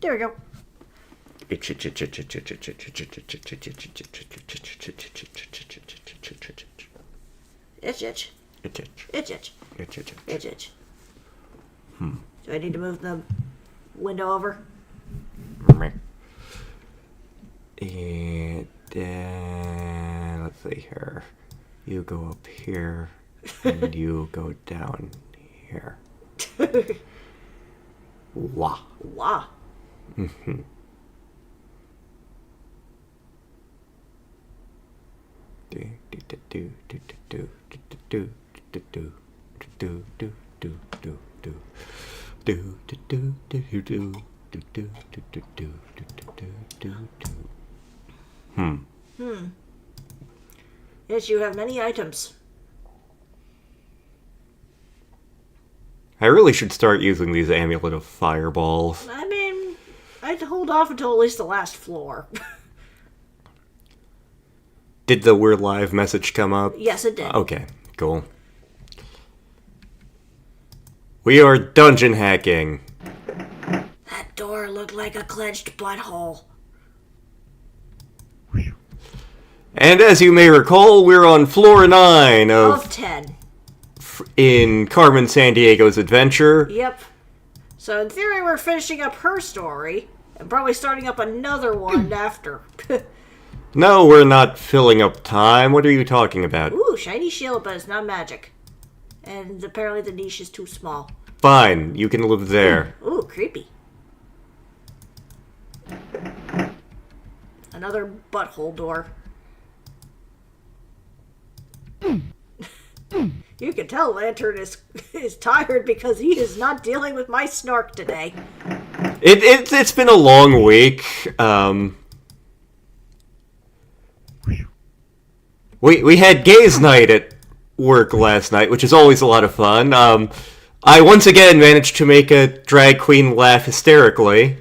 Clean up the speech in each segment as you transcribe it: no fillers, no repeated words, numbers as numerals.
There we go. Itch. Do I need to move the window over? And let's see here. You go up here, and you go down here. Wah. Wah. Mm-hmm. Yes, you have many items. I really should start using these amulet of fireballs. I mean, I'd hold off until at least the last floor. Did the We're Live message come up? Yes, it did. Okay, cool. We are dungeon hacking. That door looked like a clenched butthole. And as you may recall, we're on floor 9 Of 10. In Carmen Sandiego's adventure. Yep. So in theory, we're finishing up her story, and probably starting up another one after. No, we're not filling up time. What are you talking about? Ooh, shiny shield, but it's not magic. And apparently the niche is too small. Fine, you can live there. Ooh, creepy. Another butthole door. You can tell Lantern is tired because he is not dealing with my snark today. It's been a long week. We had gays night at work last night, which is always a lot of fun. I once again managed to make a drag queen laugh hysterically.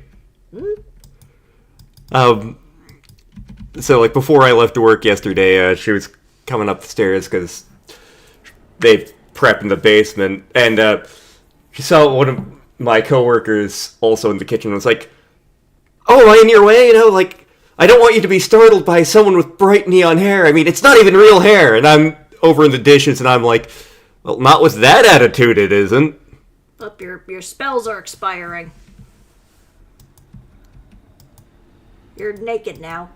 So like before I left to work yesterday, she was coming up the stairs because they prep in the basement, and she saw one of my coworkers also in the kitchen and was like, "Oh, am I in your way? You know, like, I don't want you to be startled by someone with bright neon hair. I mean, it's not even real hair." And I'm over in the dishes, and I'm like, "Well, not with that attitude, it isn't." Look, your spells are expiring. You're naked now.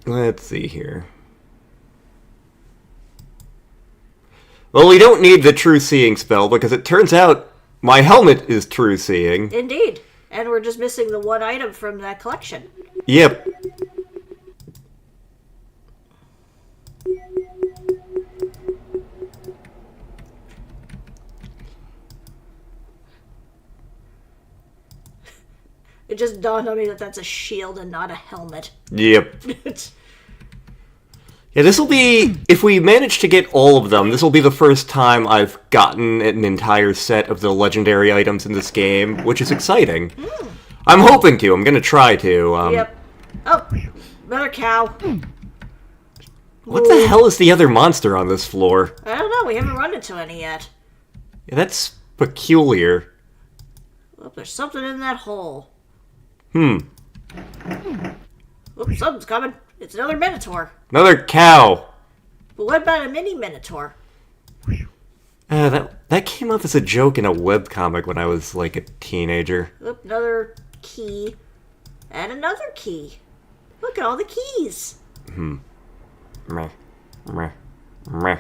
Let's see here. Well, we don't need the True Seeing spell, because it turns out my helmet is True Seeing. Indeed. And we're just missing the one item from that collection. Yep. It just dawned on me that that's a shield and not a helmet. Yep. Yeah, this will be, if we manage to get all of them, this will be the first time I've gotten an entire set of the legendary items in this game, which is exciting. I'm hoping to. I'm going to try to. Yep. Oh, another cow. What the hell is the other monster on this floor? I don't know. We haven't run into any yet. Yeah, that's peculiar. Oh, there's something in that hole. Oops, Something's coming. It's another minotaur. Another cow. But what about a mini minotaur? That came up as a joke in a webcomic when I was like a teenager. Oop, another key. And another key. Look at all the keys. Meh. Meh. Meh.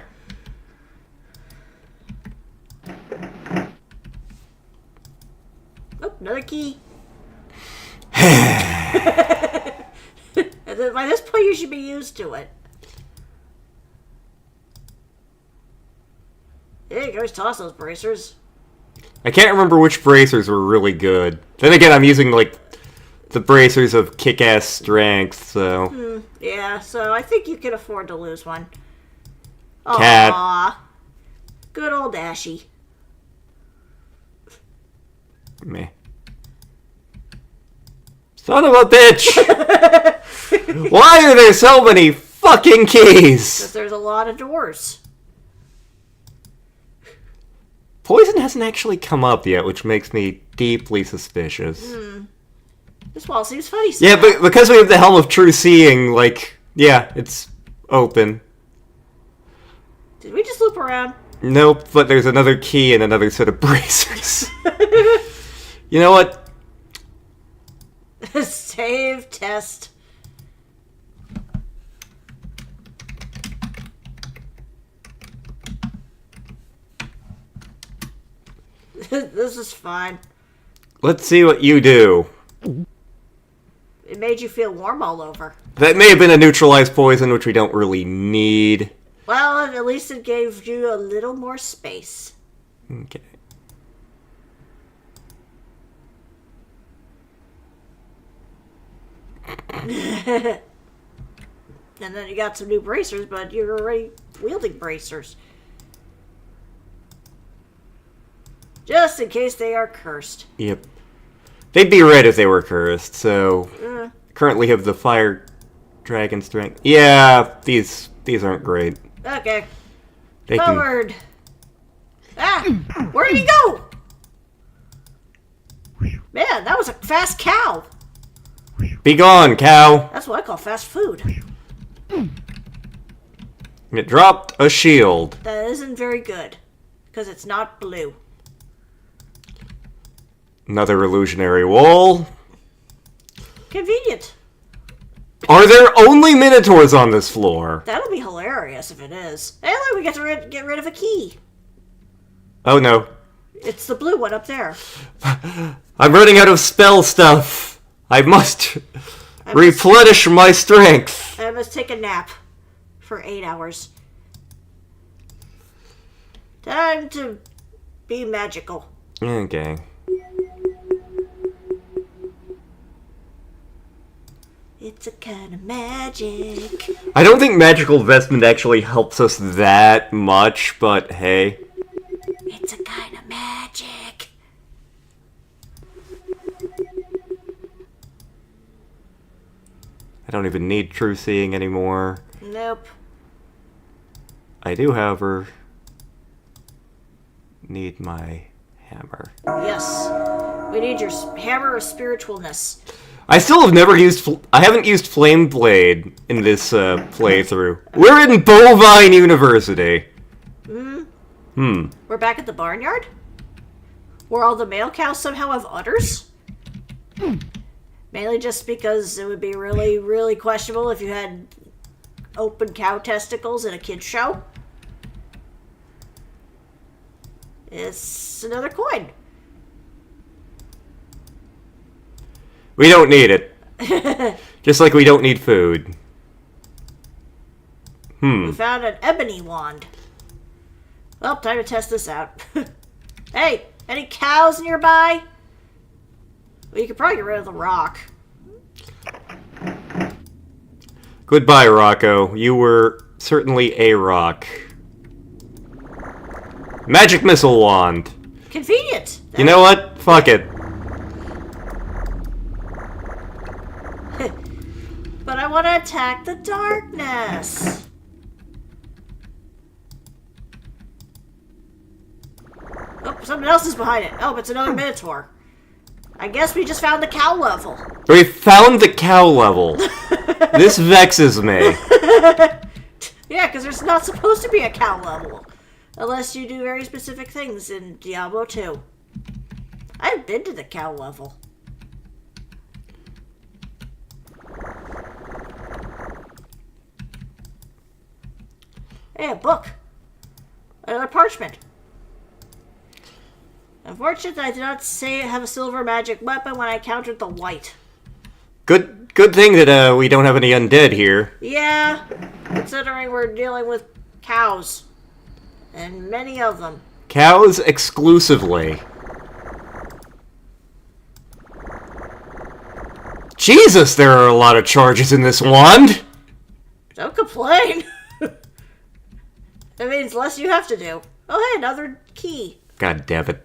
Oh, another key. By this point, you should be used to it. There you go, toss those bracers. I can't remember which bracers were really good. Then again, I'm using, like, the bracers of kick-ass strength, so... Yeah, so I think you can afford to lose one. Cat. Aww. Good old Ashy. Meh. Son of a bitch! Why are there so many fucking keys? Because there's a lot of doors. Poison hasn't actually come up yet, which makes me deeply suspicious. This wall seems funny. Yeah, but because we have the Helm of True Seeing, like, yeah, it's open. Did we just loop around? Nope, but there's another key and another set of bracers. You know what? Save test. This is fine. Let's see what you do. It made you feel warm all over. That may have been a neutralized poison, which we don't really need. Well, at least it gave you a little more space. Okay. And then you got some new bracers, but you're already wielding bracers. Just in case they are cursed. Yep. They'd be red if they were cursed, so... Currently have the fire dragon strength. Yeah, these aren't great. Okay. They Forward. Ah! Where did he go? Man, that was a fast cow. Be gone, cow! That's what I call fast food. It dropped a shield. That isn't very good. Because it's not blue. Another illusionary wall. Convenient. Are there only minotaurs on this floor? That'll be hilarious if it is. Hey, look, we get to get rid of a key. Oh no. It's the blue one up there. I'm running out of spell stuff. I must replenish my strength. I must take a nap for 8 hours. Time to be magical. Okay. It's a kind of magic. I don't think magical vestment actually helps us that much, but hey. It's a kind of magic. I don't even need true seeing anymore. Nope. I do, however, need my hammer. Yes. We need your hammer of spiritualness. I still have never used... I haven't used Flame Blade in this playthrough. We're in Bovine University. We're back at the barnyard? Where all the male cows somehow have udders? Mainly just because it would be really, really questionable if you had open cow testicles in a kid's show. It's another coin. We don't need it. Just like we don't need food. We found an ebony wand. Well, time to test this out. Hey, any cows nearby? Well, you could probably get rid of the rock. Goodbye, Rocco. You were certainly a rock. Magic missile wand. Convenient. You know what? Fuck it. But I want to attack the darkness. Oh, something else is behind it. Oh, it's another Minotaur. I guess we just found the cow level. We found the cow level. This vexes me. Yeah, because there's not supposed to be a cow level. Unless you do very specific things in Diablo 2. I've been to the cow level. Hey, a book. Another parchment. Unfortunately, I did not have a silver magic weapon when I encountered the white. Good thing that we don't have any undead here. Yeah, considering we're dealing with cows. And many of them. Cows exclusively. Jesus, there are a lot of charges in this wand. Don't complain. That means less you have to do. Oh, hey, another key. God damn it.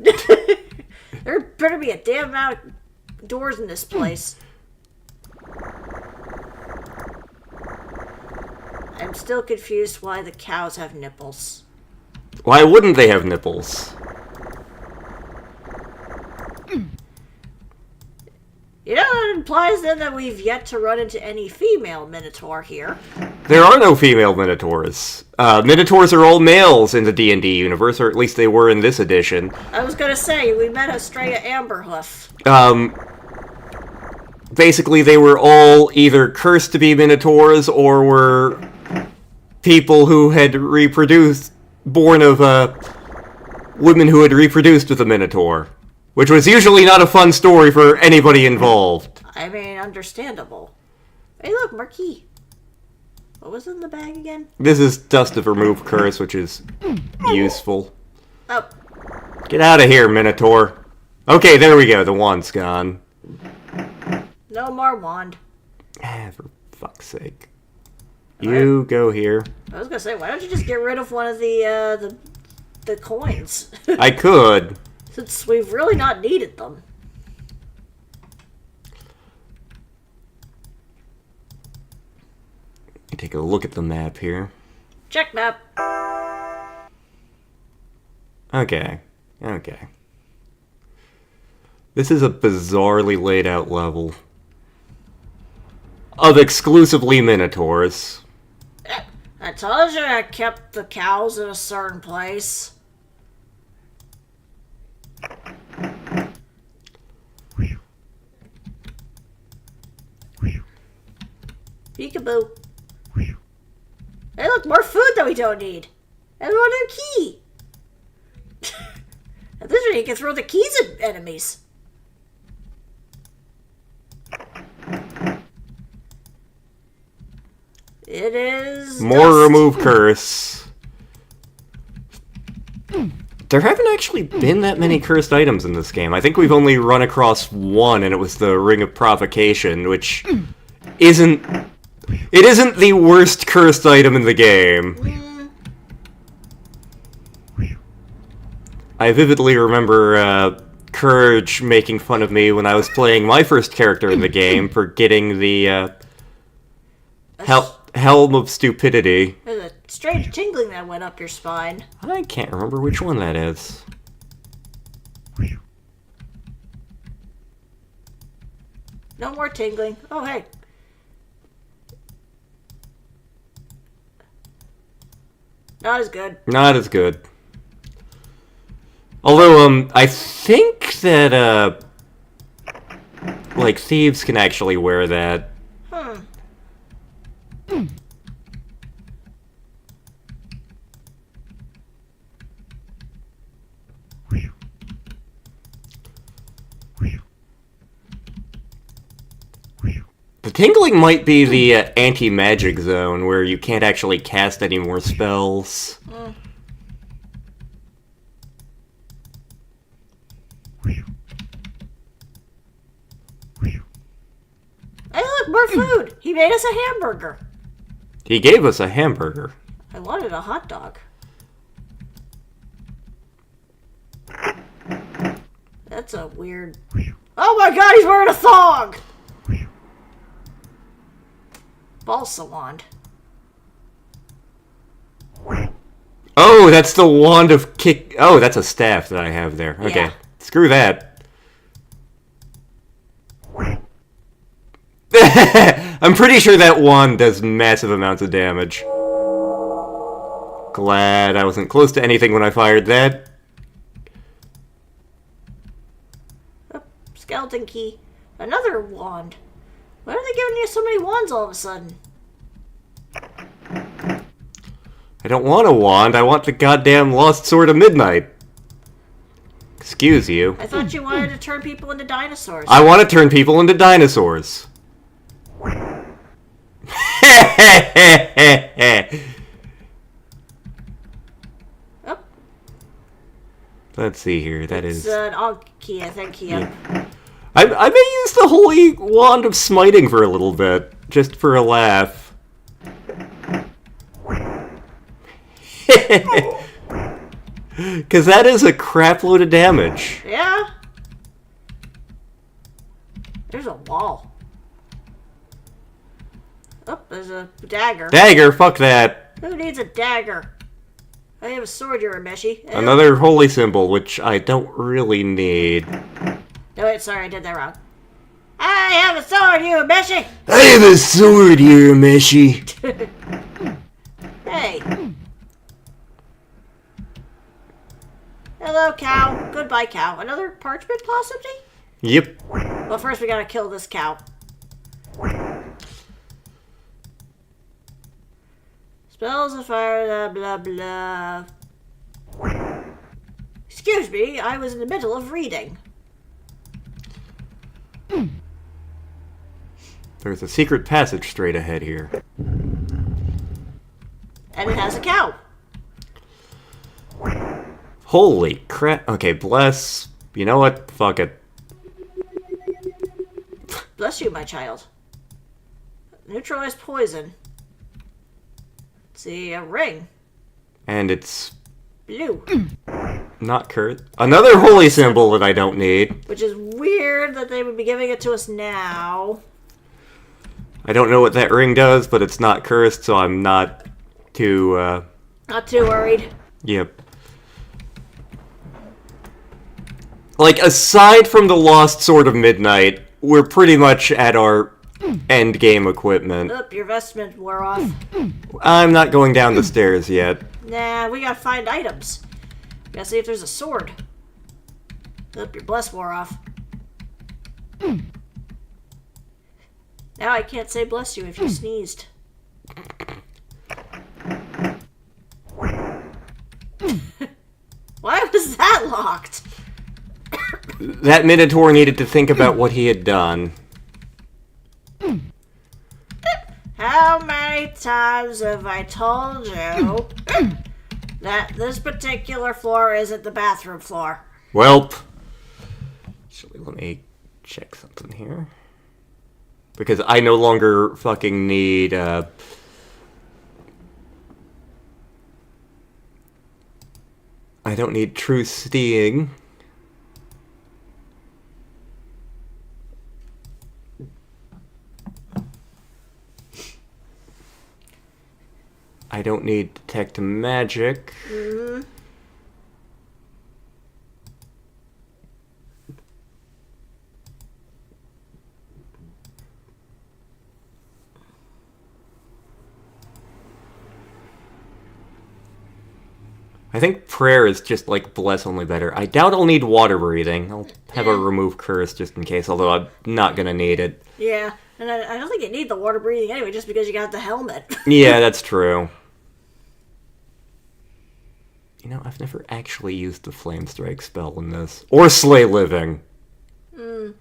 There better be a damn amount of doors in this place. I'm still confused why the cows have nipples. Why wouldn't they have nipples? You know, implies then that we've yet to run into any female Minotaur here. There are no female Minotaurs. Minotaurs are all males in the D&D universe, or at least they were in this edition. I was gonna say, we met Estrella Amberhoof. Basically, they were all either cursed to be Minotaurs, or were people who had reproduced, born of, women who had reproduced with a Minotaur. Which was usually not a fun story for anybody involved. I mean, understandable. Hey, look, Marquis. What was in the bag again? This is Dust of Remove Curse, which is useful. Oh. Get out of here, Minotaur. Okay, there we go. The wand's gone. No more wand. For fuck's sake. You go here. I was gonna say, why don't you just get rid of one of the coins? I could. Since we've really not needed them. Take a look at the map here. Check map. Okay. This is a bizarrely laid out level. Of exclusively Minotaurs. I told you I kept the cows in a certain place. Peekaboo. Hey, look, more food that we don't need. And one new key. At this rate, you can throw the keys at enemies. It is more dust. Remove Curse. There haven't actually been that many cursed items in this game. I think we've only run across one, and it was the Ring of Provocation, which isn't... It isn't the worst cursed item in the game. I vividly remember Courage making fun of me when I was playing my first character in the game for getting the Helm of Stupidity. There's a strange tingling that went up your spine. I can't remember which one that is. No more tingling. Oh, hey. Not as good. Not as good. Although, I think that, like, thieves can actually wear that. The tingling might be the anti-magic zone, where you can't actually cast any more spells. Hey, look, more food! He made us a hamburger. He gave us a hamburger. I wanted a hot dog. That's a weird... Oh my god, he's wearing a thong! Balsa wand. Oh, that's the wand of kick... Oh, that's a staff that I have there. Okay, Yeah. Screw that. I'm pretty sure that wand does massive amounts of damage. Glad I wasn't close to anything when I fired that. Oh, skeleton key. Another wand. Why are they giving you so many wands all of a sudden? I don't want a wand, I want the goddamn Lost Sword of Midnight. Excuse you. I thought you wanted to turn people into dinosaurs. I want to turn people into dinosaurs. Oh. Let's see here, that It's is... an Ankh key, I think. Yep. I may use the Holy Wand of Smiting for a little bit, just for a laugh. Because that is a crap load of damage. Yeah? There's a wall. Oh, there's a dagger. Dagger, fuck that. Who needs a dagger? I have a sword, Urameshi. Another holy symbol, which I don't really need. No, wait, sorry, I did that wrong. I have a sword, you Meshy! I have a sword here, Meshy. Hey. Hello, cow. Goodbye, cow. Another parchment possibly? Yep. Well, first we gotta kill this cow. Spells of fire, blah, blah, blah. Excuse me, I was in the middle of reading. There's a secret passage straight ahead here. And it has a cow. Holy crap. Okay, bless. You know what? Fuck it. Bless you, my child. Neutralize poison. Let's see, a ring. And it's Blue. not cursed. Another holy symbol that I don't need. Which is weird that they would be giving it to us now. I don't know what that ring does, but it's not cursed, so I'm not too, Not too worried. Yep. Like, aside from the Lost Sword of Midnight, we're pretty much at our end game equipment. Oop, your vestment wore off. I'm not going down the stairs yet. Nah, we gotta find items. Gotta see if there's a sword. Oop, your bless wore off. Now I can't say bless you if you sneezed. Why was that locked? That Minotaur needed to think about what he had done. How many times have I told you that this particular floor isn't the bathroom floor? Welp. Actually, let me check something here. Because I no longer fucking need, I don't need true seeing. I don't need detect magic. Mm-hmm. I think prayer is just like bless only better. I doubt I'll need water breathing. I'll have a remove curse just in case, although I'm not gonna need it. Yeah, and I don't think you need the water breathing anyway, just because you got the helmet. Yeah, that's true. You know, I've never actually used the Flame Strike spell in this. Or Slay Living. Mm.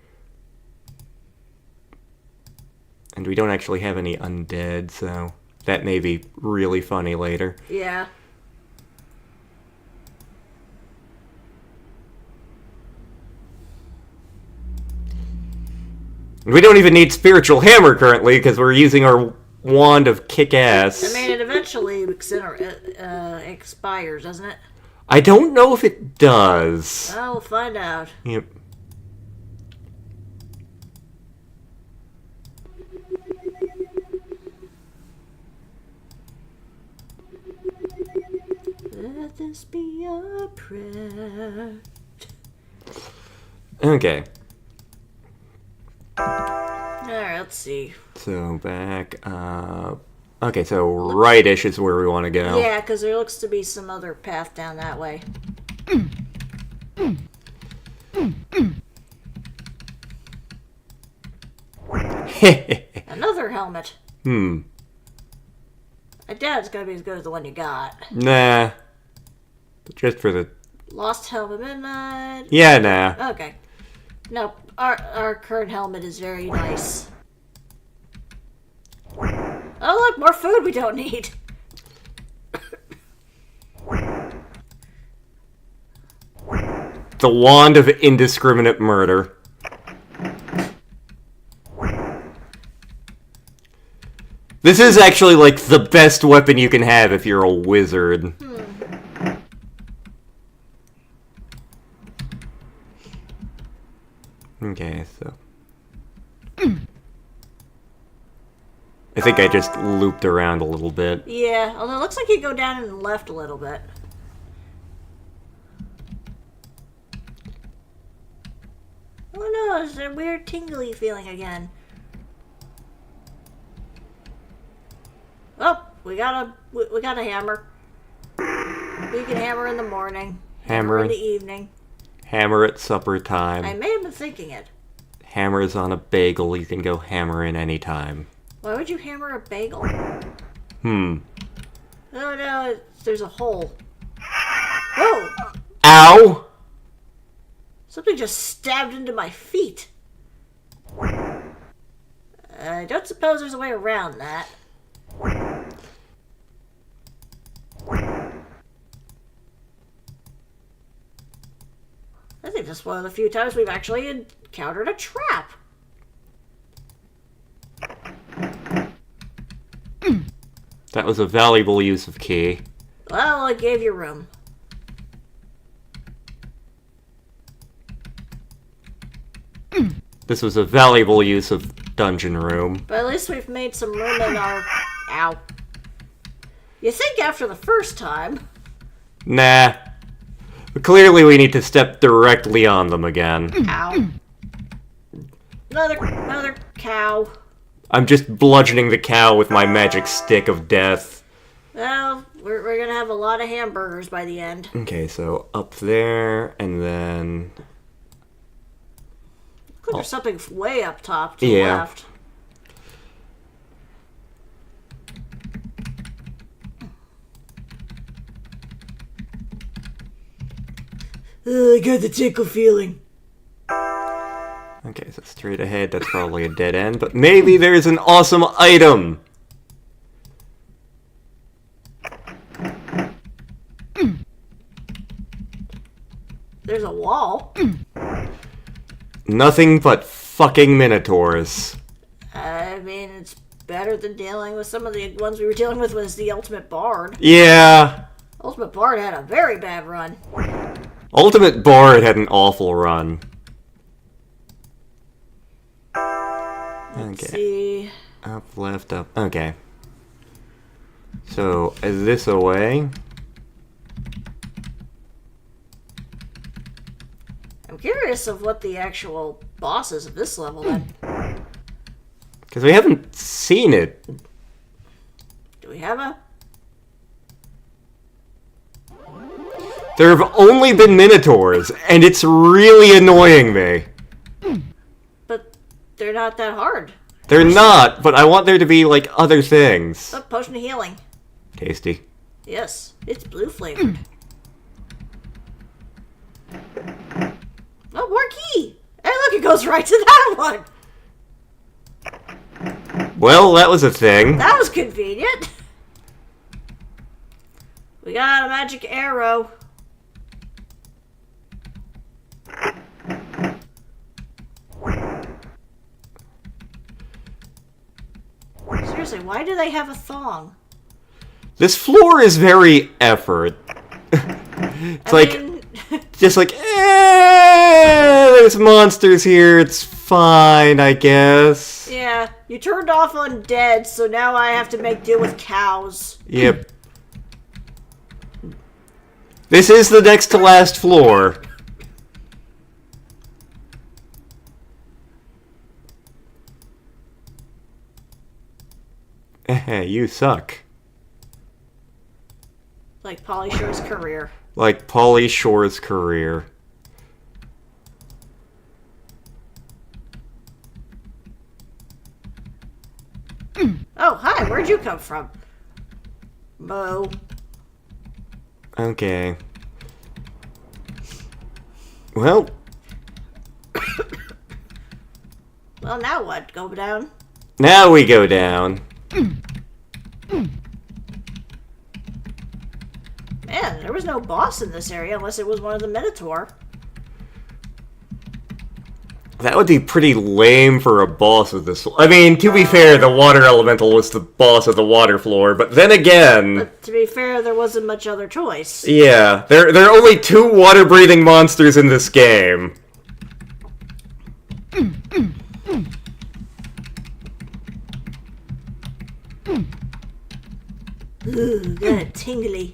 And we don't actually have any undead, so that may be really funny later. Yeah. We don't even need Spiritual Hammer currently, because we're using our Wand of Kick-Ass. I mean, it eventually expires, doesn't it? I don't know if it does. Well, we'll find out. Yep. Let this be a prayer. Okay. Alright, let's see. So back up. Okay, so right-ish is where we want to go. Yeah, because there looks to be some other path down that way. Another helmet. Hmm. I doubt it's going to be as good as the one you got. Nah. Just for the... Lost Helmet Midnight. Yeah, nah. Okay. No, our current helmet is very nice. Oh, look, more food we don't need. The Wand of Indiscriminate Murder. This is actually, like, the best weapon you can have if you're a wizard. Okay, so... I think I just looped around a little bit. Yeah, although it looks like you go down and left a little bit. Oh no, a weird tingly feeling again. Oh, we got a hammer. We can hammer in the morning. Hammer in the evening. Hammer at supper time. I may have been thinking it. Hammers on a bagel. You can go hammer in any time. Why would you hammer a bagel? Oh no, there's a hole. Whoa! Ow! Something just stabbed into my feet. I don't suppose there's a way around that. I think this is one of the few times we've actually encountered a trap. That was a valuable use of key. Well, I gave you room. This was a valuable use of dungeon room. But at least we've made some room in our... Ow. You think after the first time... Nah. But clearly we need to step directly on them again. Ow. Another cow. I'm just bludgeoning the cow with my magic stick of death. Well, we're gonna have a lot of hamburgers by the end. Okay, so up there, and then... Look, there's something way up top to the left. I got the tickle feeling. Okay, so straight ahead, that's probably a dead end, but maybe there's an awesome item! There's a wall. Nothing but fucking minotaurs. I mean, it's better than dealing with some of the ones we were dealing with was the Ultimate Bard. Yeah! Ultimate Bard had a very bad run. Ultimate Bard had an awful run. Let's see. Up, left, up. Okay. So, is this a way? I'm curious of what the actual boss is of this level then. Because we haven't seen it. Do we have a... There have only been minotaurs, and it's really annoying me. But they're not that hard. They're not, but I want there to be, like, other things. Oh, potion of healing. Tasty. Yes, it's blue flavored. Oh, more key! Hey, look, it goes right to that one! Well, that was a thing. That was convenient. We got a magic arrow. Seriously, why do they have a thong? This floor is very effort. It's just like, there's monsters here, it's fine, I guess. Yeah, you turned off undead, so now I have to make deal with cows. Yep. This is the next to last floor. You suck. Like Pauly Shore's career. Like Pauly Shore's career. Oh, hi, where'd you come from? Mo. Okay. Well. Well, now what? Go down? Now we go down. Man, there was no boss in this area unless it was one of the Minotaur. That would be pretty lame for a boss of this. I mean, to be fair, the water elemental was the boss of the water floor, but then again... But to be fair, there wasn't much other choice. Yeah, there are only 2 water-breathing monsters in this game. Ooh, got a tingly.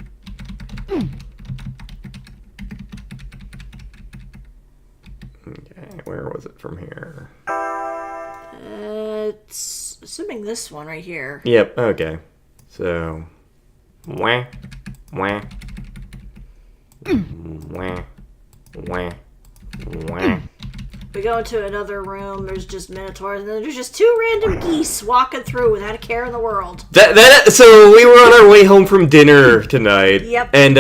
Okay, where was it from here? It's assuming this one right here. Yep, okay. So, wah, wah, wah, wah, wah. We go into another room, there's just minotaurs, and then there's just two random geese walking through without a care in the world. So we were on our way home from dinner tonight. Yep. And,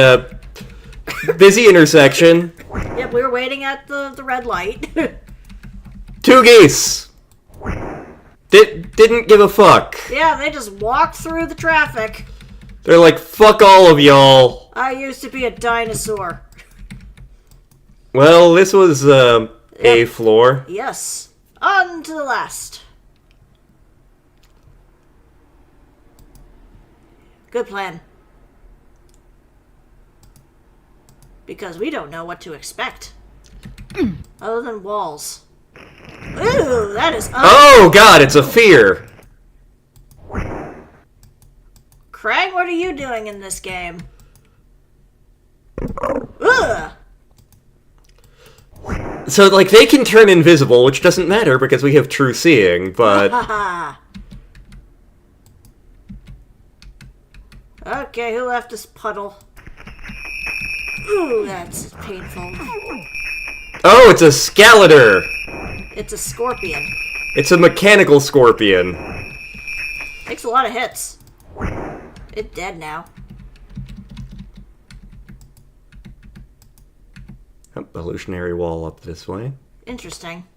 busy intersection. Yep, we were waiting at the red light. Two geese. Didn't give a fuck. Yeah, they just walked through the traffic. They're like, fuck all of y'all. I used to be a dinosaur. Well, this was, A floor. Yes. On to the last. Good plan. Because we don't know what to expect. Other than walls. Ooh, that is... Oh, God, it's a fear. Krang, what are you doing in this game? Ugh! So, like, they can turn invisible, which doesn't matter because we have true seeing, but... Haha. Okay, who left this puddle? Ooh, that's painful. Oh, it's a Skeletor! It's a scorpion. It's a mechanical scorpion. Takes a lot of hits. It's dead now. Evolutionary wall up this way. Interesting.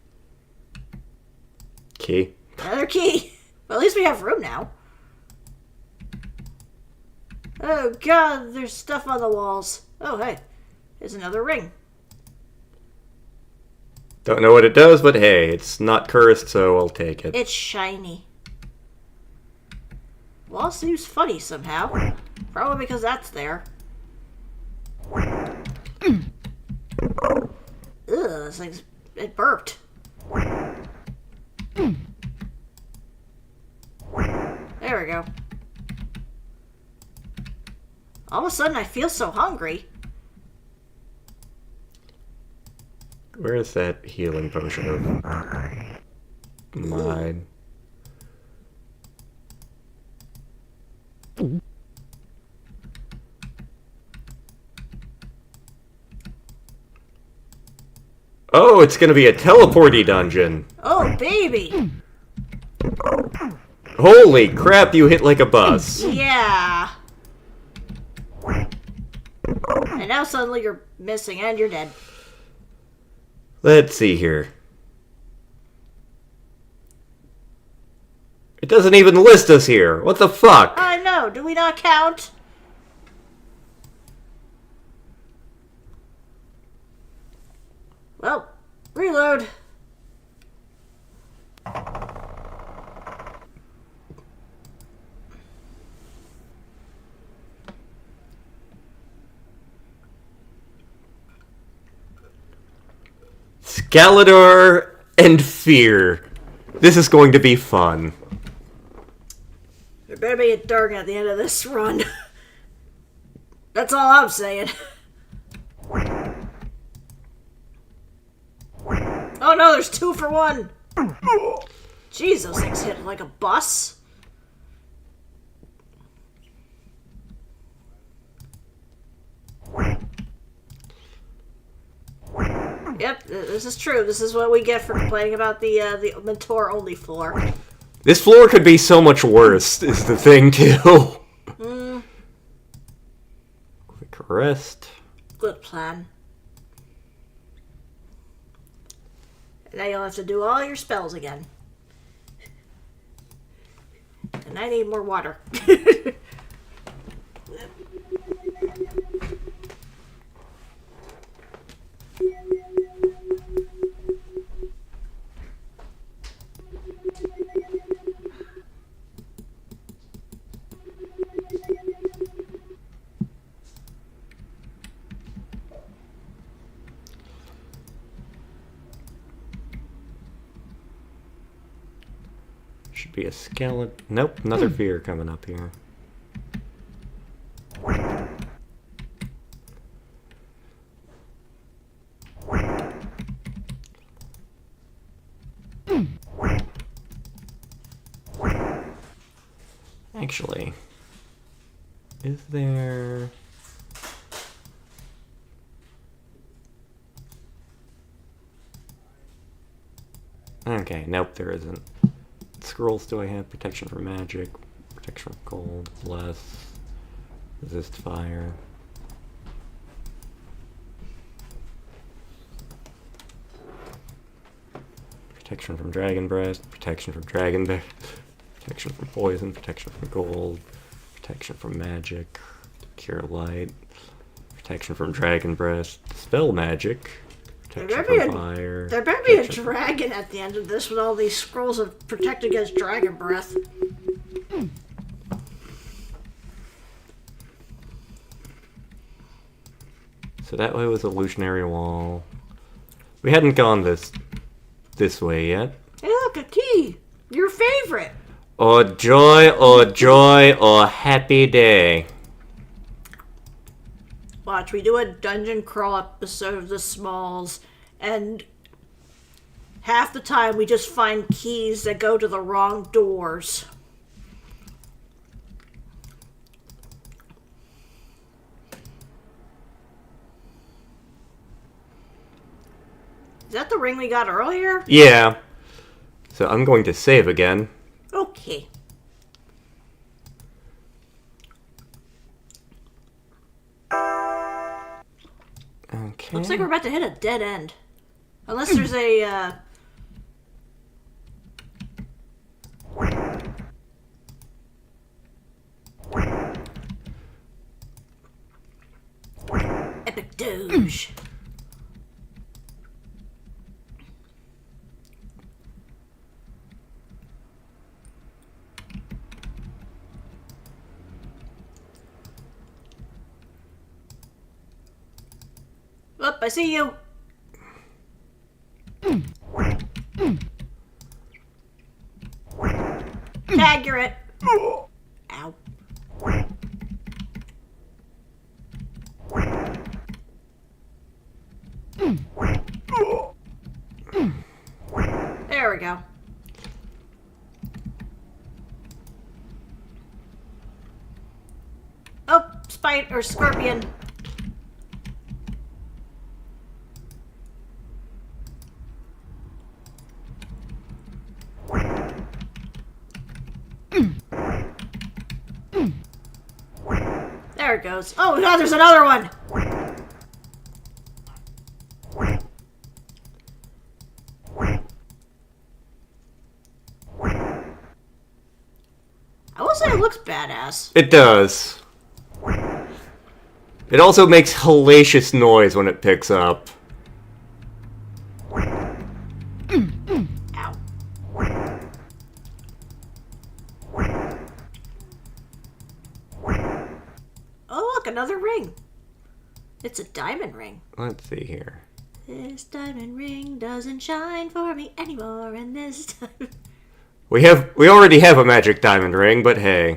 Key. Another key. Well, at least we have room now. Oh god, there's stuff on the walls. Oh hey, there's another ring. Don't know what it does, but hey, it's not cursed, so I'll take it. It's shiny. Wall seems funny somehow. Probably because that's there. Ugh, this thing's... it burped. There we go. All of a sudden I feel so hungry. Where is that healing potion of mine? Oh, it's gonna be a teleporty dungeon. Oh, baby! Holy crap, you hit like a bus. Yeah. And now suddenly you're missing and you're dead. Let's see here. It doesn't even list us here. What the fuck? I know. Do we not count? Well, reload. Skeletor and Fear. This is going to be fun. There better be a dark at the end of this run. That's all I'm saying. Oh no, there's 2 for 1. Jeez, those things hit like a bus. Yep, this is true. This is what we get for complaining about the Mentor only floor. This floor could be so much worse, is the thing, too. Quick rest. Good plan. And now you'll have to do all your spells again. And I need more water. Should be a skeleton. Nope, another fear coming up here. Actually, is there... Okay, nope, there isn't. Scrolls do I have? Protection from magic, protection from cold, bless, resist fire. Protection from dragon breast, protection from dragon breast, protection from poison, protection from gold, protection from magic, cure light, protection from dragon breast, spell magic, protection from fire. There better be a dragon at the end of this with all these scrolls of protect against dragon breath. So that way was illusionary wall. We hadn't gone this way yet. Hey look, a key! Your favorite! Oh joy, oh happy day. Watch, we do a dungeon crawl episode of The Smalls, and half the time we just find keys that go to the wrong doors. Is that the ring we got earlier? Yeah. So I'm going to save again. Okay. Okay. Looks like we're about to hit a dead end. Unless there's a, Epic Doge. Up, I see you. Tag, you're it. Ow. There we go. Oh, spider or scorpion. There it goes. Oh god, there's another one! I will say it looks badass. It does. It also makes hellacious noise when it picks up. Ow. Oh look, another ring. It's a diamond ring. Let's see here. This diamond ring doesn't shine for me anymore, and this time... We already have a magic diamond ring, but hey.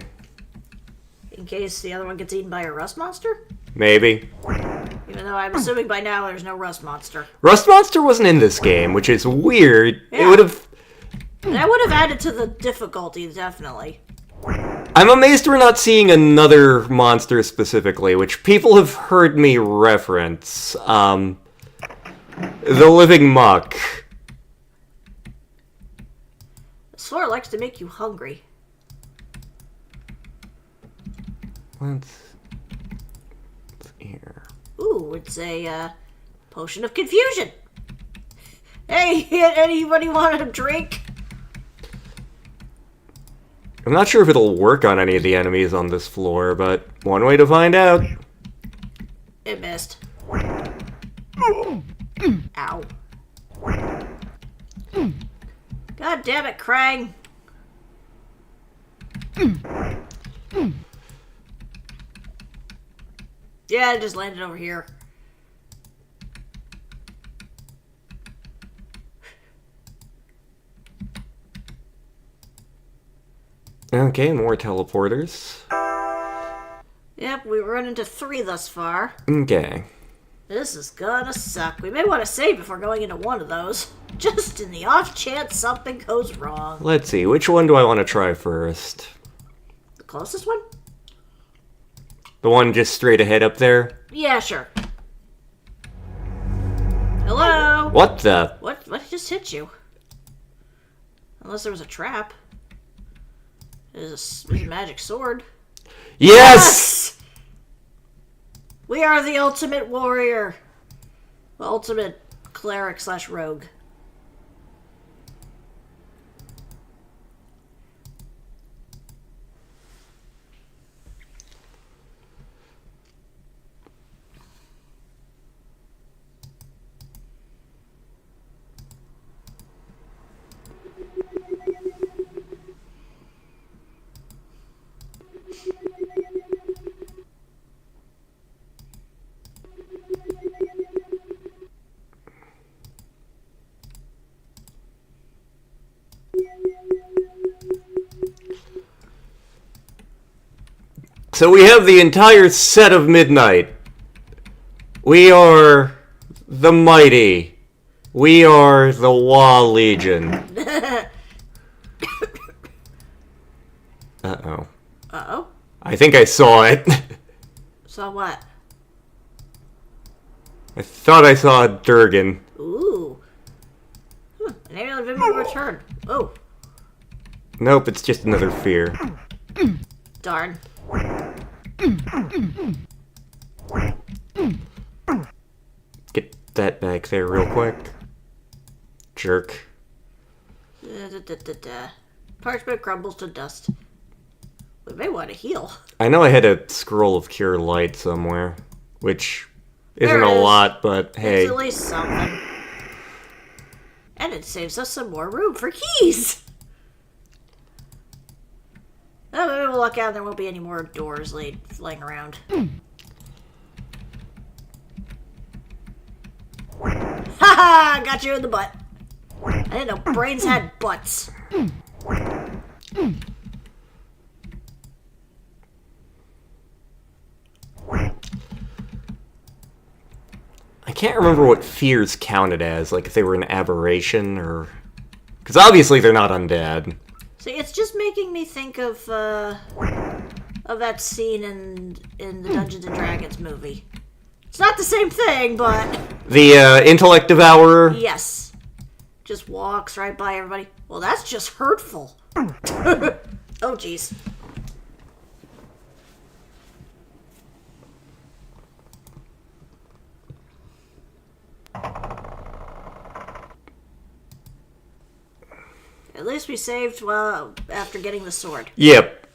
In case the other one gets eaten by a rust monster? Maybe. Even though I'm assuming by now there's no rust monster. Rust Monster wasn't in this game, which is weird. Yeah. It would have... That would have added to the difficulty, definitely. I'm amazed we're not seeing another monster specifically, which people have heard me reference. The Living Muck. This floor likes to make you hungry. Let's see here. Ooh, it's a potion of confusion. Hey, anybody want a drink? I'm not sure if it'll work on any of the enemies on this floor, but one way to find out. It missed. Ow. God damn it, Krang. Yeah, I just landed over here. Okay, more teleporters. Yep, we run into 3 thus far. Okay. This is gonna suck. We may want to save before going into one of those. Just in the off chance something goes wrong. Let's see, which one do I want to try first? closest one? The one just straight ahead up there? Yeah, sure. Hello? What the? What just hit you? Unless there was a trap. There's a magic sword. Yes! We are the ultimate warrior. The ultimate cleric / rogue. So we have the entire set of Midnight. We are the mighty. We are the Wall Legion. Uh-oh. Uh-oh? I think I saw it. Saw what? I thought I saw a Durgan. Ooh. An alien Vimmy return. Oh. Nope, it's just another fear. Darn. Get that back there real quick. Jerk. Parchment crumbles to dust. We may want to heal. I know I had a scroll of Cure Light somewhere, which isn't There it a is. lot, but hey. It's at least something. And it saves us some more room for keys. Oh, maybe we'll luck out and there won't be any more doors laying around. Haha! Got you in the butt. I didn't know brains had butts. I can't remember what fears counted as, like if they were an aberration or... Because obviously they're not undead. See, it's just making me think of that scene in the Dungeons and Dragons movie. It's not the same thing, but... The Intellect Devourer? Yes. Just walks right by everybody. Well, that's just hurtful. Oh, jeez. At least we saved after getting the sword. Yep.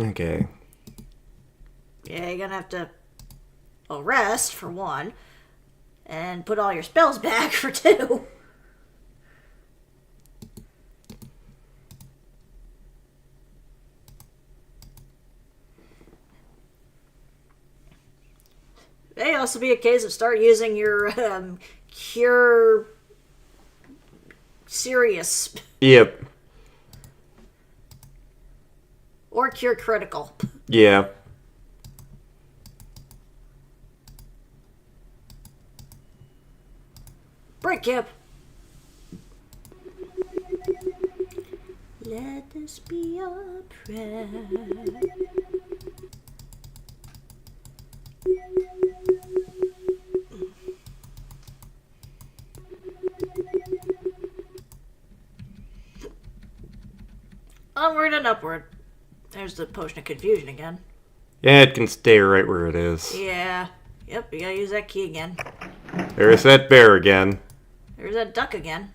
Okay. Yeah, you're gonna have to rest for one, and put all your spells back for two. May also be a case of start using your cure serious Yep. or cure critical. Yeah. Break hip. Let this be our prayer. Onward and upward. There's the potion of confusion again. Yeah, it can stay right where it is. Yeah. Yep, you gotta use that key again. There's that bear again. There's that duck again.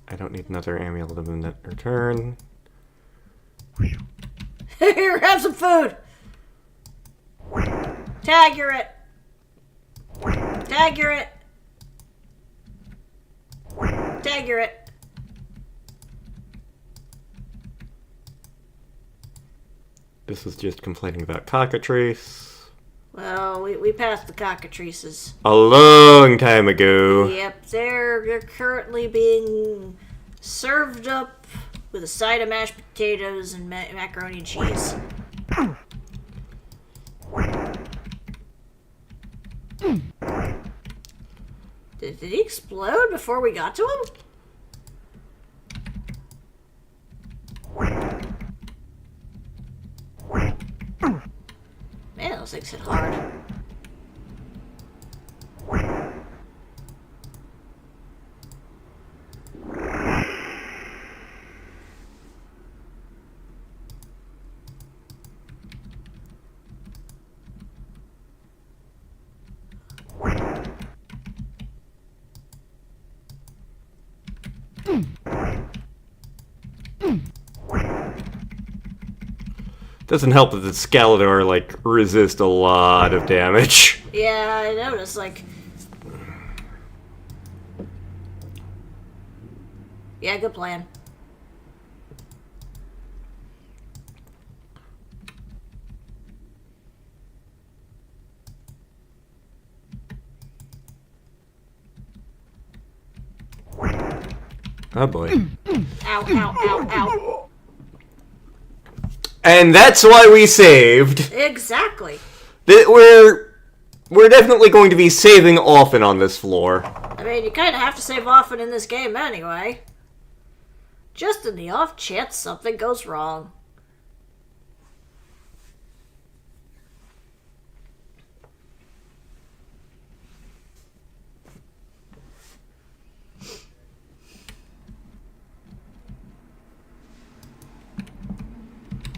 I don't need another amulet of the return. Here, have some food! Tag you're it! Tag you're it! Tag you're it! This is just complaining about cockatrice. Well, we passed the cockatrices. A long time ago. Yep, they're currently being served up with a side of mashed potatoes and macaroni and cheese. Did he explode before we got to him? Man, those things hit hard. Doesn't help that the Skeletor, like, resist a lot of damage. Yeah, I noticed, like... Yeah, good plan. Oh boy. Ow, ow, ow, ow. And that's why we saved. Exactly. We're definitely going to be saving often on this floor. I mean, you kind of have to save often in this game anyway. Just in the off chance something goes wrong.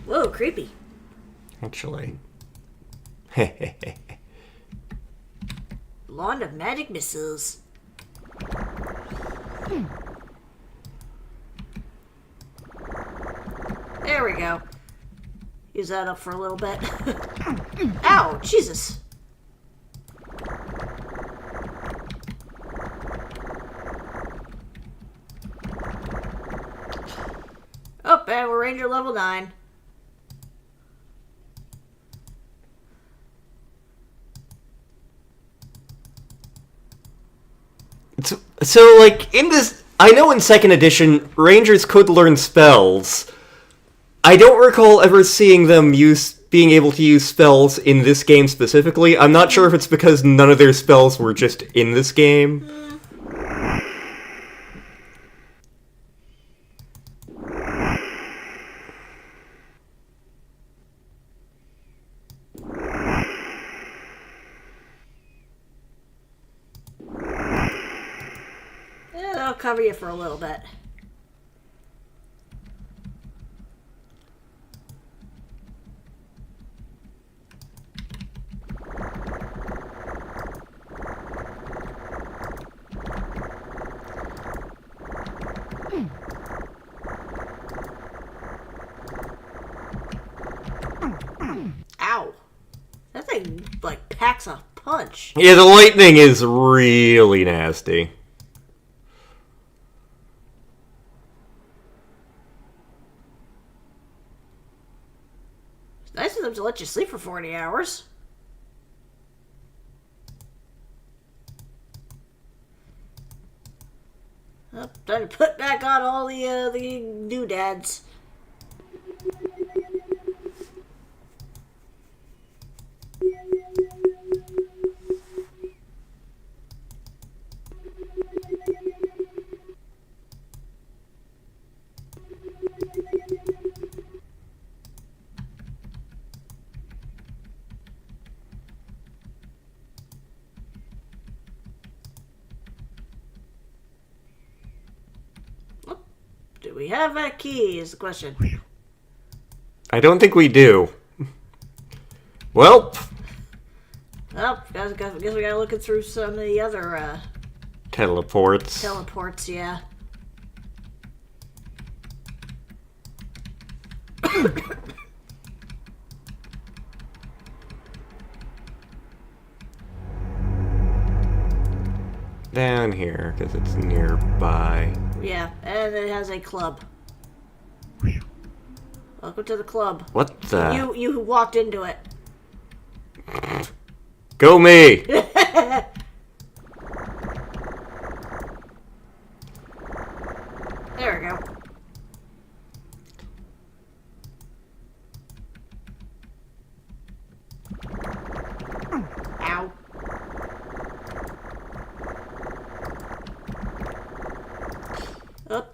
Whoa, creepy. Actually. Lawn of magic missiles. There we go. Use that up for a little bit. Ow, Jesus. Oh, and we're Ranger level 9. So, like, in this... I know in 2nd edition, Rangers could learn spells. I don't recall ever seeing them being able to use spells in this game specifically. I'm not sure if it's because none of their spells were just in this game. That'll cover you for a little bit. Ow. That thing, like, packs a punch. Yeah, the lightning is really nasty. It's nice of them to let you sleep for 40 hours. Well, time to put back on all the doodads. Do we have a key is the question. I don't think we do. Well... Well, guess we gotta look it through some of the other, Teleports. teleports, yeah. Down here, because it's nearby. Yeah, and it has a club. Welcome to the club. What the? You walked into it. Go me! There we go.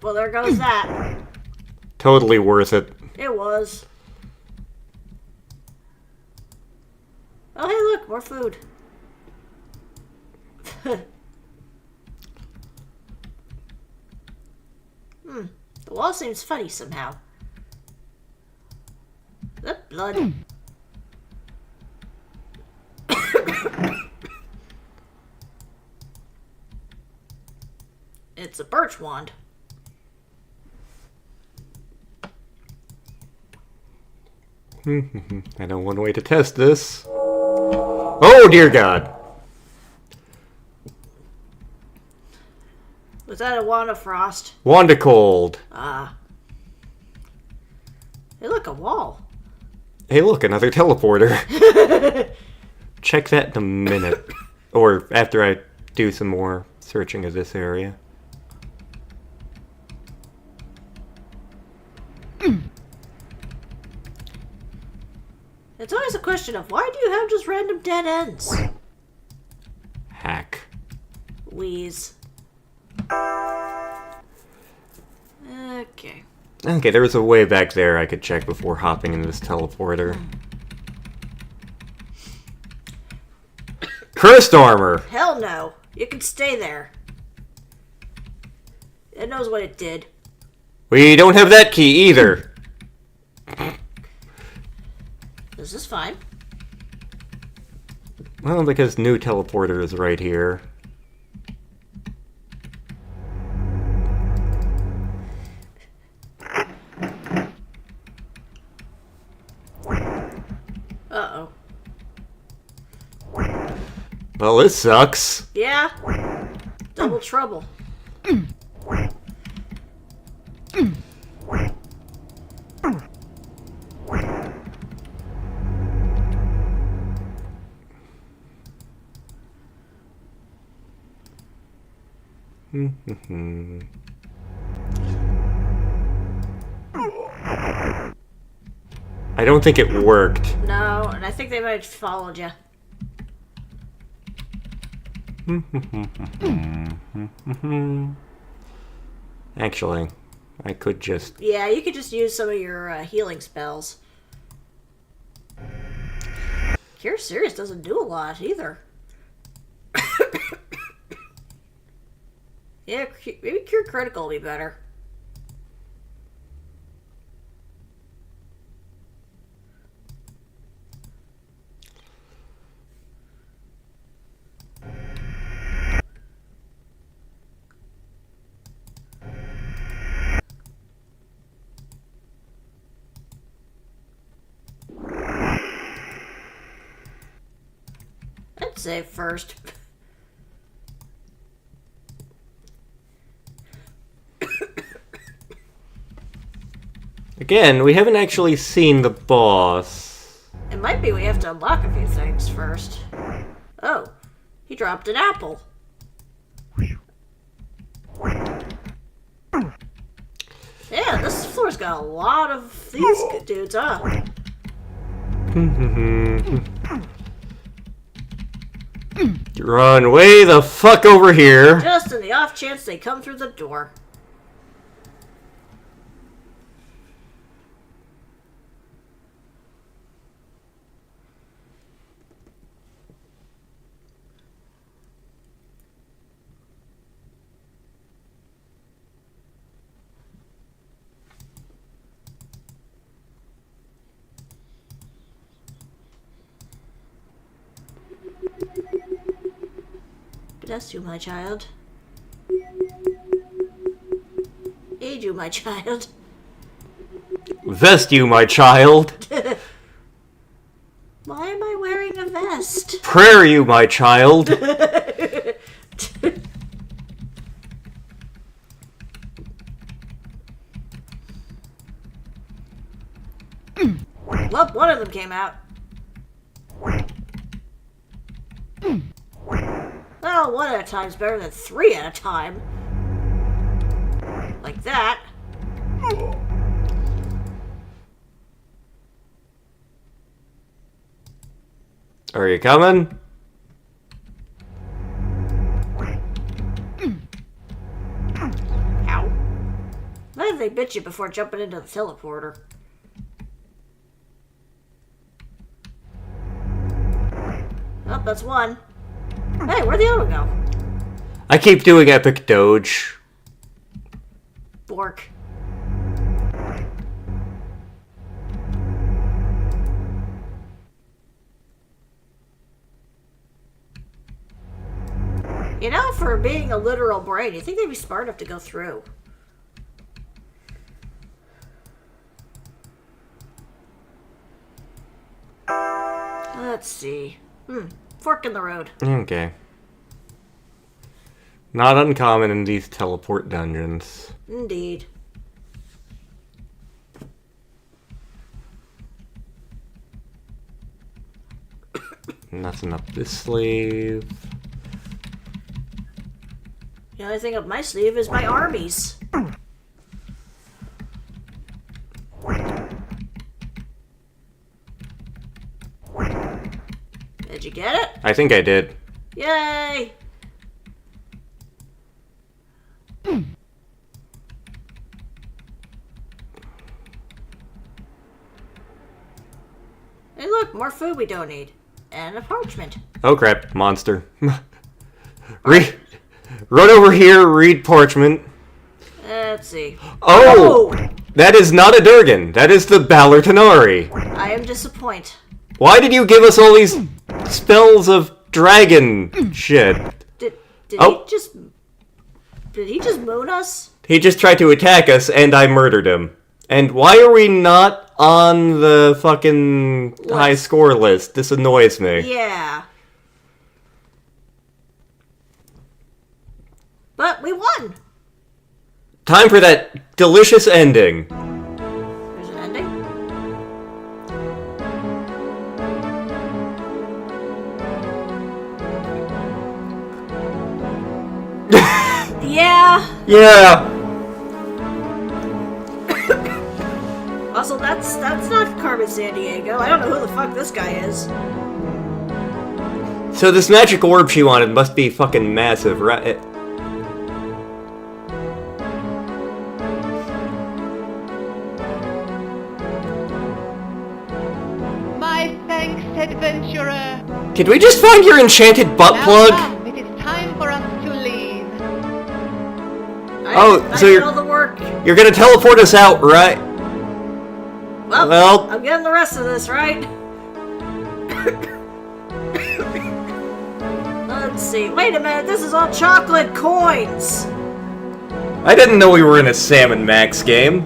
Well, there goes that. Totally worth it. It was. Oh, hey, look, more food. The wall seems funny somehow. That blood. It's a birch wand. I know one way to test this. Oh, dear God. Was that a wand of frost? Wanda cold. Ah. Hey, look, a wall. Hey, look, another teleporter. Check that in a minute. Or after I do some more searching of this area. It's always a question of why do you have just random dead ends? Hack. Wheeze. Okay. Okay, there was a way back there I could check before hopping into this teleporter. Cursed armor! Hell no. You can stay there. It knows what it did. We don't have that key either. This is fine. Well, because new teleporter is right here. Uh-oh. Well, this sucks. Yeah? Double trouble. I don't think it worked. No, and I think they might have followed you. Actually, I could just... Yeah, you could just use some of your healing spells. Cure Serious doesn't do a lot either. Yeah, maybe Cure Critical will be better. I'd say first. Again, we haven't actually seen the boss. It might be we have to unlock a few things first. Oh, he dropped an apple. Yeah, this floor's got a lot of these dudes, huh? Run way the fuck over here. Just in the off chance they come through the door. Bless you, my child. Aid you, my child. Vest you, my child. Why am I wearing a vest? Prayer you, my child. Well, one of them came out. Well, one at a time is better than three at a time. Like that. Are you coming? Ow. Why did they bit you before jumping into the teleporter? Oh, that's one. Hey, where'd the other one go? I keep doing epic doge. Bork. You know, for being a literal brain, you think they'd be smart enough to go through. Let's see. Fork in the road. Okay. Not uncommon in these teleport dungeons. Indeed. Nothing up this sleeve. The only thing up my sleeve is my armies. Did you get it? I think I did. Yay! Hey look, more food we don't need. And a parchment. Oh crap, monster. Run over here, read parchment. Let's see. Oh! That is not a Durgan. That is the Balortanari. I am disappointed. Why did you give us all these spells of dragon shit? Did Oh. he just moon us? He just tried to attack us, and I murdered him. And why are we not on the fucking high score list? This annoys me. Yeah. But we won! Time for that delicious ending. There's an ending? Yeah. Yeah. Also, that's not Carmen Sandiego. I don't know who the fuck this guy is. So this magic orb she wanted must be fucking massive, right? My thanks, adventurer. Did we just find your enchanted butt Now plug? come, it is time for us to leave. Oh, so I did you're- all the work. You're gonna teleport us out, right? Well, I'm getting the rest of this, right? Let's see. Wait a minute, this is all chocolate coins. I didn't know we were in a Salmon Max game.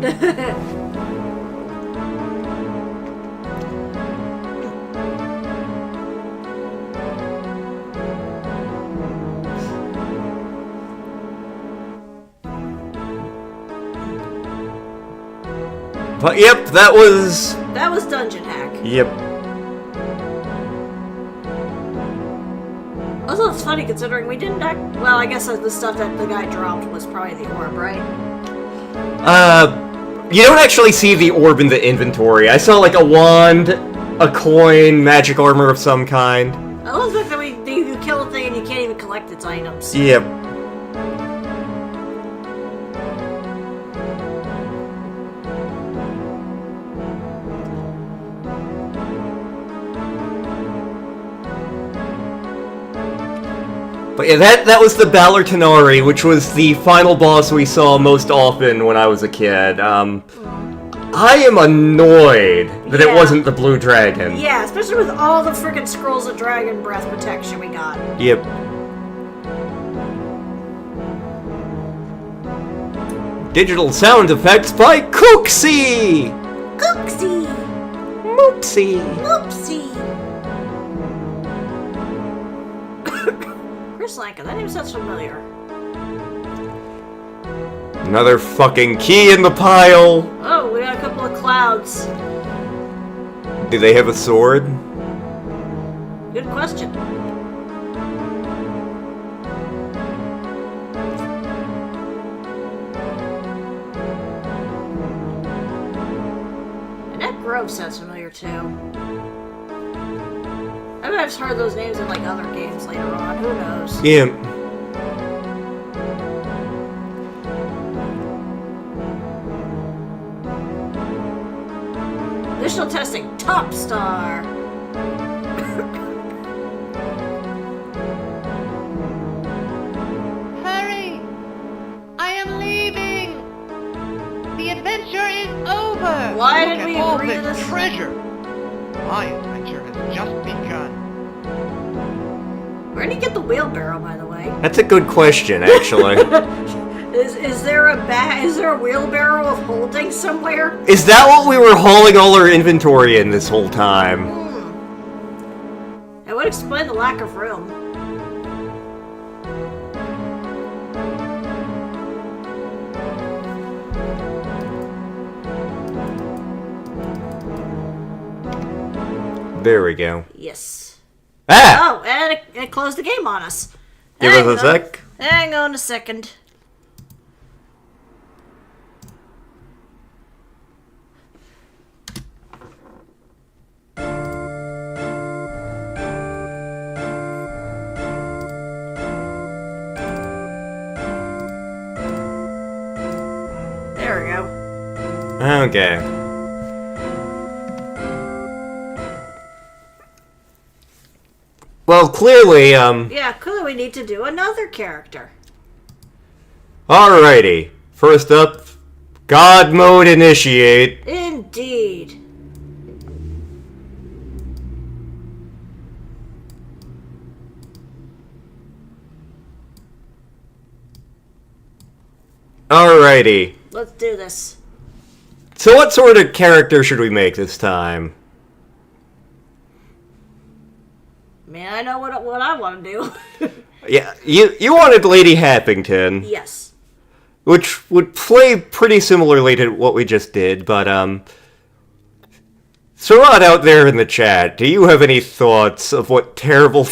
But yep, that was... That was Dungeon Hack. Yep. Also, it's funny considering we didn't act. Well, I guess the stuff that the guy dropped was probably the orb, right? You don't actually see the orb in the inventory. I saw like a wand, a coin, magic armor of some kind. I love the fact that you kill a thing and you can't even collect its items. Yep. But yeah, that was the Balortanari, which was the final boss we saw most often when I was a kid. I am annoyed that it Yeah. wasn't the blue dragon. Yeah, especially with all the freaking scrolls of dragon breath protection we got. Yep. Digital sound effects by Cooksy! Cooksy! Moopsy! Oopsie! Chris Lanka, that name sounds familiar. Another fucking key in the pile! Oh, we got a couple of clouds. Do they have a sword? Good question. Annette Grove sounds familiar too. I bet I've just heard those names in like other games later on. Who knows? Yeah. Initial testing, top star. Hurry! I am leaving! The adventure is over! Why Look did at we all agree to this this? treasure. My adventure has just begun. Where did you get the wheelbarrow, by the way? That's a good question, actually. Is there a wheelbarrow of holding somewhere? Is that what we were hauling all our inventory in this whole time? It would explain the lack of room. There we go. Yes. Ah! Oh, and it closed the game on us. Give Hang us a on. sec. Hang on a second. There we go. Okay. Well, clearly, Yeah, clearly we need to do another character. alrighty. First up, God Mode Initiate. Indeed. Alrighty. Let's do this. So what sort of character should we make this time? Man, I know what I want to do. Yeah, you wanted Lady Happington, Yes. which would play pretty similarly to what we just did, but, Sarad out there in the chat, do you have any thoughts of what terrible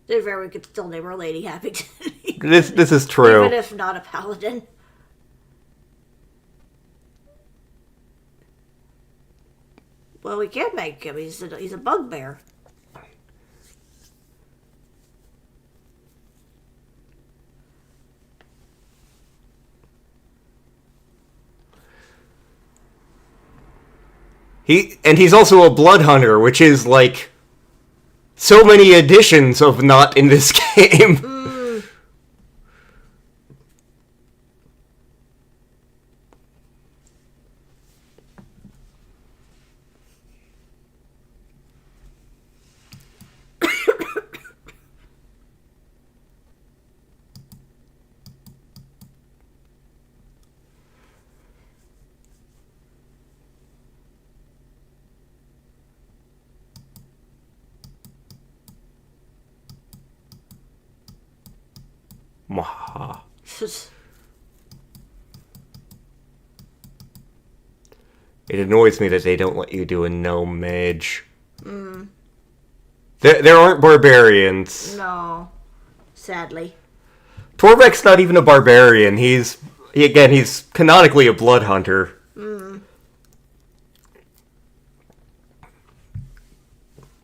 To be fair, we could still name her Lady Happington. this is true. Even if not a paladin. Well, we can't make him. He's a bugbear. He's also a blood hunter, which is like so many additions of not in this game. Mwahaha. It annoys me that they don't let you do a gnome mage. There aren't barbarians. No. Sadly. Torbeck's not even a barbarian. He's canonically a blood hunter.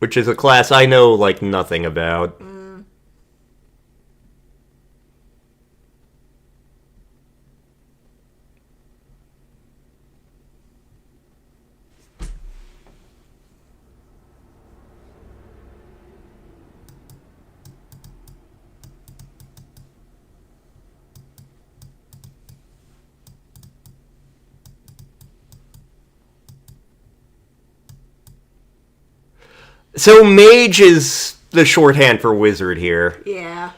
Which is a class I know, like, nothing about. So mage is the shorthand for wizard here. Yeah.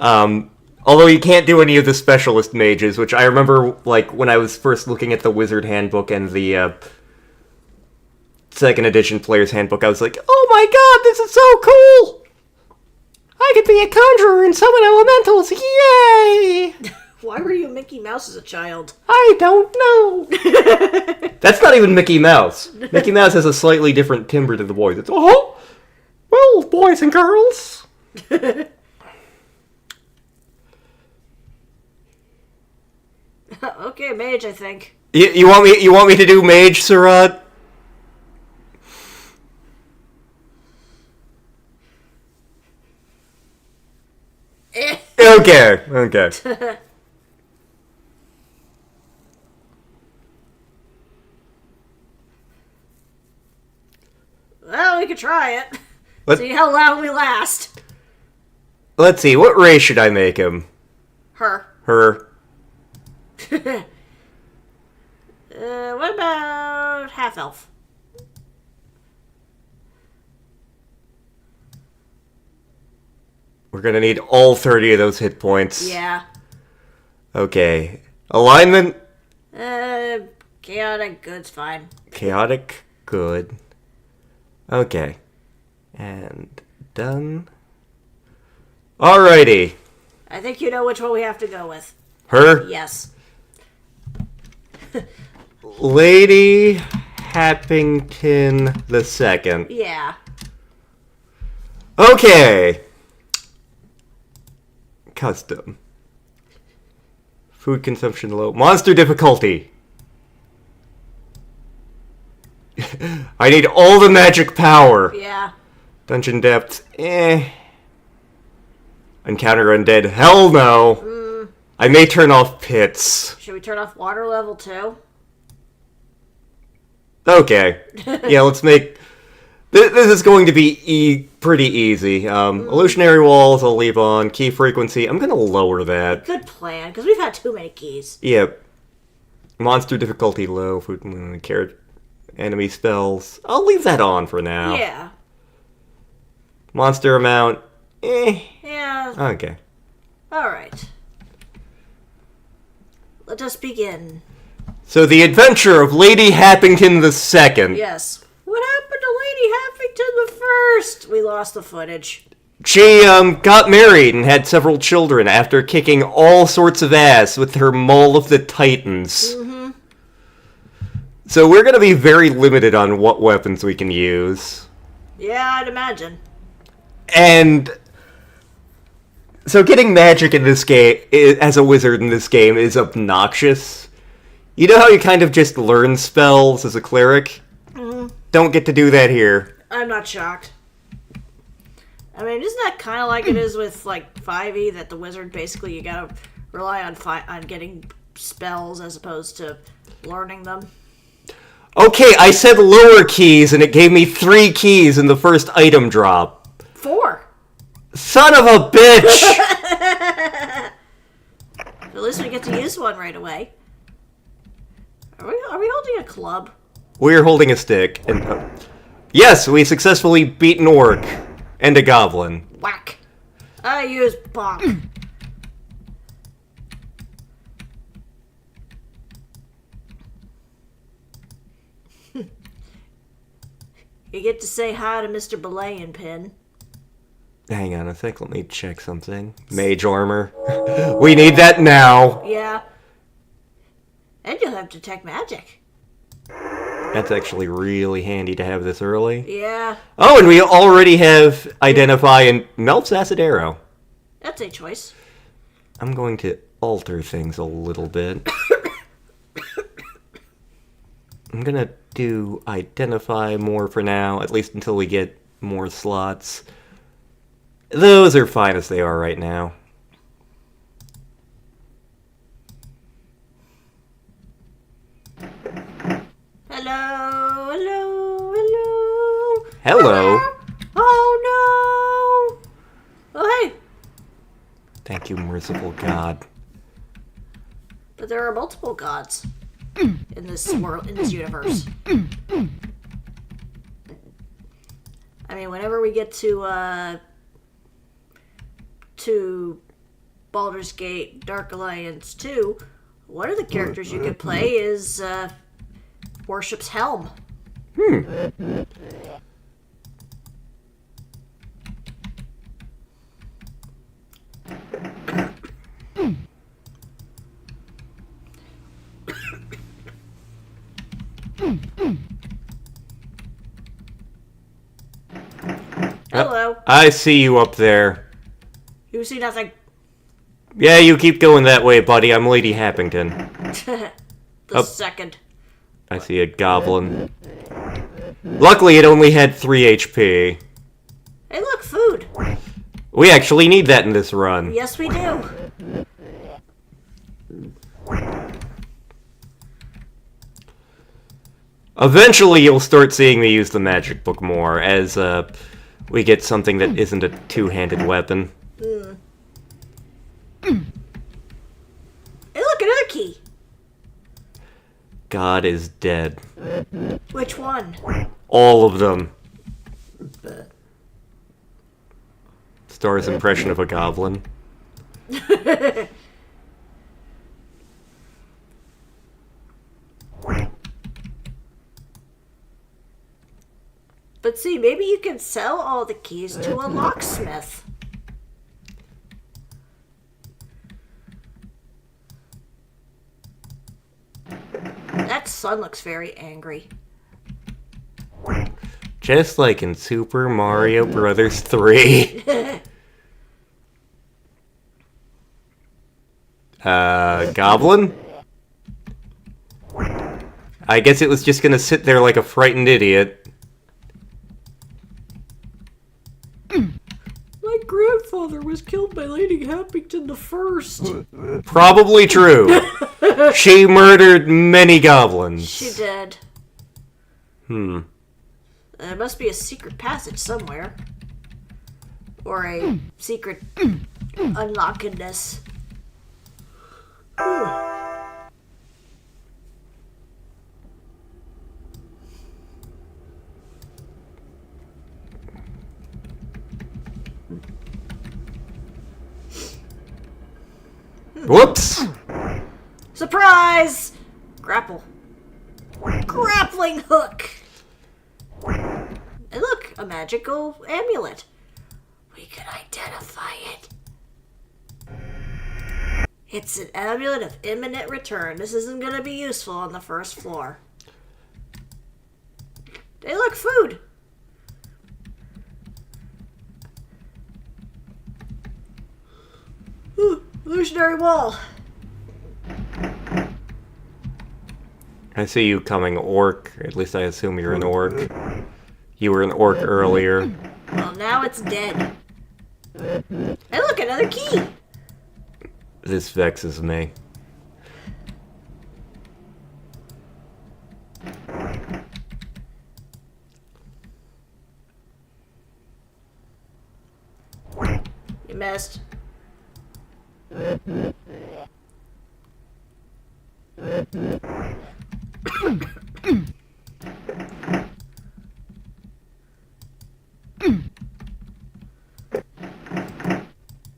Although you can't do any of the specialist mages, which I remember, like, when I was first looking at the wizard handbook and the second edition player's handbook, I was like, oh my god, this is so cool! I could be a conjurer and summon elementals, yay! Why were you Mickey Mouse as a child? I don't know. That's not even Mickey Mouse. Mickey Mouse has a slightly different timbre to the voice. It's, oh, well, boys and girls. Okay, mage, I think. You want me to do mage, Surat? Okay, okay. Well, we could try it. Let- See how long we last. Let's see, what race should I make him? Her. Her. What about half elf? We're gonna need all 30 of those hit points. Yeah. Okay. Alignment? Chaotic good's fine. Chaotic, good. Okay. And done. Alrighty. I think you know which one we have to go with. Her? Yes. Lady Happington the Second. Yeah. Okay. Custom. Food consumption low. Monster difficulty. I need all the magic power. Yeah. Dungeon depth. Encounter undead. Hell no. I may turn off pits. Should we turn off water level too? Okay. Yeah, let's make... This is going to be pretty easy. Illusionary walls I'll leave on. Key frequency, I'm going to lower that. Good plan, because we've had too many keys. Yep. Monster difficulty low. Food carrot. Enemy spells. I'll leave that on for now. Yeah. Monster amount. Yeah. Okay. Alright. Let us begin. So the adventure of Lady Happington II. Yes. What happened to Lady Happington the First? We lost the footage. She got married and had several children after kicking all sorts of ass with her Maul of the Titans. Mm-hmm. So we're going to be very limited on what weapons we can use. Yeah, I'd imagine. And so getting magic in this game, as a wizard in this game, is obnoxious. You know how you kind of just learn spells as a cleric? Mm-hmm. Don't get to do that here. I'm not shocked. I mean, isn't that kind of like it is with, like, 5e, that the wizard, basically, you gotta rely on getting spells as opposed to learning them? Okay, I said lower keys, and it gave me 3 keys in the first item drop. 4. Son of a bitch! At least we get to use one right away. Are we holding a club? We're holding a stick. And, yes, we successfully beat an orc. And a goblin. Whack. I use bonk. You get to say hi to Mr. Belayan Pin. Hang on a sec, let me check something. Mage armor. We need that now. Yeah. And you'll have detect magic. That's actually really handy to have this early. Yeah. Oh, and we already have Identify and Melts Acid Arrow. That's a choice. I'm going to alter things a little bit. I'm going to do Identify more for now, at least until we get more slots. Those are fine as they are right now. Hello, hello, hello. Hello. Oh no. Oh hey. Thank you, merciful God. But there are multiple gods in this world, in this universe. I mean, whenever we get to Baldur's Gate Dark Alliance 2, one of the characters you could play is worships Helm. Hello. I see you up there. You see nothing. Yeah, you keep going that way, buddy. I'm Lady Happington. The second. I see a goblin. Luckily, it only had 3 HP. Hey, look, food. We actually need that in this run. Yes, we do. Eventually, you'll start seeing me use the magic book more as we get something that isn't a two-handed weapon. Hey, look, another key. God is dead. Which one? All of them. Star's impression of a goblin. But see, maybe you can sell all the keys to a locksmith. That sun looks very angry. Just like in Super Mario Brothers 3. Goblin? I guess it was just gonna sit there like a frightened idiot. My grandfather was killed by Lady Happington the First. Probably true. She murdered many goblins. She did. There must be a secret passage somewhere. Or a secret unlockedness. Whoops! Surprise! Grapple. Grappling hook! And look, a magical amulet. We can identify it. It's an amulet of imminent return. This isn't going to be useful on the first floor. Hey, look, food! Ooh, illusionary wall. I see you coming, orc. At least I assume you're an orc. You were an orc earlier. Well, now it's dead. Hey, look, another key. This vexes me. You missed.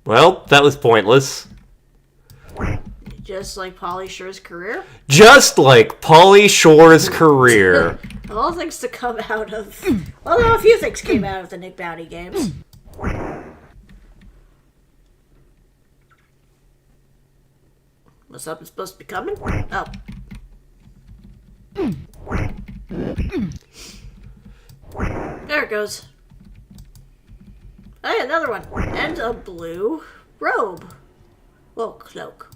Well, that was pointless. Just like Polly Shore's career. Just like Pauly Shore's career. Of all things to come out of... Well, no, a few things came out of the Nick Bounty games. What's up? It's supposed to be coming? Oh. There it goes. Hey, another one. And a blue robe. Well, cloak.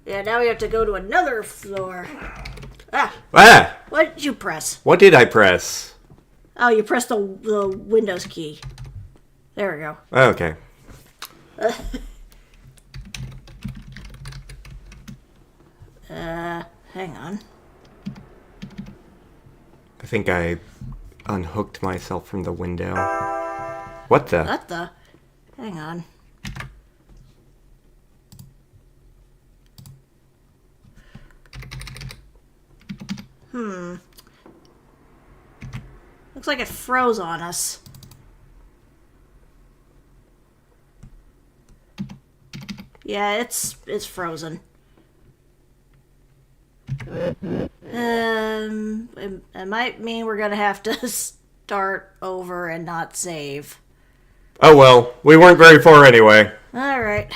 Yeah, now we have to go to another floor. Ah! Ah! What did you press? What did I press? Oh, you pressed the Windows key. There we go. Okay. Hang on. I think I unhooked myself from the window. What the? What the? Hang on. Looks like it froze on us. Yeah, it's frozen. It might mean we're gonna have to start over and not save. Oh well, we weren't very far anyway. Alright.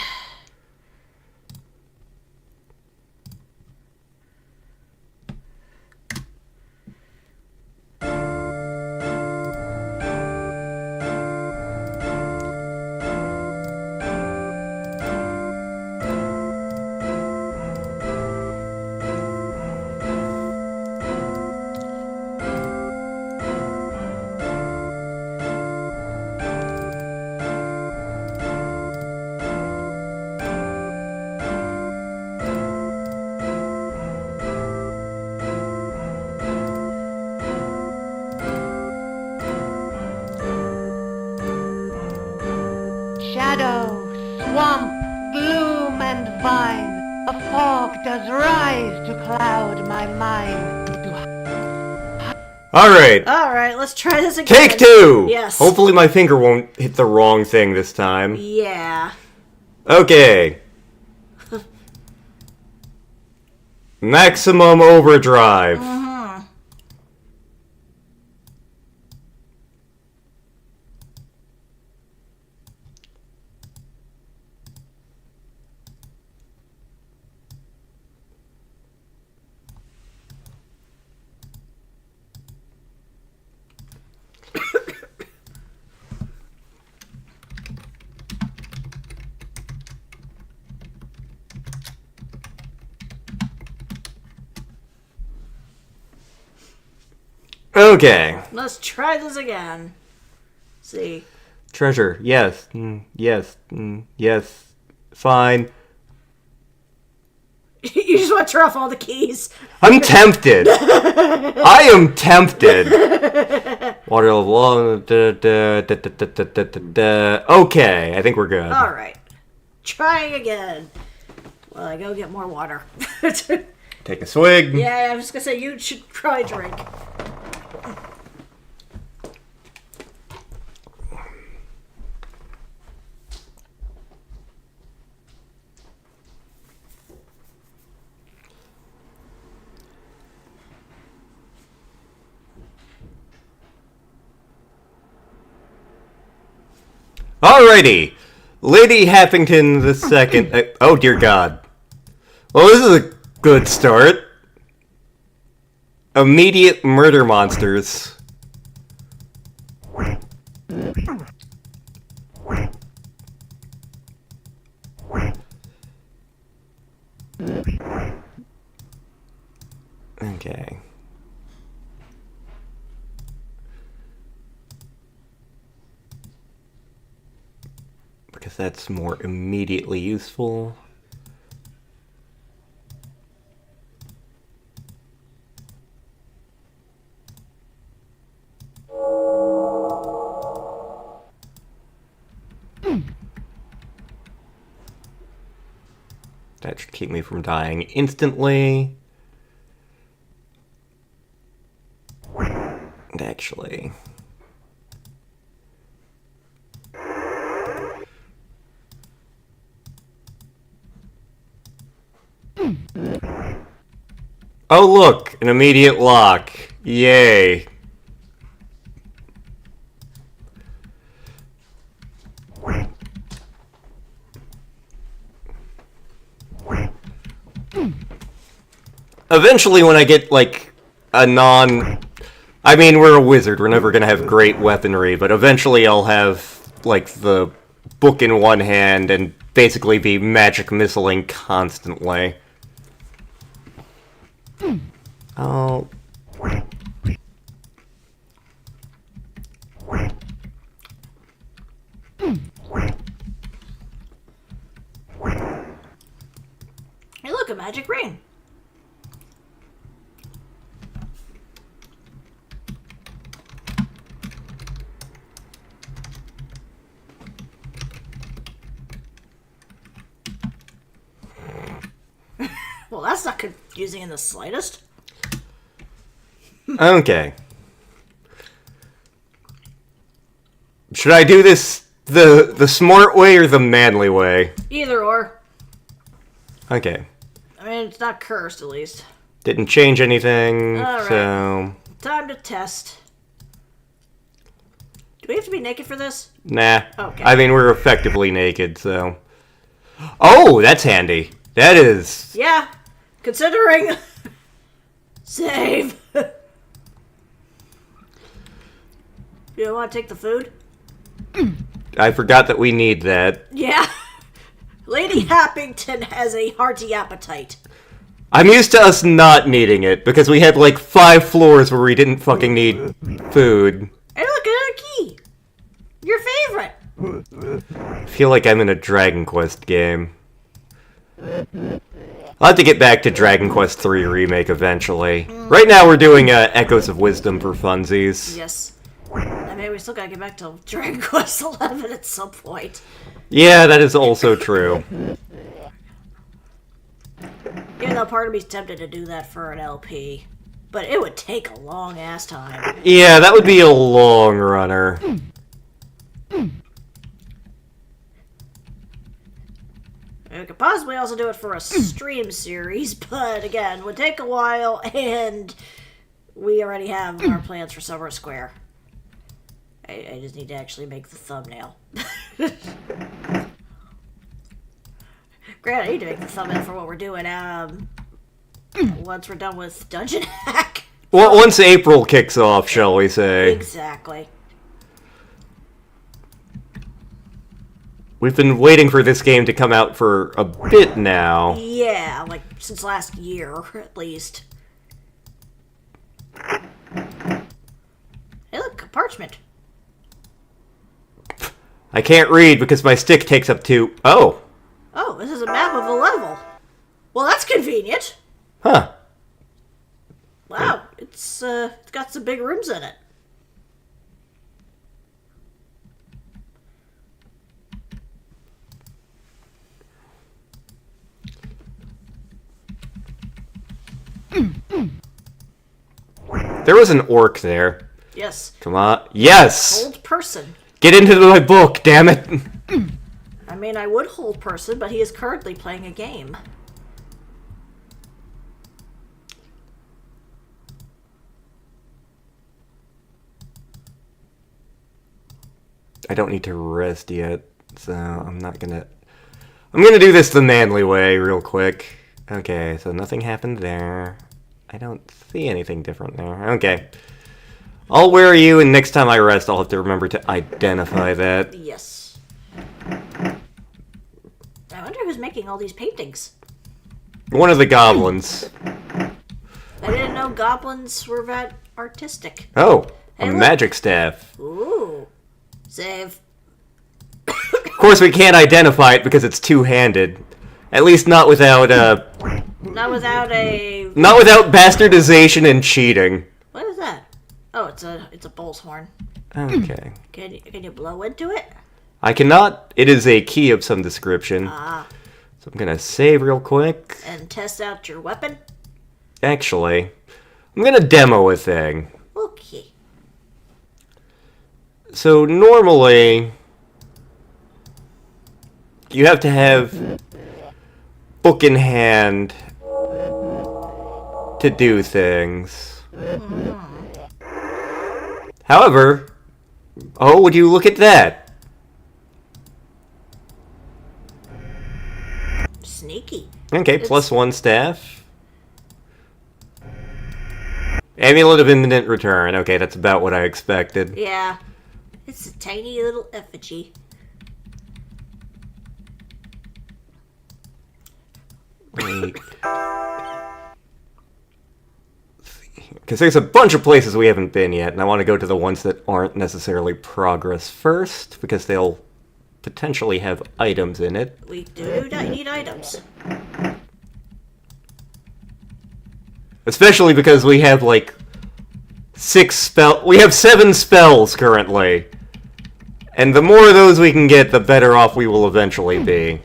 fine. A fog does rise to cloud my mind. Alright. Alright, let's try this again. Take 2! Yes. Hopefully my finger won't hit the wrong thing this time. Yeah. Okay. Maximum overdrive. Okay. Let's try this again. See. Treasure. Yes. Yes. Yes. Fine. You just want to turn off all the keys. I'm tempted. I am tempted. Water level. Okay. I think we're good. Alright. Trying again. Well, I go get more water. Take a swig. Yeah, I was gonna say, you should try drink. Alrighty. Lady Happington the second. Oh, dear God. Well, this is a good start. Immediate murder monsters. Okay. Because that's more immediately useful. That should keep me from dying instantly. And actually... Oh look, an immediate lock. Yay. Eventually when I get, like, a non... I mean, we're a wizard, we're never gonna have great weaponry, but eventually I'll have, like, the book in one hand and basically be magic missiling constantly. Oh. Hey, look, a magic ring. Well, that's not confusing in the slightest. Okay. Should I do this the smart way or the manly way? Either or. Okay. I mean, it's not cursed, at least. Didn't change anything, Alright. so... Time to test. Do we have to be naked for this? Nah. Okay. I mean, we're effectively naked, so... Oh, that's handy. That is... Yeah. Considering... Save. You don't want to take the food? I forgot that we need that. Yeah. Lady Happington has a hearty appetite. I'm used to us not needing it, because we had like 5 floors where we didn't fucking need food. Hey, look, another key. Your favorite. I feel like I'm in a Dragon Quest game. I'll have to get back to Dragon Quest III Remake eventually. Right now we're doing Echoes of Wisdom for funsies. Yes. I mean, we still gotta get back to Dragon Quest XI at some point. Yeah, that is also true. though, part of me's tempted to do that for an LP. But it would take a long ass time. Yeah, that would be a long runner. We could possibly also do it for a stream series, but again, would take a while, and we already have our plans for Summer Square. I just need to actually make the thumbnail. Grant, I need to make the thumbnail for what we're doing. Once we're done with Dungeon Hack. Well, once April kicks off, shall we say? Exactly. We've been waiting for this game to come out for a bit now. Yeah, like since last year, at least. Hey, look, a parchment. I can't read because my stick takes up 2... Oh. Oh, this is a map of a level. Well, that's convenient. Huh. Wow, it's got some big rooms in it. There was an orc there. Yes. Come on. Yes! Hold person. Get into my book, damn it! I mean, I would hold person, but he is currently playing a game. I don't need to rest yet, so I'm not gonna... I'm gonna do this the manly way real quick. Okay, so nothing happened there. I don't see anything different there. Okay. I'll wear you, and next time I rest, I'll have to remember to identify that. Yes. I wonder who's making all these paintings. One of the goblins. I didn't know goblins were that artistic. Oh, a Hey, look. magic staff. Ooh. Save. Of course, we can't identify it because it's two-handed. At least not without, Not without a... not without bastardization and cheating. What is that? Oh, it's a bull's horn. Okay. Can you blow into it? I cannot. It is a key of some description. Ah. So I'm gonna save real quick. And test out your weapon? Actually, I'm gonna demo a thing. Okay. So normally, you have to have book in hand to do things. However, oh, would you look at that? Sneaky. Okay, +1 staff. Amulet of Imminent Return. Okay, that's about what I expected. Yeah. It's a tiny little effigy. Wait. Because there's a bunch of places we haven't been yet, and I want to go to the ones that aren't necessarily progress first, because they'll potentially have items in it. We do need items. Especially because we have, like, we have 7 spells currently. And the more of those we can get, the better off we will eventually be.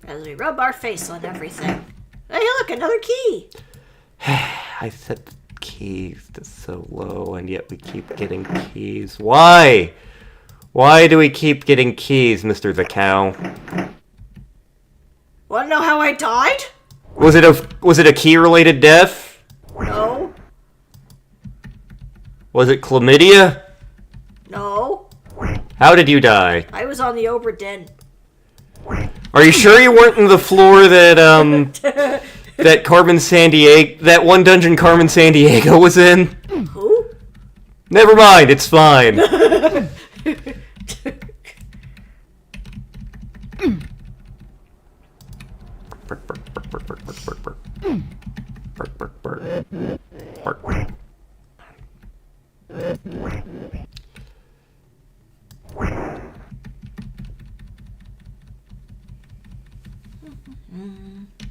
As we rub our face on everything. Hey, look, another key! I set the keys to so low, and yet we keep getting keys. Why? Why do we keep getting keys, Mr. the Cow? Wanna know how I died? Was it a key-related death? No. Was it chlamydia? No. How did you die? I was on the Obra Dinn. Are you sure you weren't in the floor that that Carmen Sandiego, that one dungeon Carmen Sandiego was in? Who? Never mind, it's fine.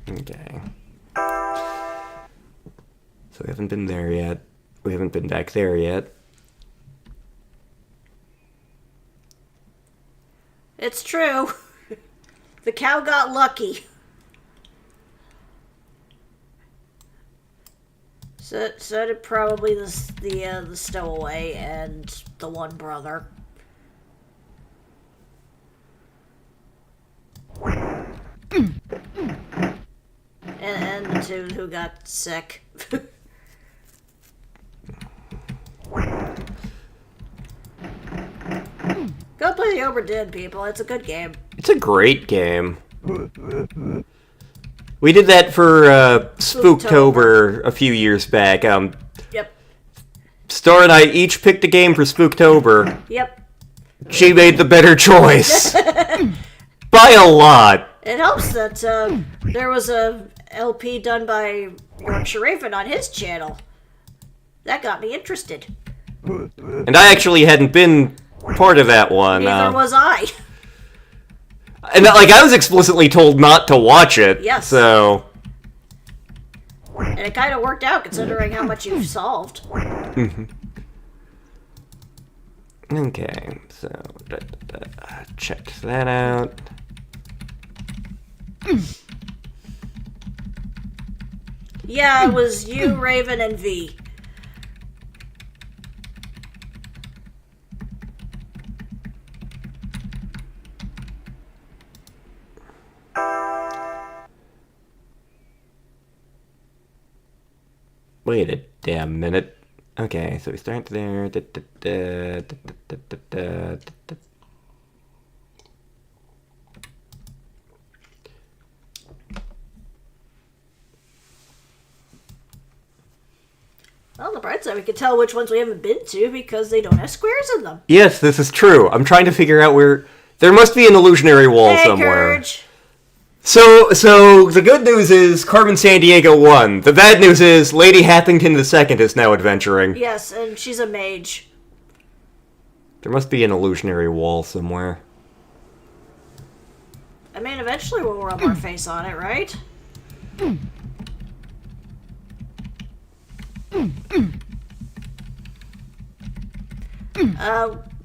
Okay. So we haven't been there yet. We haven't been back there yet. true. The cow got lucky. So did probably the stowaway and the one brother. And the two who got sick. Go play the Oberdin, people. It's a good game. It's a great game. We did that for Spooktober a few years back. Yep. Star and I each picked a game for Spooktober. Yep. She made the better choice. By a lot. It helps that there was a LP done by Yorkshire Raven on his channel. That got me interested. And I actually hadn't been part of that one. Neither was I. And I was explicitly told not to watch it. Yes. So. And it kind of worked out considering how much you've solved. Okay, so checked that out. Yeah, it was you, Raven, and V. Wait a damn minute. Okay, so we start there. Well, on the bright side, we can tell which ones we haven't been to because they don't have squares in them. Yes, this is true. I'm trying to figure out where... There must be an illusionary wall Hey, somewhere. Courage. So the good news is Carmen Sandiego won. The bad news is Lady Happington II is now adventuring. Yes, and she's a mage. There must be an illusionary wall somewhere. I mean, eventually we'll rub our face on it, right?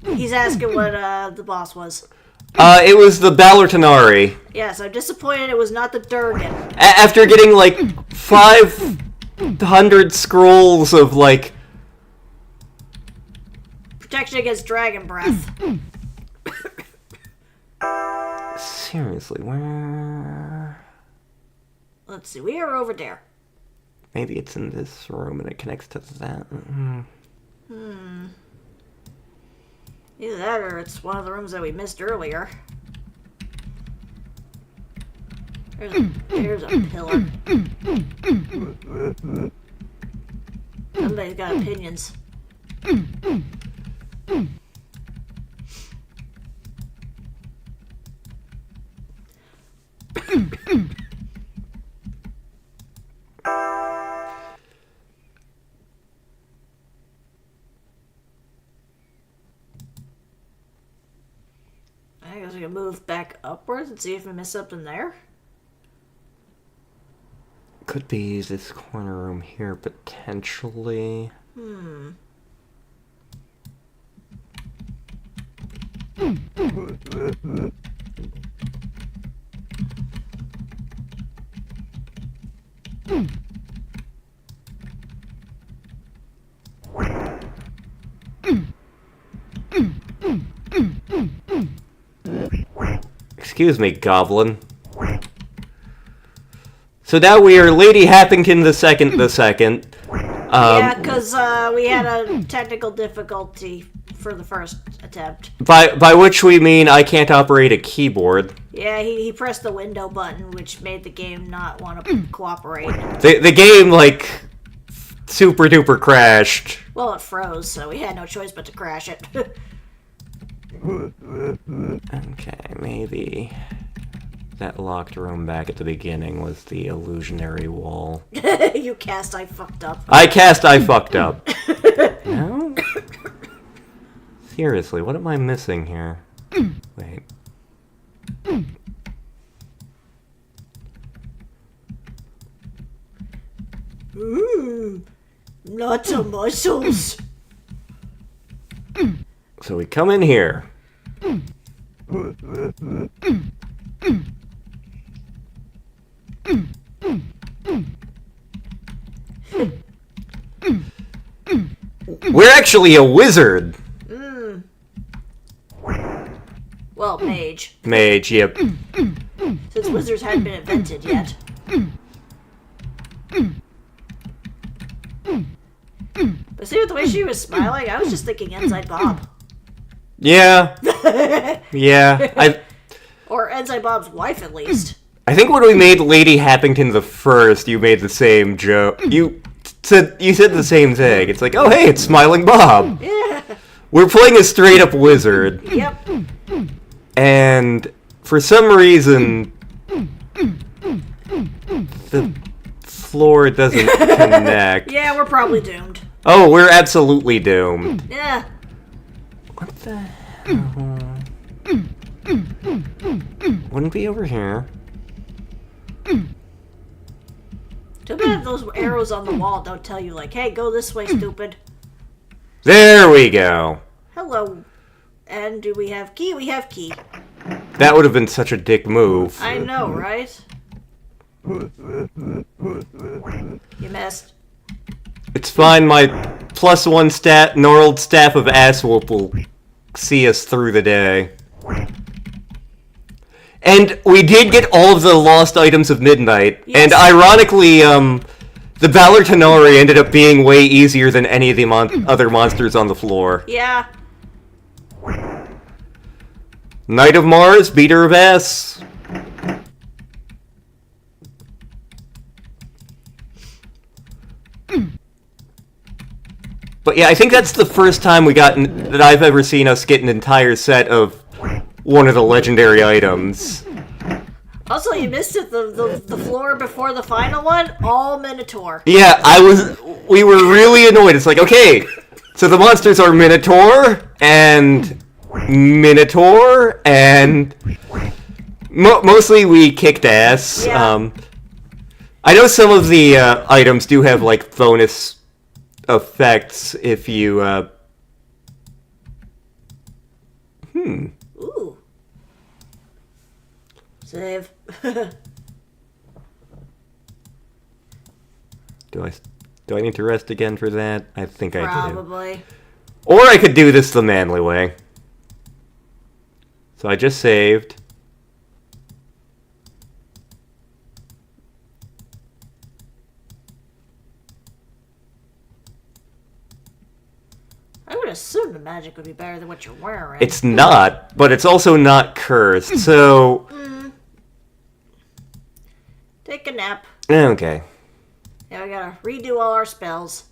He's asking what the boss was. It was the Ballertonari. Yes, I'm disappointed it was not the Durgan. After getting, 500 scrolls of, Protection against dragon breath. Seriously, where... Let's see, we are over there. Maybe it's in this room and it connects to that. Either that or it's one of the rooms that we missed earlier. There's a pillar. Somebody's got opinions. I guess we can move back upwards and see if we miss something there. Could be this corner room here, potentially. Excuse me, Goblin. So now we are Lady Happington the second. Yeah, because we had a technical difficulty for the first attempt. By which we mean I can't operate a keyboard. Yeah, he pressed the window button, which made the game not want to cooperate. The game, super duper crashed. Well, it froze, so we had no choice but to crash it. Okay, maybe that locked room back at the beginning was the illusionary wall. You cast I fucked up. I fucked up. No? Seriously, what am I missing here? Wait. Lots of muscles. So we come in here. We're actually a wizard. Well, mage. Mage, yep. Since wizards hadn't been invented yet. But see, with the way she was smiling, I was just thinking Ensign Bob. Yeah. Yeah. Or Ensign Bob's wife, at least. I think when we made Lady Happington the First, you made the same joke. You said the same thing. It's like, oh hey, it's Smiling Bob. Yeah. We're playing a straight up wizard. Yep. And for some reason, the floor doesn't connect. Yeah, we're probably doomed. Oh, we're absolutely doomed. Yeah. What the hell? Wouldn't be over here. Too bad those arrows on the wall don't tell you, like, hey, go this way, stupid. There we go. Hello. And do we have key? We have key. That would have been such a dick move. I know, right? You missed. It's fine, my +1 gnarled staff of ass whoop will see us through the day. And we did get all of the lost items of midnight, Yes. and ironically, the Valor Tenori ended up being way easier than any of the other monsters on the floor. Yeah. Knight of Mars, beater of ass. But yeah, I think that's the first time that I've ever seen us get an entire set of one of the legendary items. Also, you missed it. The floor before the final one, all Minotaur. Yeah, we were really annoyed. It's like, okay, so the monsters are Minotaur, and mostly we kicked ass. Yeah. I know some of the items do have, like, bonus effects if you, Ooh. Save. Do I need to rest again for that? I think I do. Probably. Or I could do this the manly way. So I just saved. I would assume the magic would be better than what you're wearing. It's not, but it's also not cursed, so... Take a nap. Okay. Yeah, we gotta redo all our spells.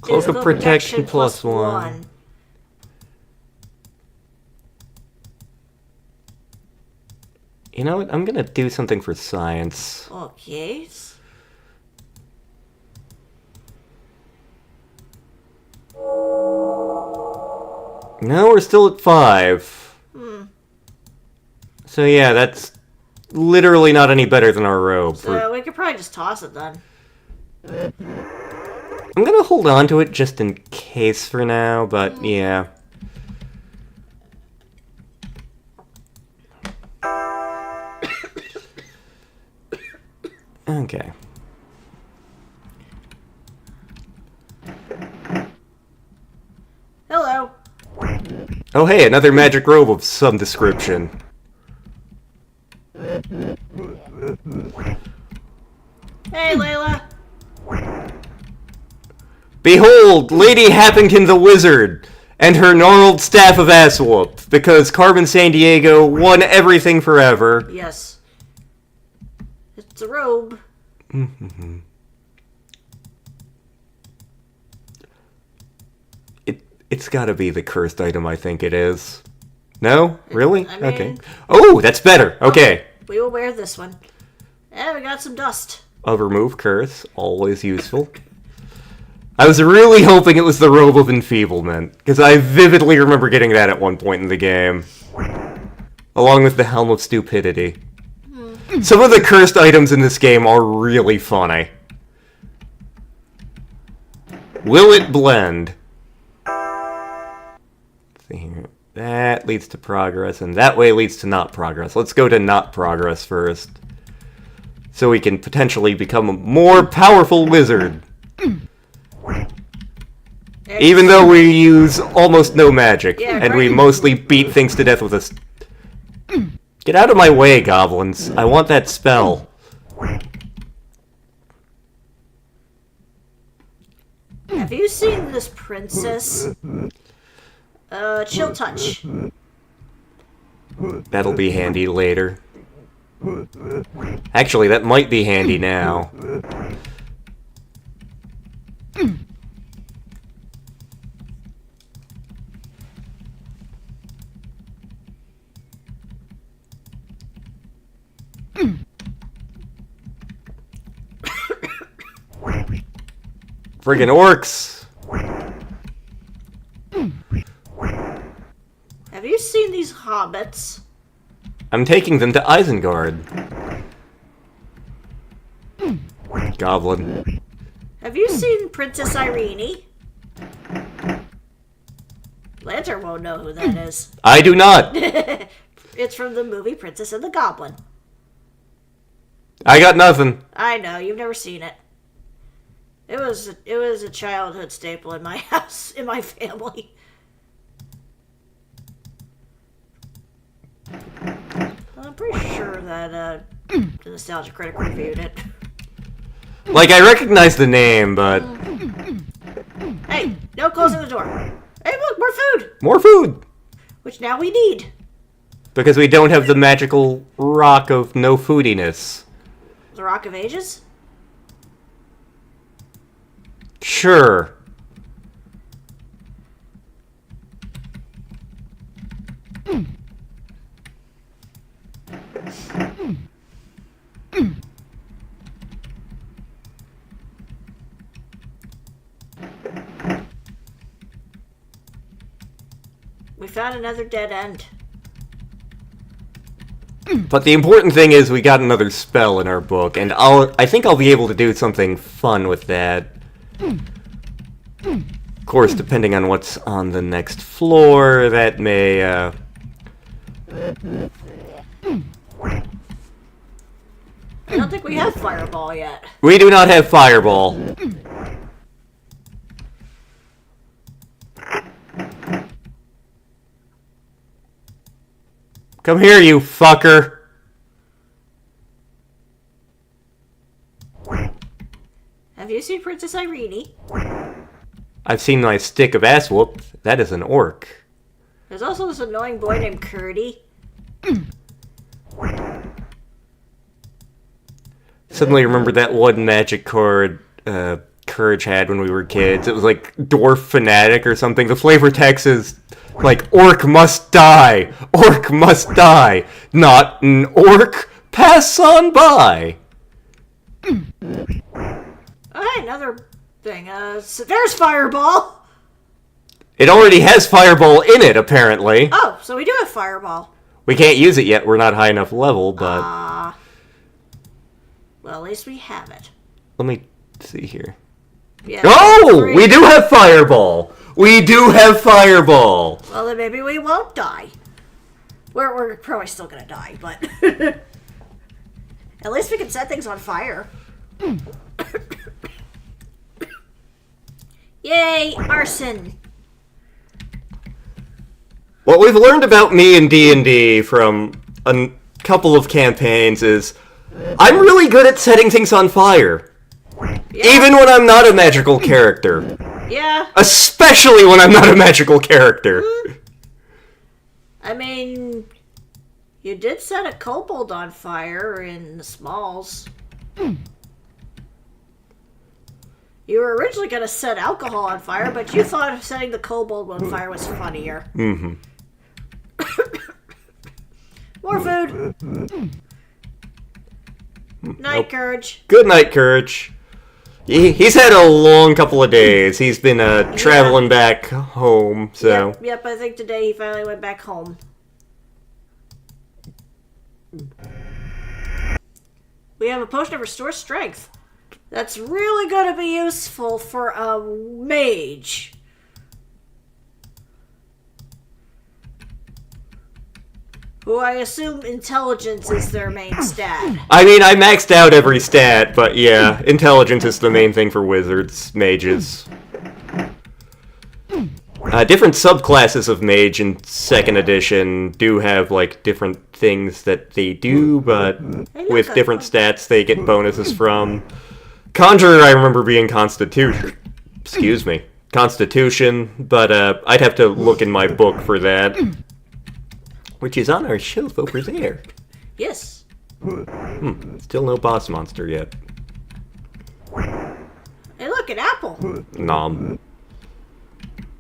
Cloak of Protection +1. You know what? I'm gonna do something for science. Okay. No, we're still at 5. So yeah, that's literally not any better than our robe. So we could probably just toss it then. I'm gonna hold on to it just in case for now, but yeah. Okay. Hello. Oh hey, another magic robe of some description. Hey, Layla. Behold, Lady Happington the Wizard, and her gnarled staff of ass whoop, because Carmen Sandiego won everything forever. Yes. It's a robe. It's gotta be the cursed item, I think it is. No? Really? I mean- Okay. Oh, that's better! Okay. We will wear this one. And we got some dust. A remove curse, always useful. I was really hoping it was the Robe of Enfeeblement, because I vividly remember getting that at one point in the game. along with the Helm of Stupidity. Some of the cursed items in this game are really funny. Will it blend? Let's see here. That leads to progress, and that way leads to not progress. Let's go to not progress first. So we can potentially become a more powerful wizard. Even though we use almost no magic, and we mostly beat things to death with a... Get out of my way, goblins. I want that spell. Have you seen this princess? Chill touch. That'll be handy later. Actually, that might be handy now. Friggin' orcs! Have you seen these hobbits? I'm taking them to Isengard. Goblin. Have you seen Princess Irene? Lantern won't know who that is. I do not! It's from the movie Princess and the Goblin. I got nothing. I know, you've never seen it. It was a childhood staple in my house, in my family. I'm pretty sure that the Nostalgia Critic reviewed it. Like, I recognize the name, but... Hey, no closing the door. Hey, look, more food! More food! Which now we need. Because we don't have the magical rock of no foodiness. The Rock of Ages? Sure. We found another dead end. But the important thing is we got another spell in our book, and I think I'll be able to do something fun with that. Of course, depending on what's on the next floor, that may, I don't think we have Fireball yet. We do not have Fireball. Come here, you fucker. Have you seen Princess Irene? I've seen my stick of ass whooped. That is an orc. There's also this annoying boy named Curdy. Suddenly remembered that one magic card Courage had when we were kids. It was like Dwarf Fanatic or something. The flavor text is like, orc must die! Orc must die! Not an orc! Pass on by! Oh, hey, another thing. So there's Fireball! It already has Fireball in it, apparently. Oh, so we do have Fireball. We can't use it yet. We're not high enough level, but... Well, at least we have it. Let me see here. Yeah, Oh! We do have Fireball! We do have Fireball! Well, then maybe we won't die. We're probably still gonna die, but... At least we can set things on fire. Yay, arson! What we've learned about me in D&D from a couple of campaigns is I'm really good at setting things on fire. Yeah. Even when I'm not a magical character. Yeah. Especially when I'm not a magical character. I mean, you did set a kobold on fire in the Smalls. You were originally going to set alcohol on fire, but you thought setting the kobold on fire was funnier. Mm-hmm. More food. Night, Courage. Good night, Courage. He's had a long couple of days. He's been traveling back home, so... Yep, I think today he finally went back home. We have a potion of Restore Strength. That's really going to be useful for a mage. Who I assume intelligence is their main stat. I mean, I maxed out every stat, but yeah, intelligence is the main thing for wizards, mages. Different subclasses of mage in 2nd edition do have, like, different things that they do, but with different stats they get bonuses from. Conjurer, I remember being Constitution. Excuse me. Constitution, but I'd have to look in my book for that. Which is on our shelf over there. Yes. Still no boss monster yet. Hey, look, an apple. Nom.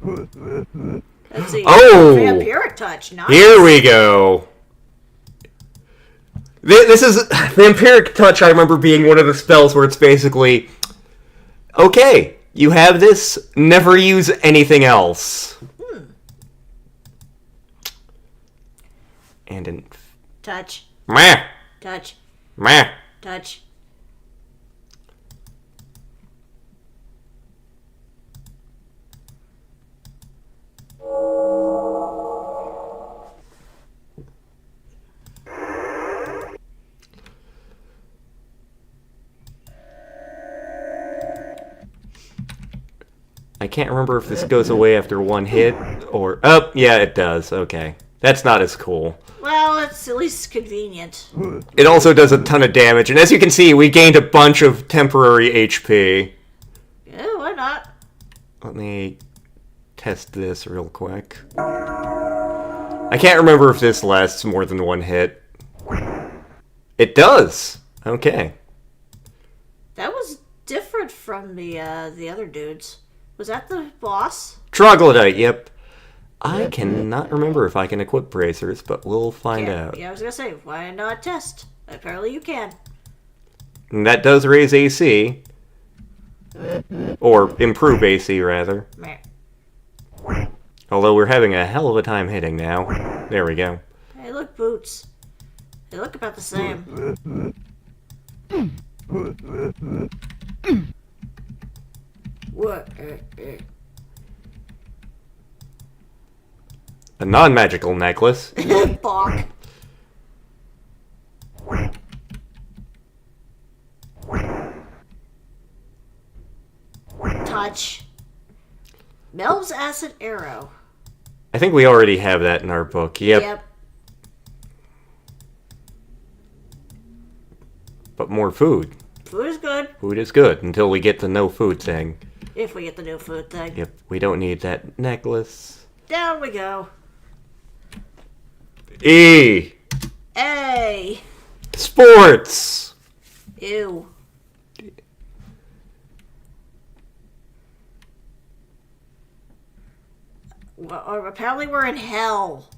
Let's see. Oh! Vampiric touch. Nice. Here we go. This is Vampiric Touch. I remember being one of the spells where it's basically, okay, you have this, never use anything else. And in Touch. meh, Touch. meh. Touch. I can't remember if this goes away after one hit or... Oh, yeah, it does. Okay. That's not as cool. Well, it's at least convenient. It also does a ton of damage, and as you can see, we gained a bunch of temporary HP. Yeah, why not? Let me test this real quick. I can't remember if this lasts more than one hit. It does! Okay. That was different from the other dudes. Was that the boss? Troglodyte, yep. I cannot remember if I can equip bracers, but we'll find out. Yeah, I was gonna say, why not test? Apparently you can. And that does raise AC. Or improve AC, rather. Meh. Although we're having a hell of a time hitting now. There we go. Hey, look, boots. They look about the same. What? A non-magical necklace. Bonk. Touch. Melv's Acid Arrow. I think we already have that in our book. Yep. But more food. Food is good. Food is good until we get the no food thing. If we get the new food thing. Yep, we don't need that necklace. Down we go. E. A. Sports. Ew. Well, apparently we're in hell.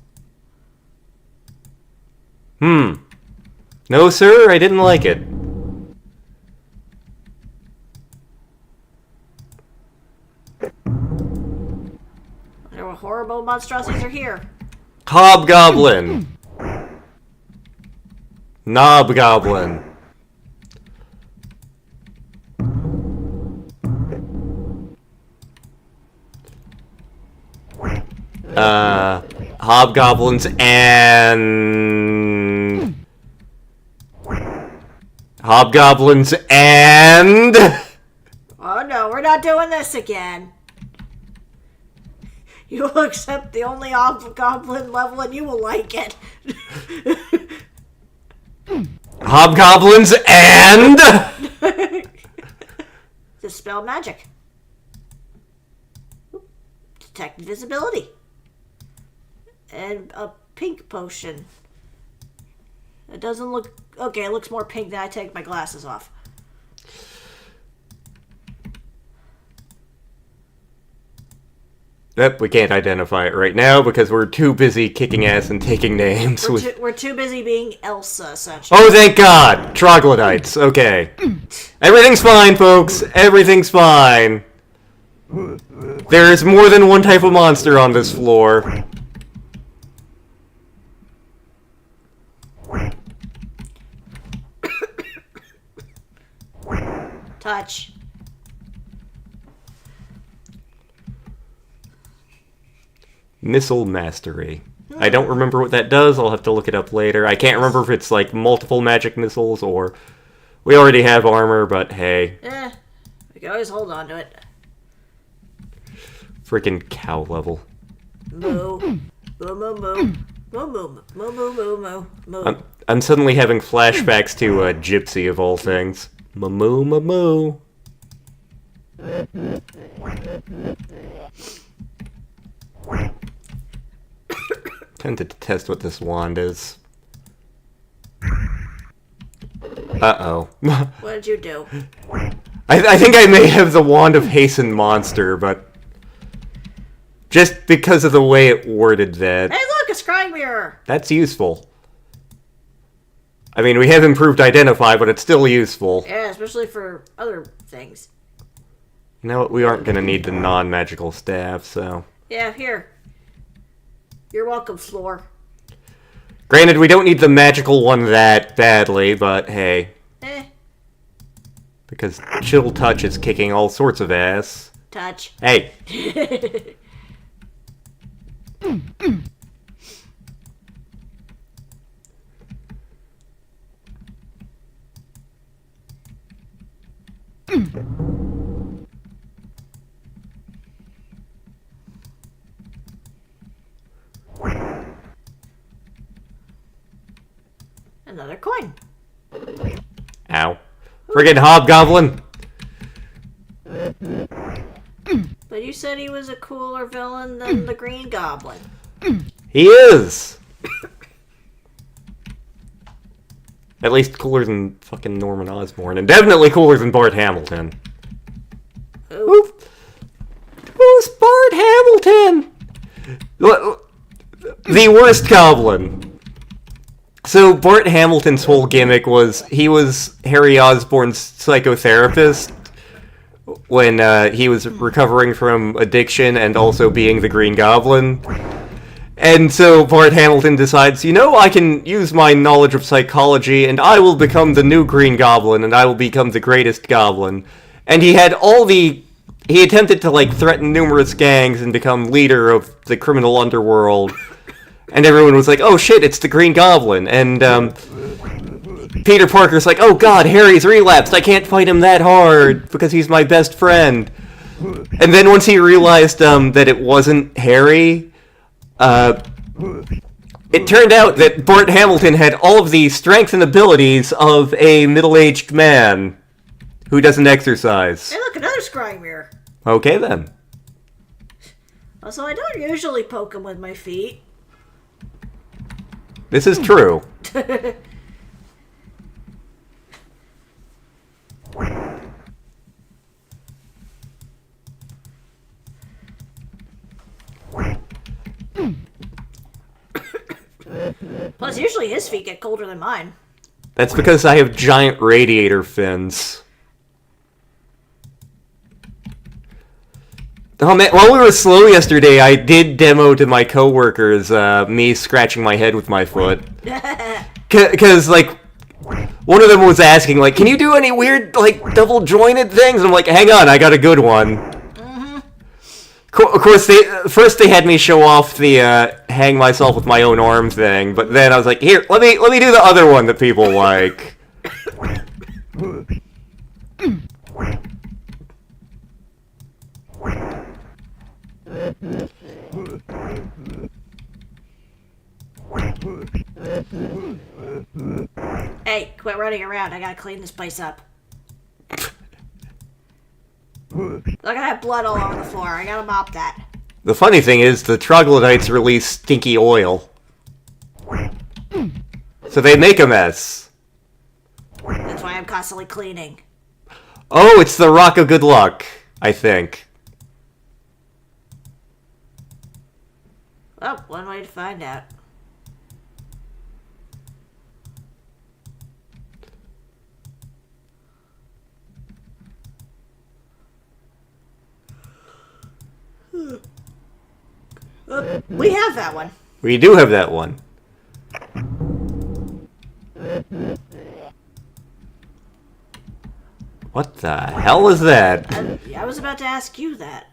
No, sir, I didn't like it. There were horrible monstrosities are here. Hobgoblin. Knobgoblin. Hobgoblins and... Hobgoblins and... Oh no, we're not doing this again. You will accept the only hobgoblin level and you will like it. Hobgoblins and... Dispel magic. Detect invisibility. And a pink potion. It doesn't look... Okay, it looks more pink than I take my glasses off. Yep, we can't identify it right now because we're too busy kicking ass and taking names. We're too busy being Elsa, essentially. Oh, thank God! Troglodytes, okay. Everything's fine, folks. Everything's fine. There is more than one type of monster on this floor. Touch. Missile Mastery. I don't remember what that does. I'll have to look it up later. I can't remember if it's like multiple magic missiles or we already have armor, but hey. We can always hold on to it. Freaking cow level. Moo. Moo, moo, moo. Moo, moo, moo, moo, moo, moo, moo. I'm suddenly having flashbacks to Gypsy of all things. Moo, moo, moo. Tempted to test what this wand is. Uh-oh. What did you do? I think I may have the Wand of Hasten Monster, but just because of the way it worded that. Hey, look, a scrying mirror. That's useful. I mean, we have improved Identify, but it's still useful. Yeah, especially for other things. You know what? We aren't going to need the non-magical staff, so... Yeah, here. You're welcome, Floor. Granted, we don't need the magical one that badly, but hey. Because Chill Touch is kicking all sorts of ass. Touch. Hey. Another coin. Ow. Friggin' Hobgoblin! But you said he was a cooler villain than the Green Goblin. He is! At least cooler than fucking Norman Osborn, and definitely cooler than Bart Hamilton. Ooh. Who's Bart Hamilton? The worst goblin. So Bart Hamilton's whole gimmick was he was Harry Osborn's psychotherapist when he was recovering from addiction and also being the Green Goblin. And so Bart Hamilton decides, you know, I can use my knowledge of psychology and I will become the new Green Goblin and I will become the greatest goblin. And he had he attempted to like threaten numerous gangs and become leader of the criminal underworld. And everyone was like, oh shit, it's the Green Goblin. And Peter Parker's like, oh god, Harry's relapsed. I can't fight him that hard because he's my best friend. And then once he realized that it wasn't Harry, it turned out that Bart Hamilton had all of the strength and abilities of a middle-aged man who doesn't exercise. Hey, look, another scrying mirror. Okay, then. Also, I don't usually poke him with my feet. This is true. Plus, usually his feet get colder than mine. That's because I have giant radiator fins. Oh man, while we were slow yesterday, I did demo to my coworkers me scratching my head with my foot. Because, like, one of them was asking, like, can you do any weird, like, double-jointed things? And I'm like, hang on, I got a good one. Mm-hmm. Of course, first they had me show off the hang myself with my own arm thing, but then I was like, here, let me do the other one that people like. Hey, quit running around. I gotta clean this place up. Look, I have blood all over the floor. I gotta mop that. The funny thing is, the troglodytes release stinky oil. So they make a mess. That's why I'm constantly cleaning. Oh, it's the Rock of Good Luck, I think. Well, one way to find out. We have that one. We do have that one. What the hell was that? I was about to ask you that.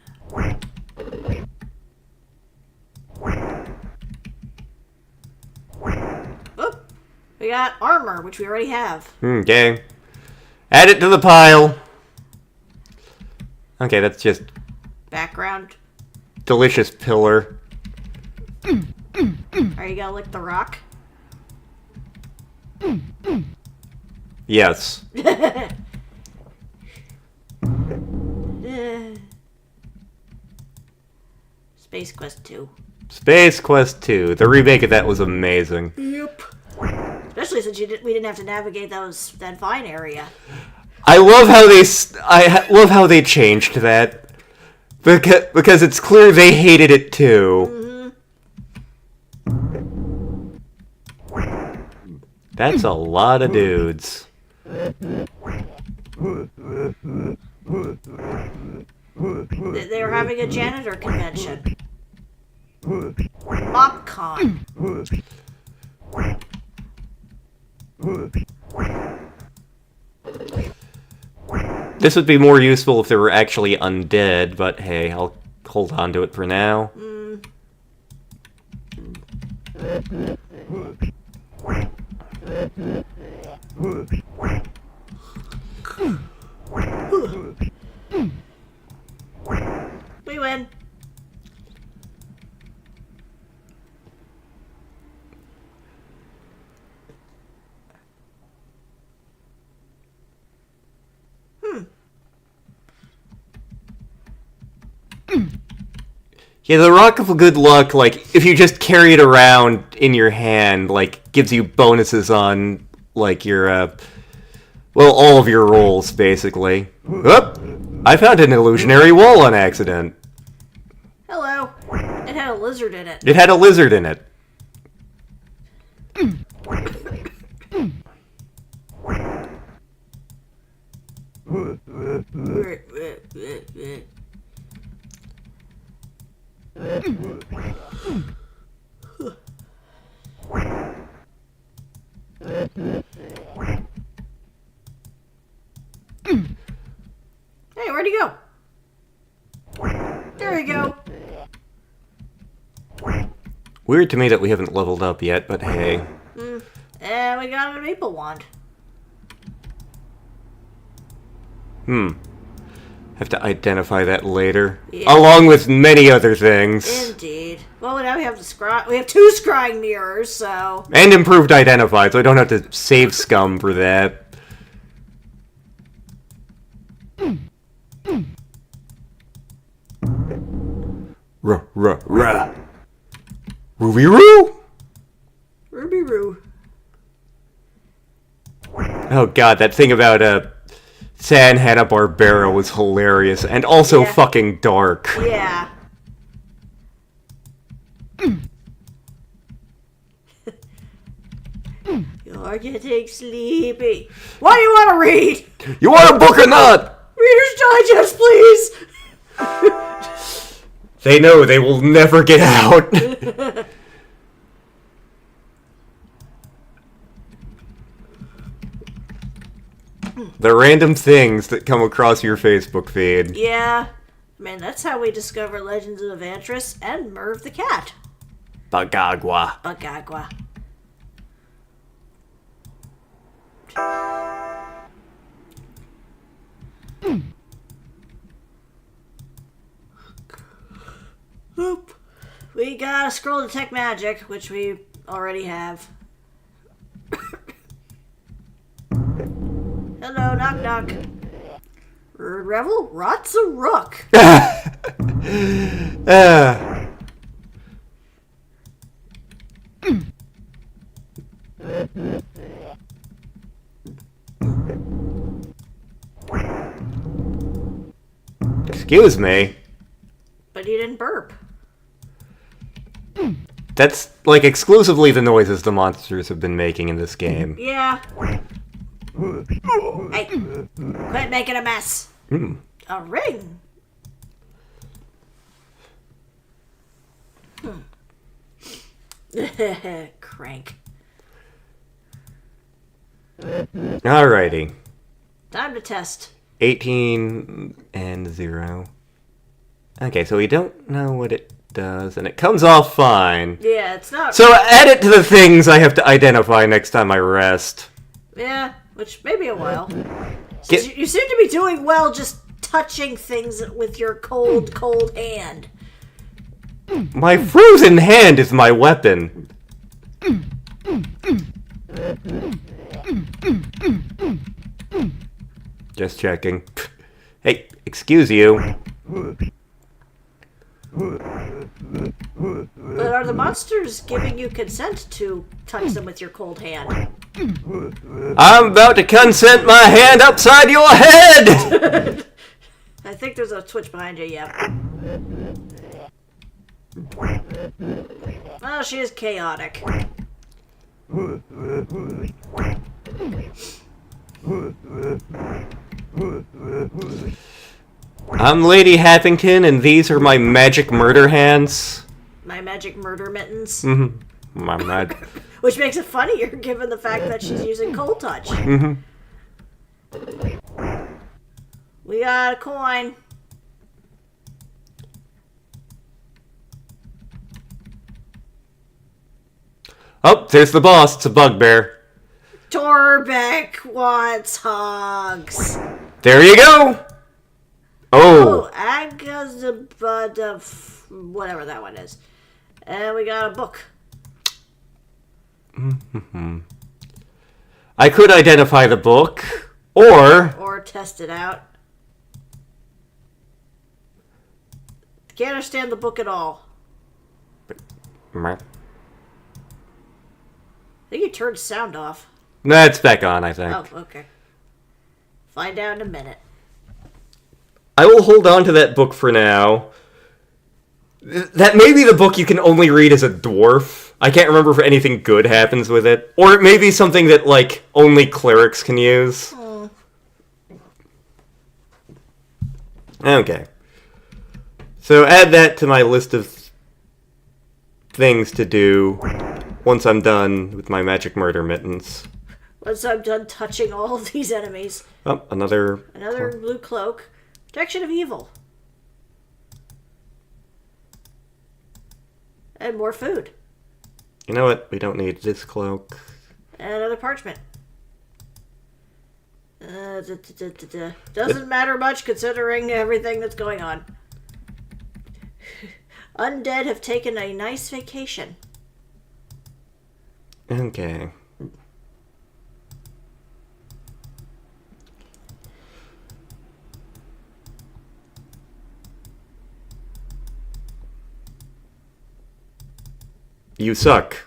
Oop. We got armor, which we already have. Okay. Add it to the pile. Okay, that's just Background. delicious pillar. Are you gonna lick the rock? Yes. Space Quest 2. Space Quest 2. The remake of that was amazing. Yep. Especially since we didn't have to navigate that vine area. I love how love how they changed that. Because it's clear they hated it too. That's a lot of dudes. They were having a janitor convention. MopCon. This would be more useful if they were actually undead, but hey, I'll hold on to it for now. We win. Yeah, the Rock of Good Luck, like, if you just carry it around in your hand, like, gives you bonuses on, like, your, well, all of your rolls, basically. Oop! I found an illusionary wall on accident. Hello. It had a lizard in it. It had a lizard in it. Hey, where'd he go? There we go. Weird to me that we haven't leveled up yet, but hey. And we got a maple wand. Have to identify that later. Yeah. Along with many other things. Indeed. Well, now we have we have 2 scrying mirrors, so... And improved identify, so I don't have to save scum for that. Ruh. Ruby Roo? Ruby Roo. Oh god, that thing about San Hanna-Barbera was hilarious, and also Yeah. fucking dark. Yeah. You're getting sleepy. What do you want to read? You want a book or not? Reader's Digest, please! They know they will never get out. The random things that come across your Facebook feed. Yeah. I mean, that's how we discover Legends of Evantris and Merv the Cat. Bagagwa. Bagagwa. Oop. We got a scroll detect magic, which we already have. Hello, knock knock. Revel rots a rook. Excuse me. But you didn't burp. That's, like, exclusively the noises the monsters have been making in this game. Yeah. Hey, quit making a mess. A ring. Crank. Alrighty. Time to test. 18 and 0. Okay, so we don't know what it does, and it comes off fine. Yeah, it's not... So add it to the things I have to identify next time I rest. Yeah, which may be a while. Get- You seem to be doing well just touching things with your cold hand. My frozen hand is my weapon. Just checking. Hey, excuse you. But are the monsters giving you consent to touch them with your cold hand? I'm about to consent my hand upside your head! I think there's a twitch behind you, yeah. Well, she is chaotic. I'm Lady Happington, and these are my magic murder hands. My magic murder mittens. Mm-hmm. My magic... Which makes it funnier given the fact that she's using cold touch. Mm-hmm. We got a coin. Oh, there's the boss. It's a bugbear. Torbeck wants hugs. There you go! Oh, Oh! whatever that one is. And we got a book. I could identify the book, or... Or test it out. Can't understand the book at all. I think you turned sound off. That's back on, I think. Oh, okay. Find out in a minute. I will hold on to that book for now. That may be the book you can only read as a dwarf. I can't remember if anything good happens with it. Or it may be something that, like, only clerics can use. Oh. Okay. So add that to my list of things to do once I'm done with my magic murder mittens. Once I'm done touching all of these enemies. Oh, another blue cloak. Protection of evil. And more food. You know what? We don't need this cloak. And another parchment. Doesn't matter much considering everything that's going on. Undead have taken a nice vacation. Okay. You suck.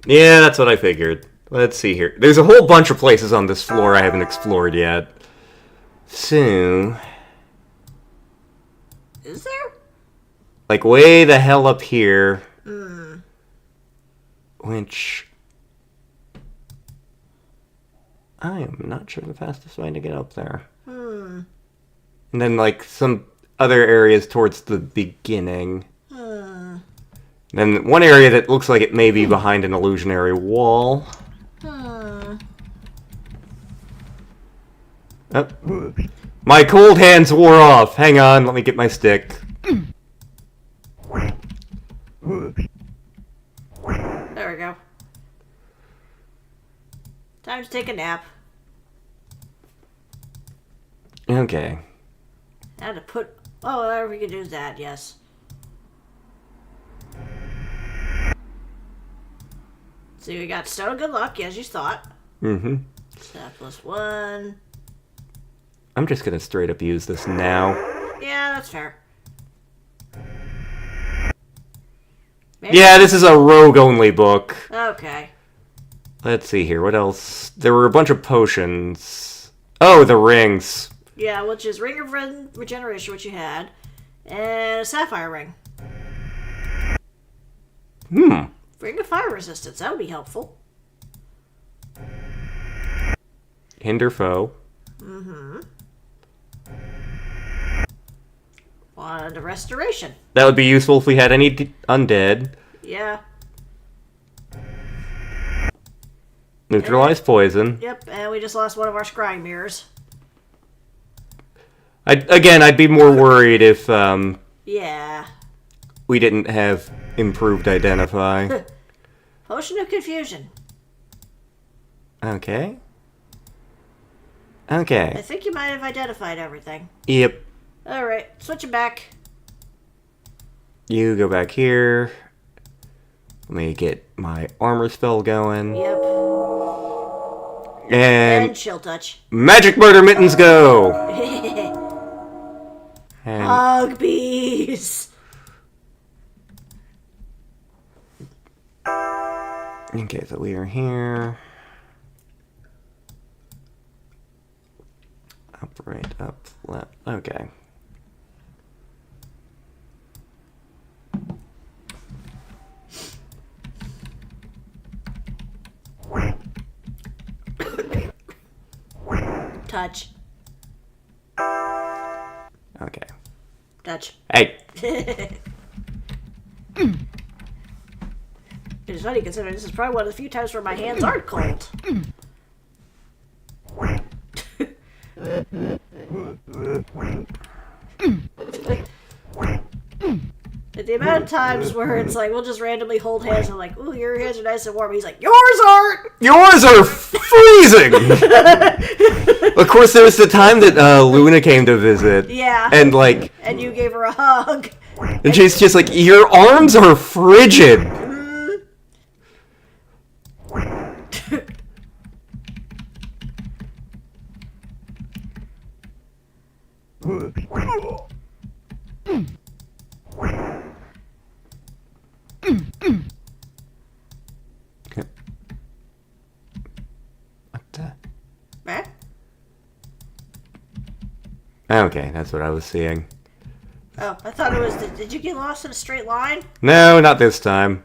Yeah, that's what I figured. Let's see here. There's a whole bunch of places on this floor I haven't explored yet. So... Is there? Like, way the hell up here. Which... I am not sure the fastest way to get up there. And then, like, some other areas towards the beginning. Then one area that looks like it may be behind an illusionary wall. Oh. My cold hands wore off. Hang on, let me get my stick. There we go. Time to take a nap. Okay. Had to put... Oh, whatever we can do is that, yes. So we got Stone of Good Luck, as you thought. Mm-hmm. That plus 1. I'm just gonna straight up use this now. Yeah, that's fair. Maybe. Yeah, this is a rogue-only book. Okay. Let's see here, what else? There were a bunch of potions. Oh, the rings. Yeah, which is Ring of Regeneration, which you had. And a Sapphire Ring. Ring of Fire Resistance, that would be helpful. Hinder foe. Wand of Restoration. That would be useful if we had any undead. Yeah. Neutralize poison. Yep, and we just lost one of our scrying mirrors. I'd be more worried if Yeah. we didn't have improved identify. Potion of confusion. Okay. I Okay. think you might have identified everything. Yep. Alright, switch it back. You go back here. Let me get my armor spell going. Yep. And And chill touch. magic murder mittens go! And Hug bees. okay, so we are here. Up, right, up, left. Okay. Touch. Okay. Touch. Hey! It's funny considering this is probably one of the few times where my hands aren't cold. The amount of times where it's like we'll just randomly hold hands and I'm like, ooh, your hands are nice and warm. He's like, yours aren't. Yours are freezing! Of course, there was the time that Luna came to visit. Yeah. And, like, And you gave her a hug. and she's just like, your arms are frigid! Okay. What the? Eh? Okay, that's what I was seeing. Oh, I thought it was. Did you get lost in a straight line? No, not this time.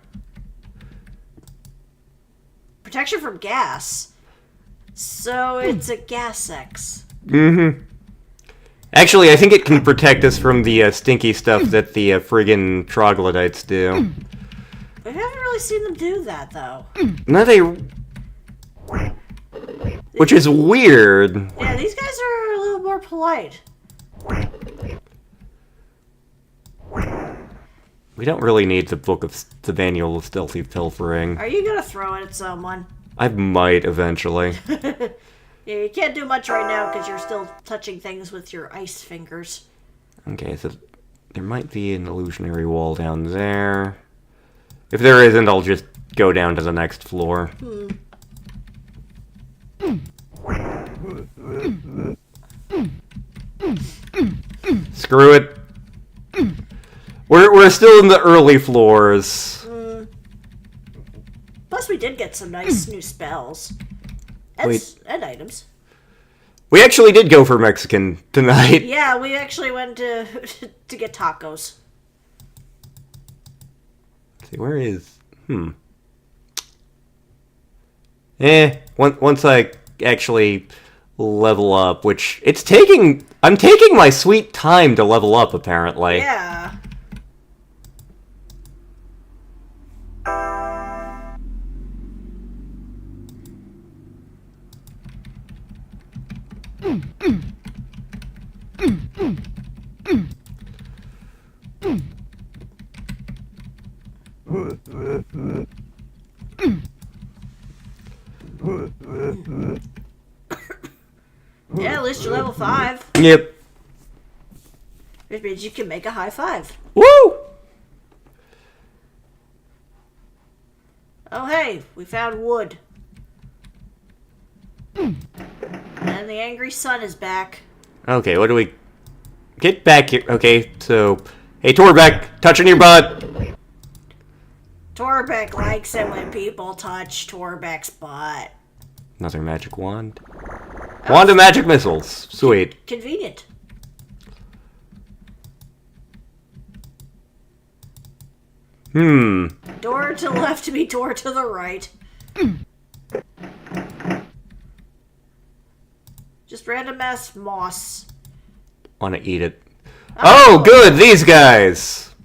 Protection from gas. So it's a gas X. Mm-hmm. Actually, I think it can protect us from the stinky stuff that the friggin' troglodytes do. We haven't really seen them do that though. No, they... Which is weird. Yeah, these guys are a little more polite. We don't really need the book of the manual of stealthy pilfering. Are you gonna throw it at someone? I might eventually. Yeah, you can't do much right now because you're still touching things with your ice fingers. Okay, so there might be an illusionary wall down there. If there isn't, I'll just go down to the next floor. Screw it. We're still in the early floors. Plus, we did get some nice new spells. And, Wait. and items. We actually did go for Mexican tonight. Yeah, we actually went to to get tacos. Let's see, where is... Once I actually level up, which it's taking... I'm taking my sweet time to level up, apparently. Yeah. Yeah, at least you're level 5. Yep. Which means you can make a high 5. Woo! Oh hey, we found wood. And the angry sun is back. Okay, what do we... Get back here. Okay, so... Hey, Torbeck, touching your butt. Torbeck likes it when people touch Torbeck's butt. Another magic wand. Wand of magic missiles. Sweet. Convenient. Door to the left to be door to the right. Just random ass moss. Want to eat it. Oh, good! These guys!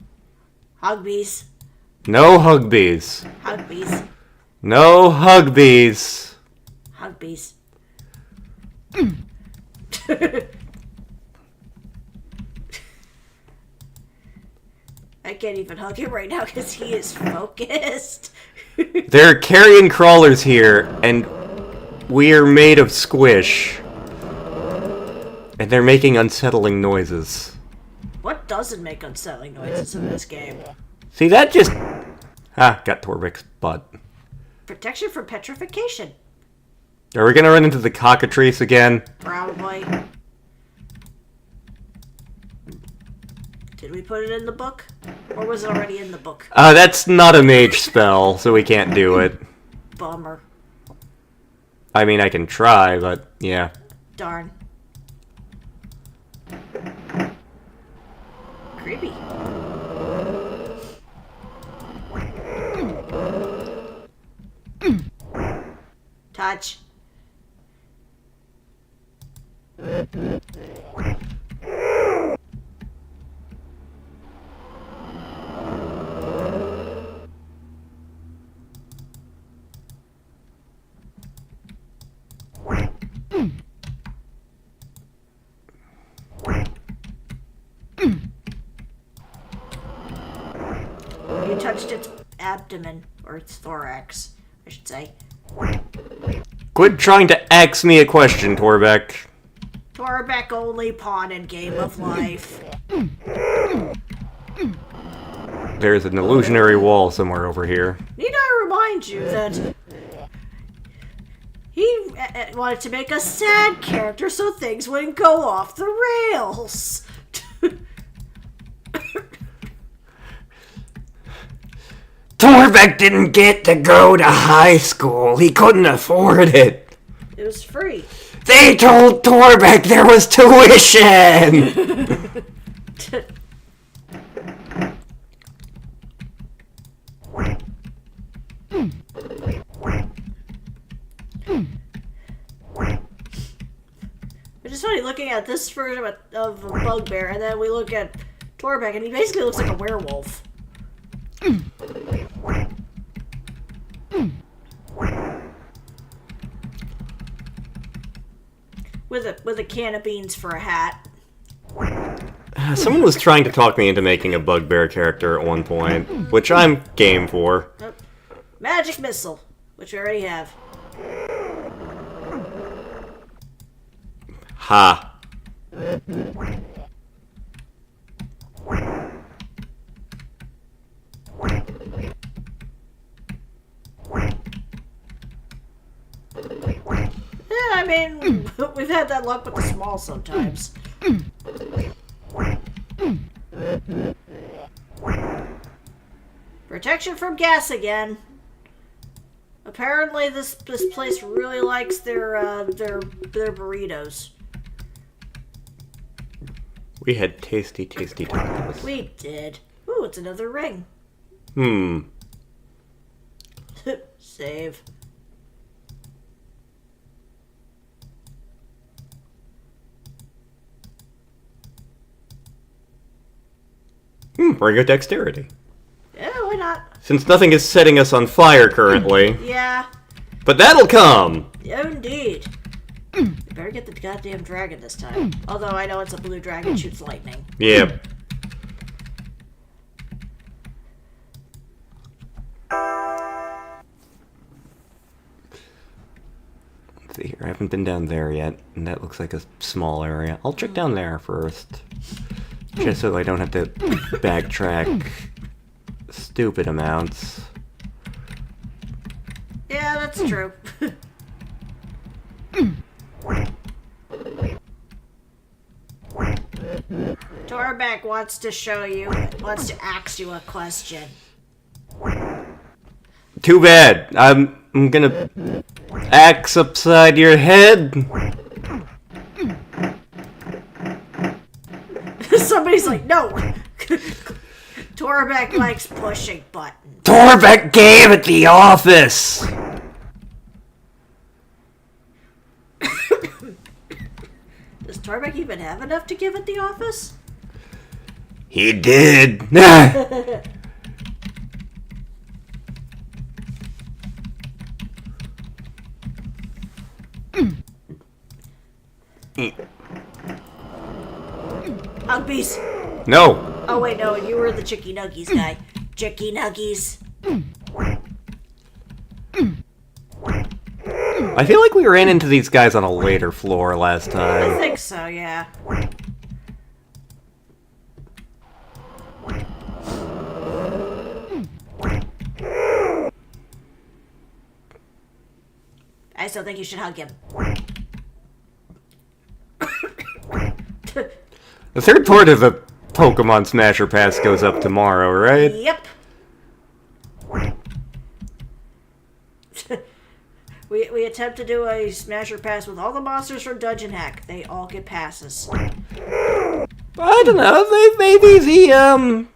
Hog bees. No hugbees. Hugbees. No hugbees. Hugbees. I can't even hug him right now because he is focused. There are carrion crawlers here, and we are made of squish. And they're making unsettling noises. What doesn't make unsettling noises in this game? See, that just... Ah, got Torvic's butt. Protection from petrification. Are we gonna run into the cockatrice again? Probably. Did we put it in the book? Or was it already in the book? That's not a mage spell, so we can't do it. Bummer. I mean, I can try, but yeah. Darn. Creepy. Touch. You touched its abdomen, or its thorax, I should say. Quit trying to ask me a question, Torbeck. Torbeck only pawn in Game of Life. There's an illusionary wall somewhere over here. Need I remind you that he wanted to make a sad character so things wouldn't go off the rails. Torbeck didn't get to go to high school. He couldn't afford it. It was free. They told Torbeck there was tuition! It's just funny looking at this version of a bugbear, and then we look at Torbeck, and he basically looks like a werewolf. With a can of beans for a hat. Someone was trying to talk me into making a bugbear character at one point, which I'm game for. Magic missile, which we already have. Ha. Yeah, I mean, we've had that luck with the small sometimes. Protection from gas again. Apparently, this place really likes their burritos. We had tasty tacos. We did. Ooh, it's another ring. Save. Ring of dexterity. Yeah, why not? Since nothing is setting us on fire currently. Yeah. But that'll come! Yeah, indeed. You better get the goddamn dragon this time. Although I know it's a blue dragon, shoots lightning. Yep. Let's see here. I haven't been down there yet, and that looks like a small area. I'll check down there first. Just so I don't have to backtrack stupid amounts. Yeah, that's true. Torbeck wants to ask you a question. Too bad. I'm gonna axe upside your head. Somebody's like, no. Torbeck likes pushing buttons. Torbeck gave at the office. Does Torbeck even have enough to give at the office? He did. Hugbees. No. Oh wait, no, you were the Chicky Nuggies guy. Chicky Nuggies. I feel like we ran into these guys on a later floor last I time. think so, yeah. I still think you should hug him. The third part of the Pokemon Smasher Pass goes up tomorrow, right? Yep. we attempt to do a Smasher Pass with all the monsters from Dungeon Hack. They all get passes. I don't know. Maybe the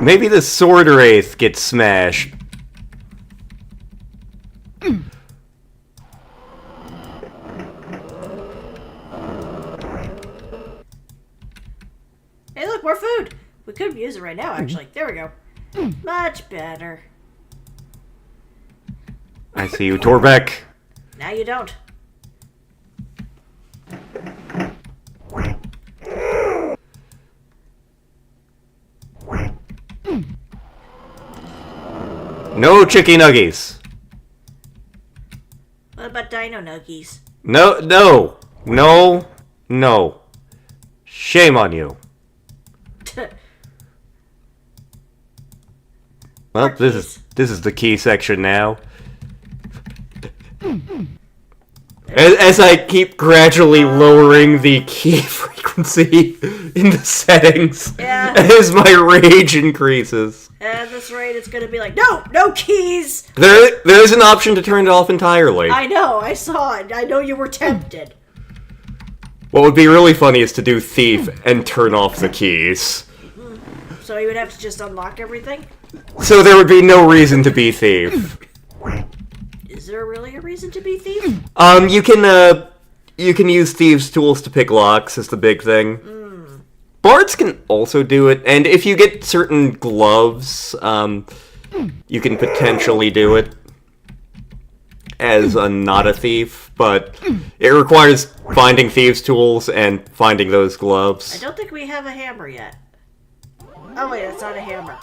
maybe the Sword Wraith gets smashed. Hey, look, more food. We could use it right now, actually. There we go. Much better. I see you, Torbeck. Now you don't. No Chicky Nuggies. What about Dino Nuggies? No, no, no, no. Shame on you. Well, this is the key section now. As I keep gradually lowering the key frequency in the settings, Yeah. as my rage increases. At this rate, it's gonna be like, no keys! There's an option to turn it off entirely. I know, I saw it. I know you were tempted. What would be really funny is to do thief and turn off the keys. So you would have to just unlock everything? So there would be no reason to be thief. Is there really a reason to be thief? You can use thieves' tools to pick locks. Is the big thing. Bards can also do it, and if you get certain gloves, you can potentially do it as not a thief. But it requires finding thieves' tools and finding those I gloves. don't think we have a hammer yet. Oh wait, that's not a hammer.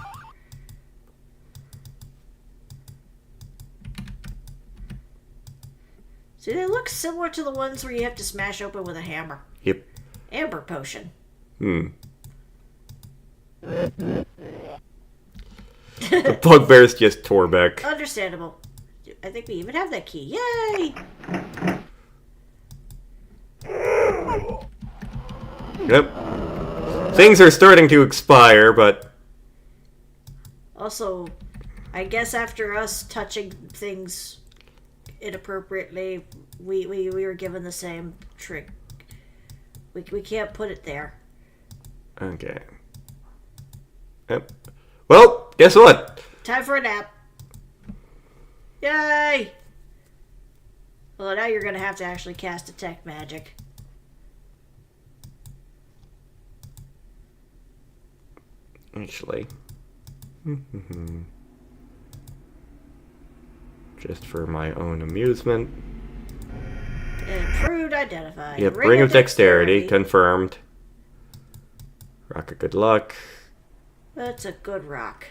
See, they look similar to the ones where you have to smash open with a hammer. Yep. Amber potion. The bugbear's just Torbeck. Understandable. I think we even have that key. Yay! Yep. Things are starting to expire, but Also, I guess after us touching things inappropriately, we were given the same trick. We can't put it there. okay. Yep. Well, guess what? Time for a nap. Yay! Well, now you're gonna have to actually cast Detect Magic. Actually. Just for my own amusement. Improved identified. Yep, Ring of Dexterity, confirmed. Rock of Good Luck. That's a good rock.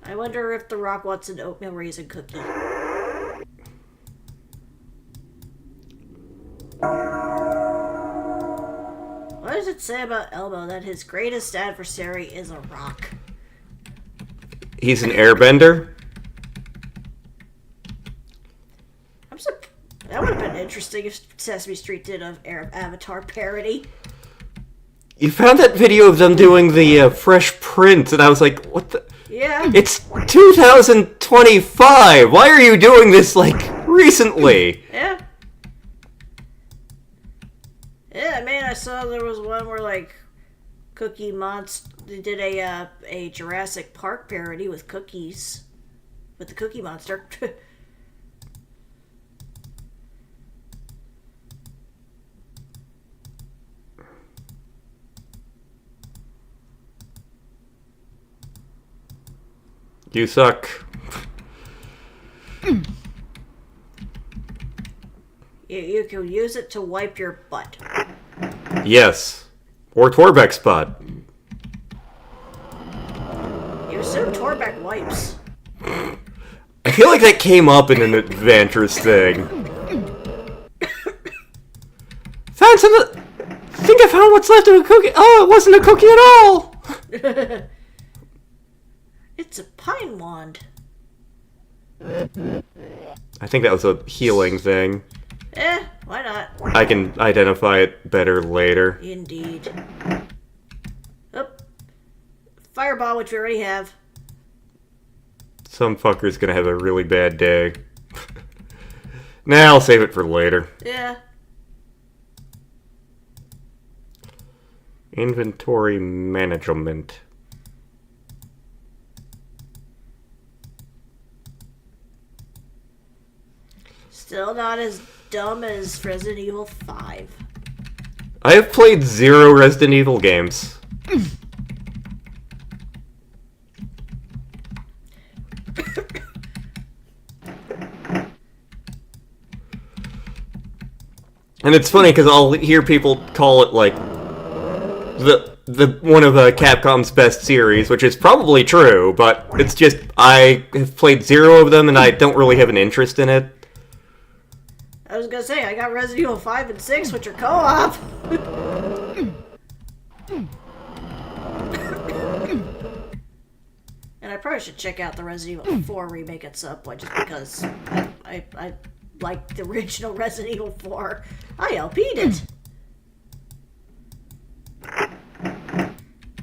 I wonder if the rock wants an oatmeal raisin cookie. What does it say about Elmo that his greatest adversary is a rock? He's an airbender. That would have been interesting if Sesame Street did an Avatar parody. You found that video of them doing the Fresh Prince, and I was like, what the? Yeah. It's 2025! Why are you doing this, like, recently? Yeah. Yeah, man, I saw there was one where, like, Cookie Monster they did a Jurassic Park parody with cookies. With the Cookie Monster. You suck. You can use it to wipe your butt. Yes. Or Torbeck's butt. You assume Torbeck wipes. I feel like that came up in an adventurous thing. Found some. I think I found what's left of a cookie. Oh, it wasn't a cookie at all. It's a pine wand. I think that was a healing thing. Why not? I can identify it better later. Indeed. Oh. Fireball, which we already have. Some fucker's gonna have a really bad day. Nah, I'll save it for later. Yeah. Inventory management. Still not as dumb as Resident Evil 5. I have played 0 Resident Evil games. And it's funny because I'll hear people call it like the one of Capcom's best series, which is probably true, but it's just I have played 0 of them and I don't really have an interest in it. I was gonna say, I got Resident Evil 5 and 6, which are co-op. And I probably should check out the Resident Evil 4 remake at some point, just because I like the original Resident Evil 4. I LP'd it.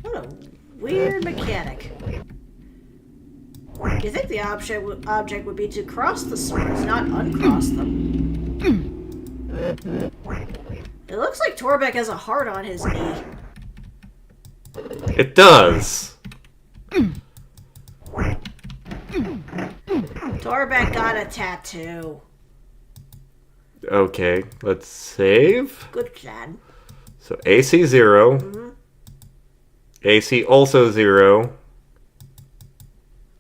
What a weird mechanic. You think the object would be to cross the swords, not uncross them. It looks like Torbeck has a heart on his knee. It does. Torbeck got a tattoo. Okay, let's save. Good plan. So AC 0. AC also 0.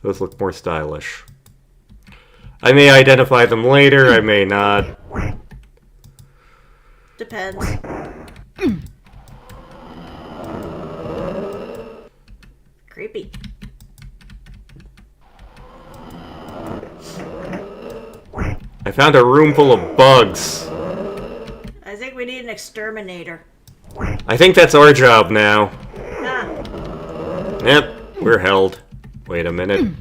Those look more stylish. I may identify them later, I may not. Depends. Creepy. I found a room full of bugs. I think we need an exterminator. I think that's our job now. Ah, Yep, we're held. Wait a minute.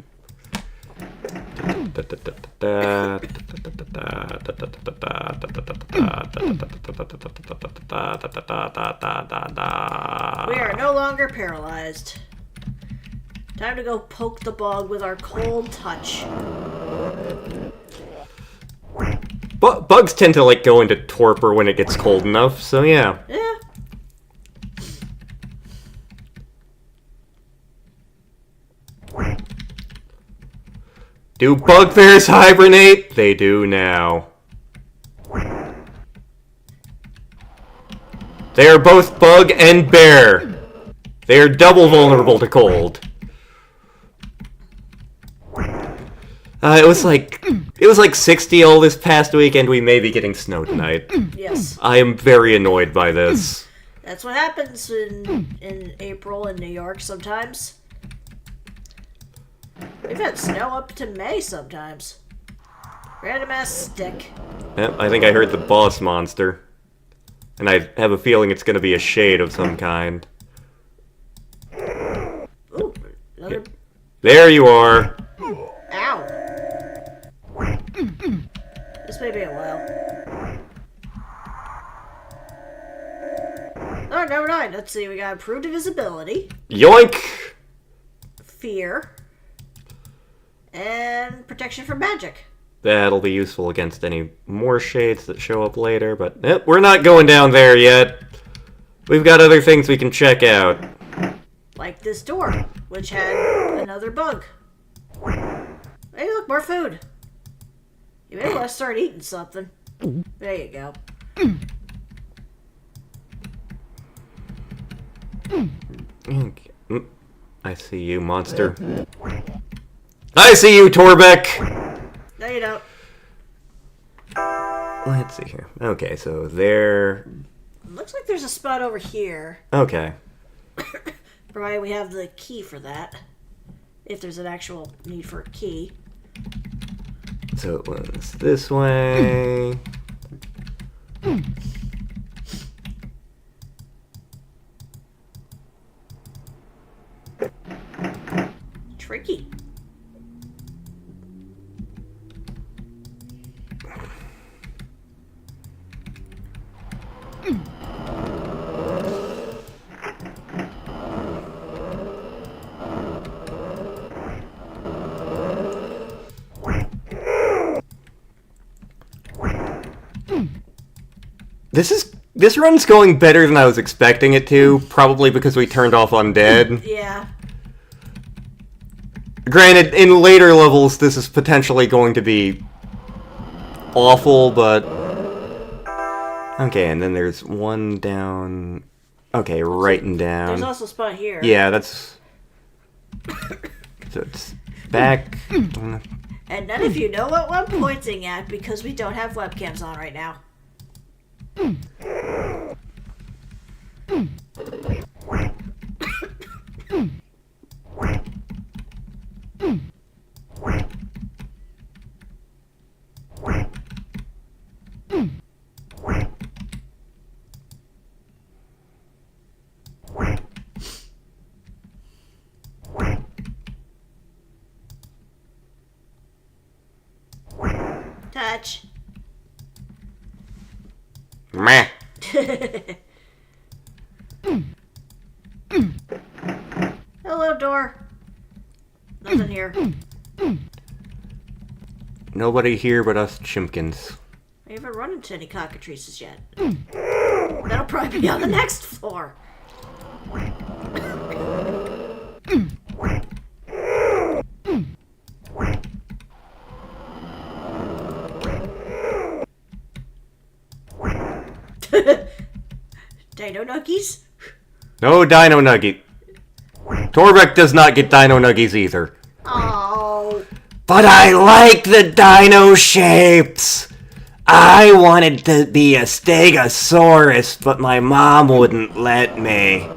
we are no longer paralyzed. Time to go poke the bug with our cold touch. Bugs tend to like go into torpor when it gets cold enough, so yeah. Yeah. Do bugbears hibernate? They do now. They are both bug and bear. They are double vulnerable to cold. It was like 60 all this past week, and we may be getting snow tonight. Yes. I am very annoyed by this. That's what happens in April in New York sometimes. We've had snow up to May sometimes. Random ass stick. Yep, I think I heard the boss monster. And I have a feeling it's gonna be a shade of some kind. Ooh, another. There you are. Ow. This may be a while. Oh, never mind. Let's see. We got improved invisibility, Yoink! fear, and protection from magic. That'll be useful against any more shades that show up later, but we're not going down there yet. We've got other things we can check out. Like this door, which had another bug. Hey, look, more food. You may want to start eating something. There you go. I see you, monster. I see you, Torbeck! No, you don't. Let's see here. Okay, so there... Looks like there's a spot over here. Okay. Provided we have the key for that. If there's an actual need for a key. So it was this way. Tricky. This run's going better than I was expecting it to, probably because we turned off Undead. Yeah. Granted, in later levels, this is potentially going to be awful, but... Okay, and then there's one down... Okay, right and down. There's also a spot here. Yeah, that's... So it's back... And none of you know what I'm pointing at because we don't have webcams on right now. Touch. Meh. Hello, door. Nothing here. Nobody here but us chimkins. I haven't run into any cockatrices yet. That'll probably be on the next floor. Dino Nuggies? No Dino Nugget. Torbeck does not get Dino Nuggies either. Oh. But I like the dino shapes! I wanted to be a Stegosaurus, but my mom wouldn't let me.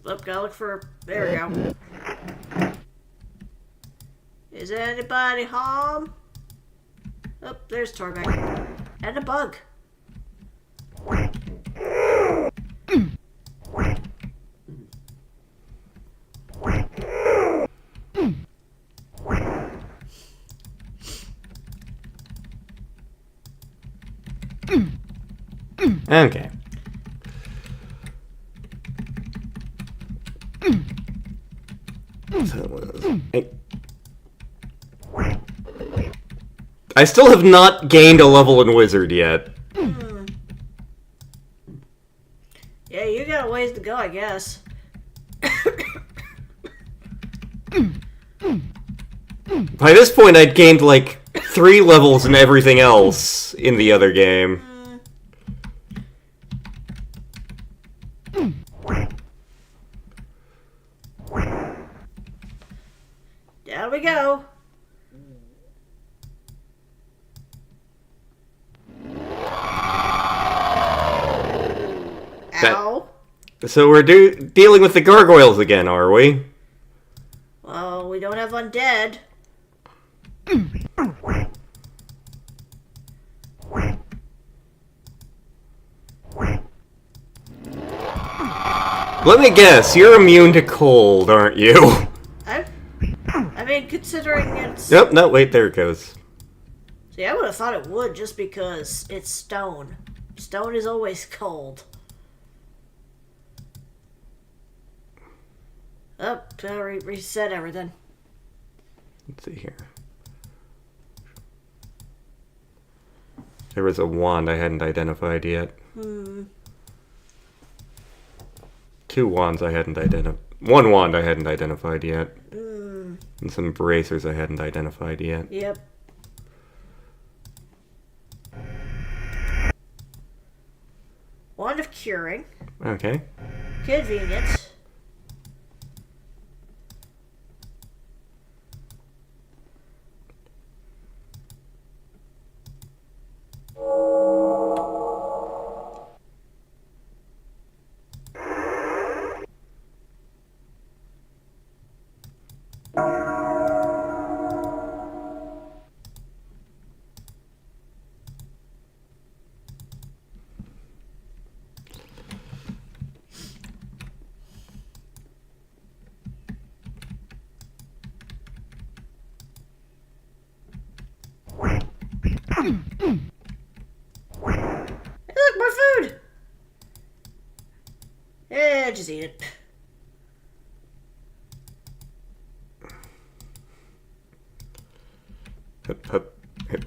Look, gotta look for... There we go. Is anybody home? Oh, there's Torbeck. And a bug. Okay. I still have not gained a level in Wizard yet. Yeah, you got a ways to go, I guess. By this point, I'd gained like 3 levels in everything else in the other game. Down we go. Ow. So we're dealing with the gargoyles again, are we? Well, we don't have undead. Let me guess, you're immune to cold, aren't you? I mean, considering it's... Yep, no, wait, there it goes. See, I would have thought it would just because it's stone. Stone is always cold. Oh, reset everything. Let's see here. There was a wand I hadn't identified yet. 2 wands I hadn't identified. 1 wand I hadn't identified yet. And some bracers I hadn't identified yet. Yep. Wand of Curing. Okay. Convenient. Hey, look, more food! Yeah, just eat it. Hup, hup, hip.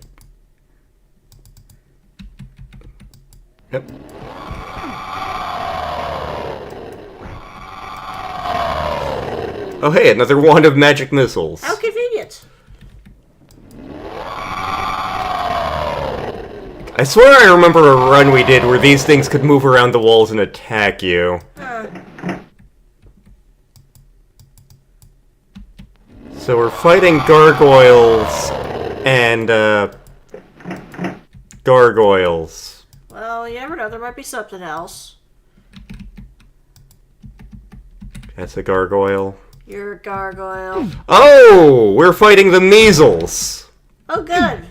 Yep. Oh hey, another wand of magic missiles. How convenient. I swear I remember a run we did where these things could move around the walls and attack you. So we're fighting gargoyles and, gargoyles. Well, you never know. There might be something else. That's a gargoyle. You're a gargoyle. Oh! We're fighting the measles! Oh, good.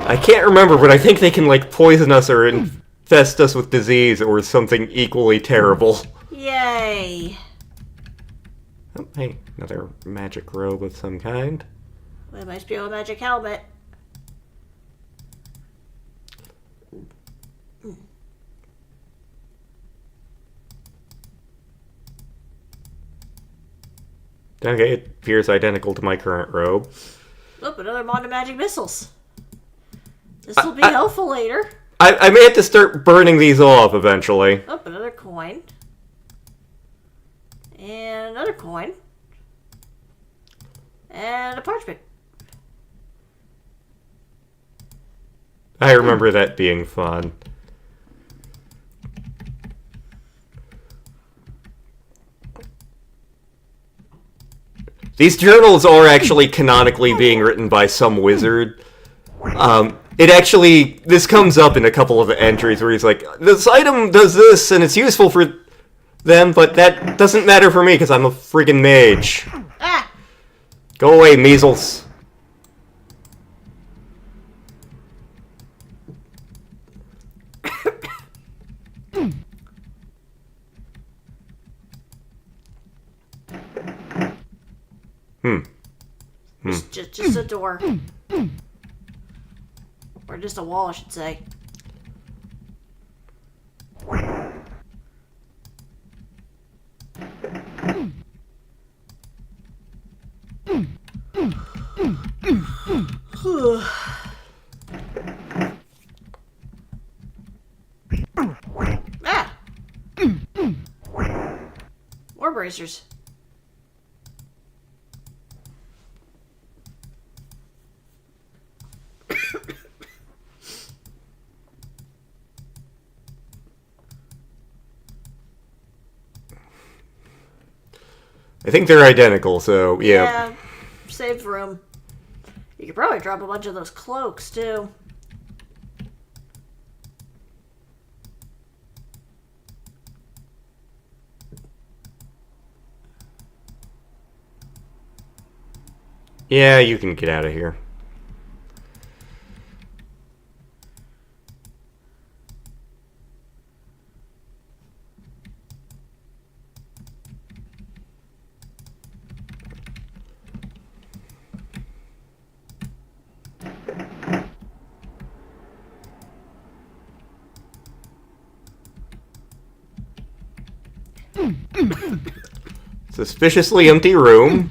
I can't remember, but I think they can, like, poison us or infest us with disease or something equally terrible. Yay. Oh, hey, another magic robe of some kind. It must be a magic helmet. Okay, it appears identical to my current robe. Look, another wand of magic missiles. This will be helpful later. I may have to start burning these off eventually. Oh, another coin. And another coin. And a parchment. I remember that being fun. These journals are actually canonically being written by some wizard. This comes up in a couple of the entries where he's like, this item does this and it's useful for them, but that doesn't matter for me because I'm a friggin' mage. Ah! Go away, measles. Just a door. Or just a wall, I should say. Ah! More bracers. I think they're identical, so yeah. Yeah, save room. You could probably drop a bunch of those cloaks, too. Yeah, you can get out of here. Suspiciously empty room.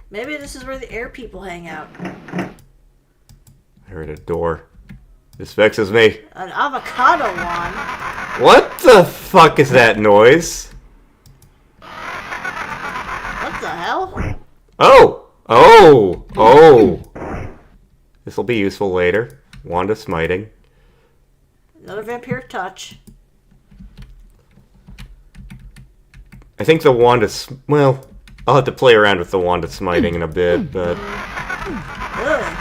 Maybe this is where the air people hang out. I heard a door. This vexes me. An avocado wand? What the fuck is that noise? What the hell? Oh! Oh! Oh! This will be useful later. Wand of Smiting. Another vampire touch. I think the Wand of... Well, I'll have to play around with the Wand of Smiting in a bit, but... Ugh.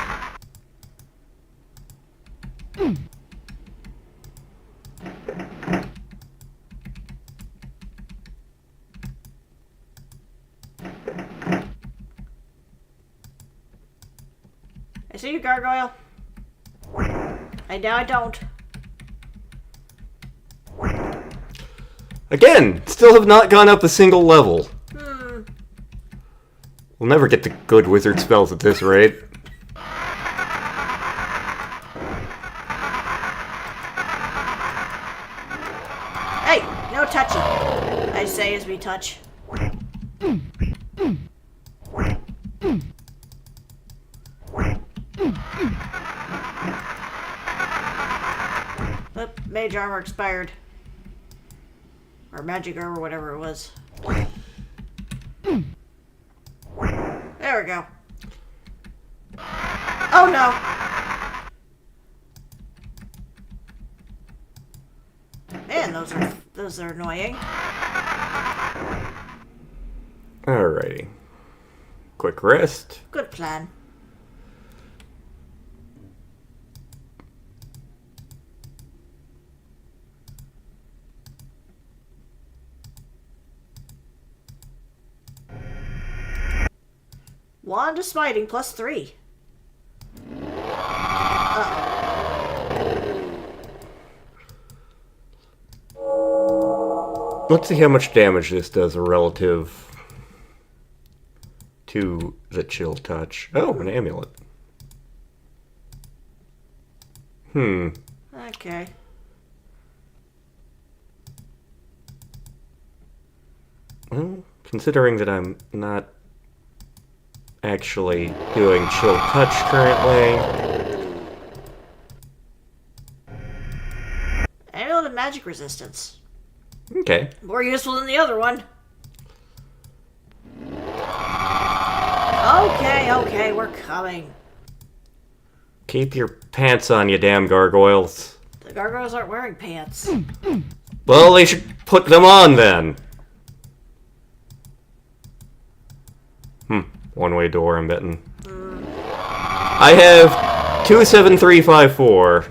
I see you, Gargoyle. Now I don't. Again, still have not gone up a single level. We'll never get the good wizard spells at this rate. Hey, no touchy. I say as we touch. Oh, mage armor expired. Or magic armor, whatever it was. There we go. Oh no! Man, those are annoying. Alrighty. Quick rest. Good plan. Wand of Smiting +3. Let's see how much damage this does relative to the chill touch. Oh, an amulet. Okay. Well, considering that I'm not actually doing chill touch currently. Amulet of Magic Resistance. Okay. More useful than the other one. Okay, we're coming. Keep your pants on, you damn gargoyles. The gargoyles aren't wearing pants. Well, they should put them on then. One-way door, I'm betting. I have 27354.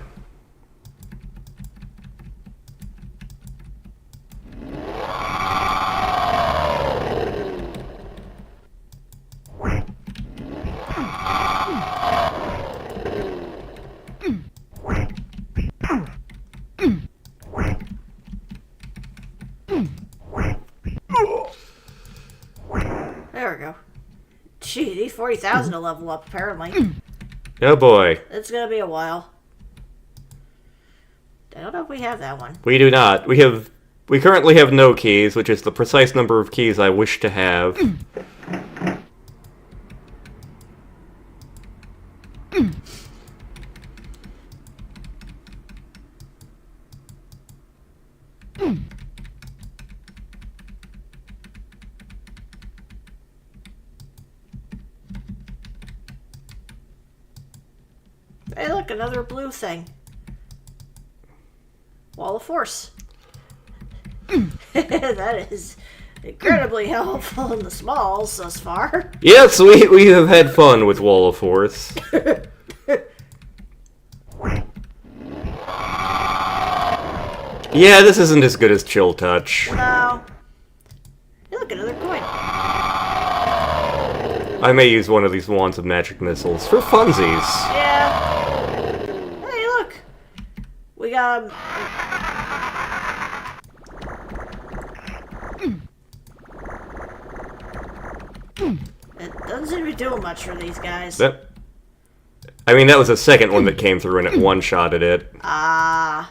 There we go. Gee, these 40,000 to level up, apparently. Oh boy. It's gonna be a while. I don't know if we have that one. We do not. We currently have no keys, which is the precise number of keys I wish to have. Hey, look, another blue thing. Wall of Force. That is incredibly helpful in the smalls thus far. Yes, we have had fun with Wall of Force. Yeah, this isn't as good as Chill Touch. No. Hey, look, another coin. I may use one of these Wands of Magic Missiles for funsies. Yeah. Hey, look. We got It doesn't seem to be doing much for these guys. I mean, that was the second one that came through and it one-shotted it. Ah.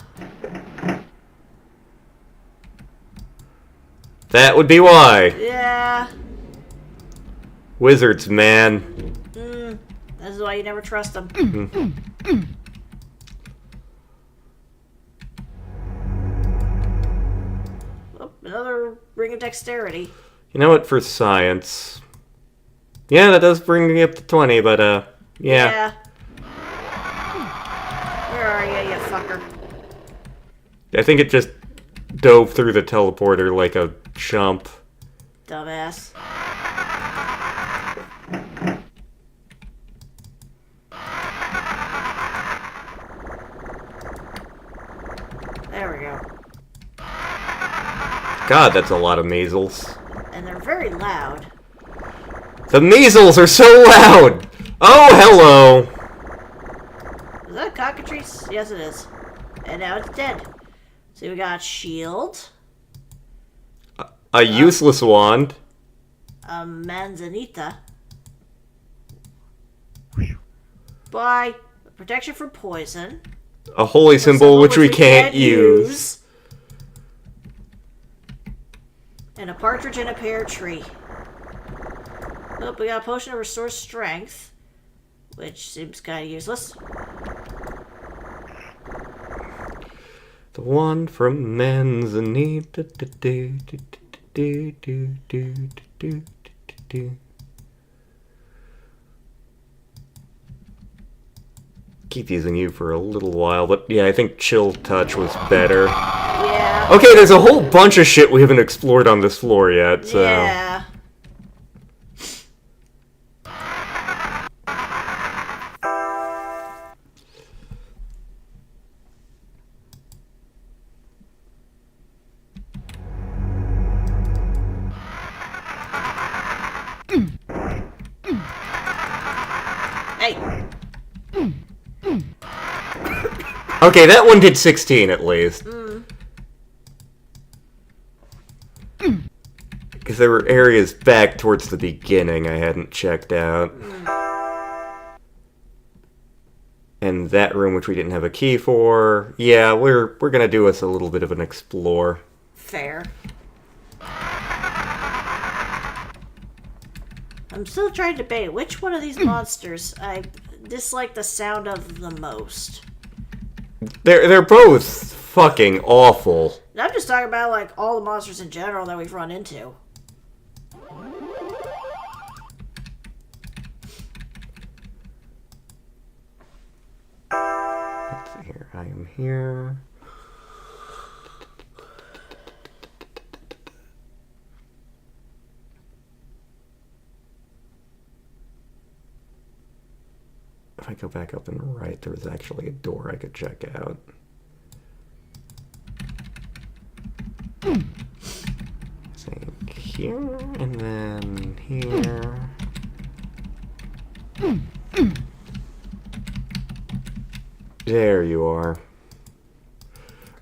That would be why. Yeah. Wizards, man. This is why you never trust them. Oh, another Ring of Dexterity. You know what, for science, Yeah, that does bring me up to 20, but, yeah. Where are you fucker? I think it just dove through the teleporter like a chump. Dumbass. There we go. God, that's a lot of measles. And they're very loud. The measles are so loud! Oh, hello! Is that a cockatrice? Yes, it is. And now it's dead. So we got shield. A useless wand. A manzanita. Bye. Protection from poison. A holy symbol which we can't use. And a partridge in a pear tree. Oh, we got a potion to restore strength. Which seems kind of useless. The one from Manzanita. Keep using you for a little while, but yeah, I think Chill Touch was better. Yeah. Okay, there's a whole bunch of shit we haven't explored on this floor yet, so... Yeah. Hey. Okay, that one did 16 at least. Because there were areas back towards the beginning I hadn't checked out. And that room, which we didn't have a key for, yeah, we're gonna do us a little bit of an explore. Fair. I'm still trying to debate which one of these monsters I dislike the sound of the most. They're both fucking awful. And I'm just talking about like all the monsters in general that we've run into. Let's see here. I am here. If I go back up and right, there was actually a door I could check out. So here, and then here. There you are.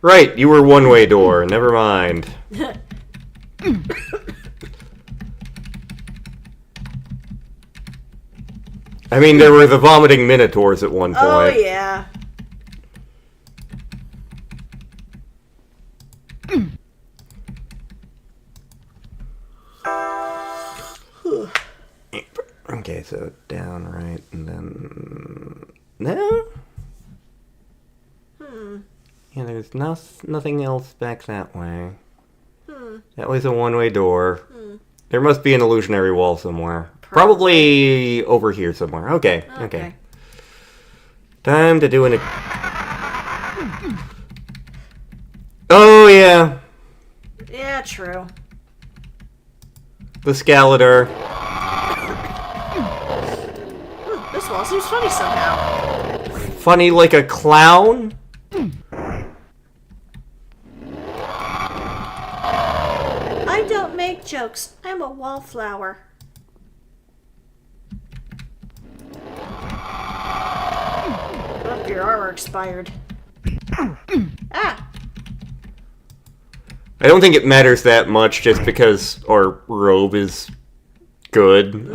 Right, you were one-way door. Never mind. I mean, there were the vomiting minotaurs at one point. Oh, yeah. Okay, so down, right, and then... No? Yeah, there's nothing else back that way. That was a one-way door. There must be an illusionary wall somewhere. Probably over here somewhere. Okay. Time to do an... Oh, yeah. Yeah, true. The Scalator. This wall seems funny somehow. Funny like a clown? I don't make jokes. I'm a wallflower. Oh, your armor expired. Ah! I don't think it matters that much just because our robe is good.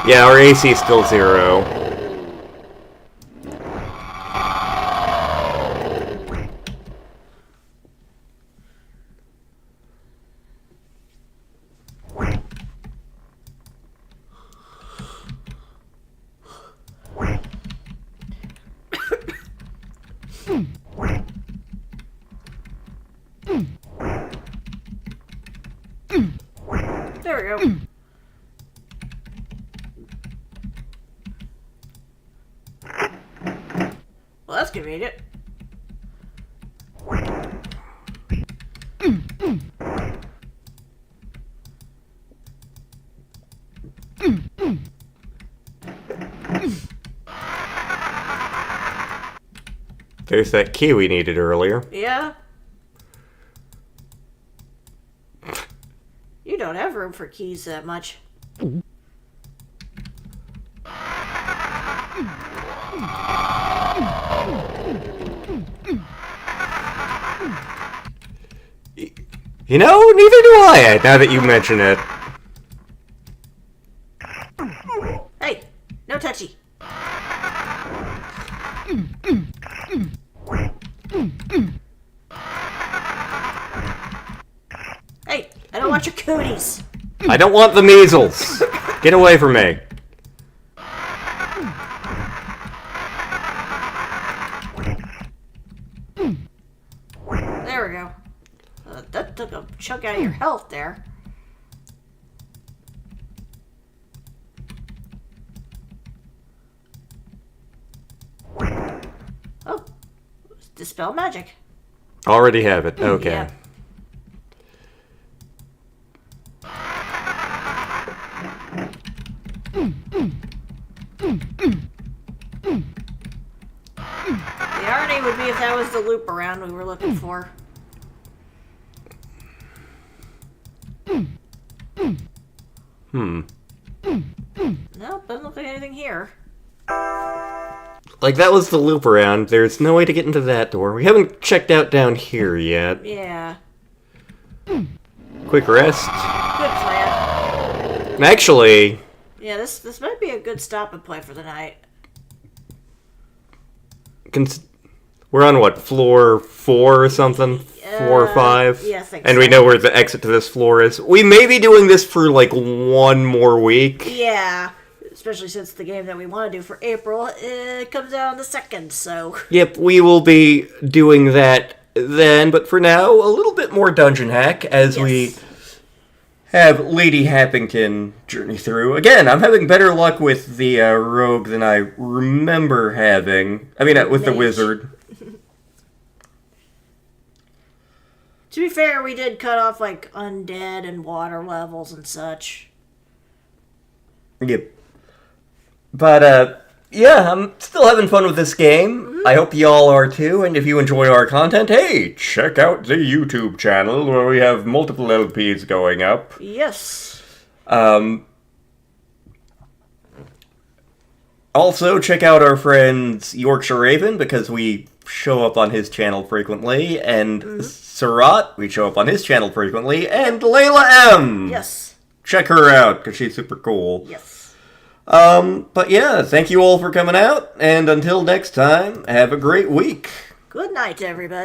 Yeah, our AC is still 0. There we go. convenient. There's that key we needed earlier. Yeah. You don't have room for keys that much. You know, neither do I, now that you mention it. Hey, no touchy. Hey, I don't want your cooties. I don't want the measles. Get away from me. There we go. That took a chunk out of your health there. Oh, dispel magic. Already have it. Okay. Yeah. The irony would be if that was the loop around we were looking for. Nope, doesn't look like anything here. Like, that was the loop around. There's no way to get into that door. We haven't checked out down here yet. Yeah. Quick rest. Good plan. Actually, Yeah, this might be a good stop and play for the night. we're on what, floor 4 or something? 4 or 5? yeah, I think and so. we know where the exit to this floor is. We may be doing this for like 1 more week. Yeah, especially since the game that we want to do for April comes out on the 2nd, so... Yep, we will be doing that then, but for now, a little bit more dungeon hack as we Yes. have Lady Happington journey through. Again, I'm having better luck with the rogue than I remember having. I mean, with the Mage. wizard. To be fair, we did cut off, like, undead and water levels and such. Yep. But, yeah, I'm still having fun with this game. I hope y'all are too, and if you enjoy our content, hey, check out the YouTube channel where we have multiple LPs going up. Yes. Also, check out our friends Yorkshire Raven, because we show up on his channel frequently, and Surat, we show up on his channel frequently, and Layla M! Yes. Check her out, because she's super cool. Yes. But yeah, thank you all for coming out, and until next time, have a great week. Good night, everybody.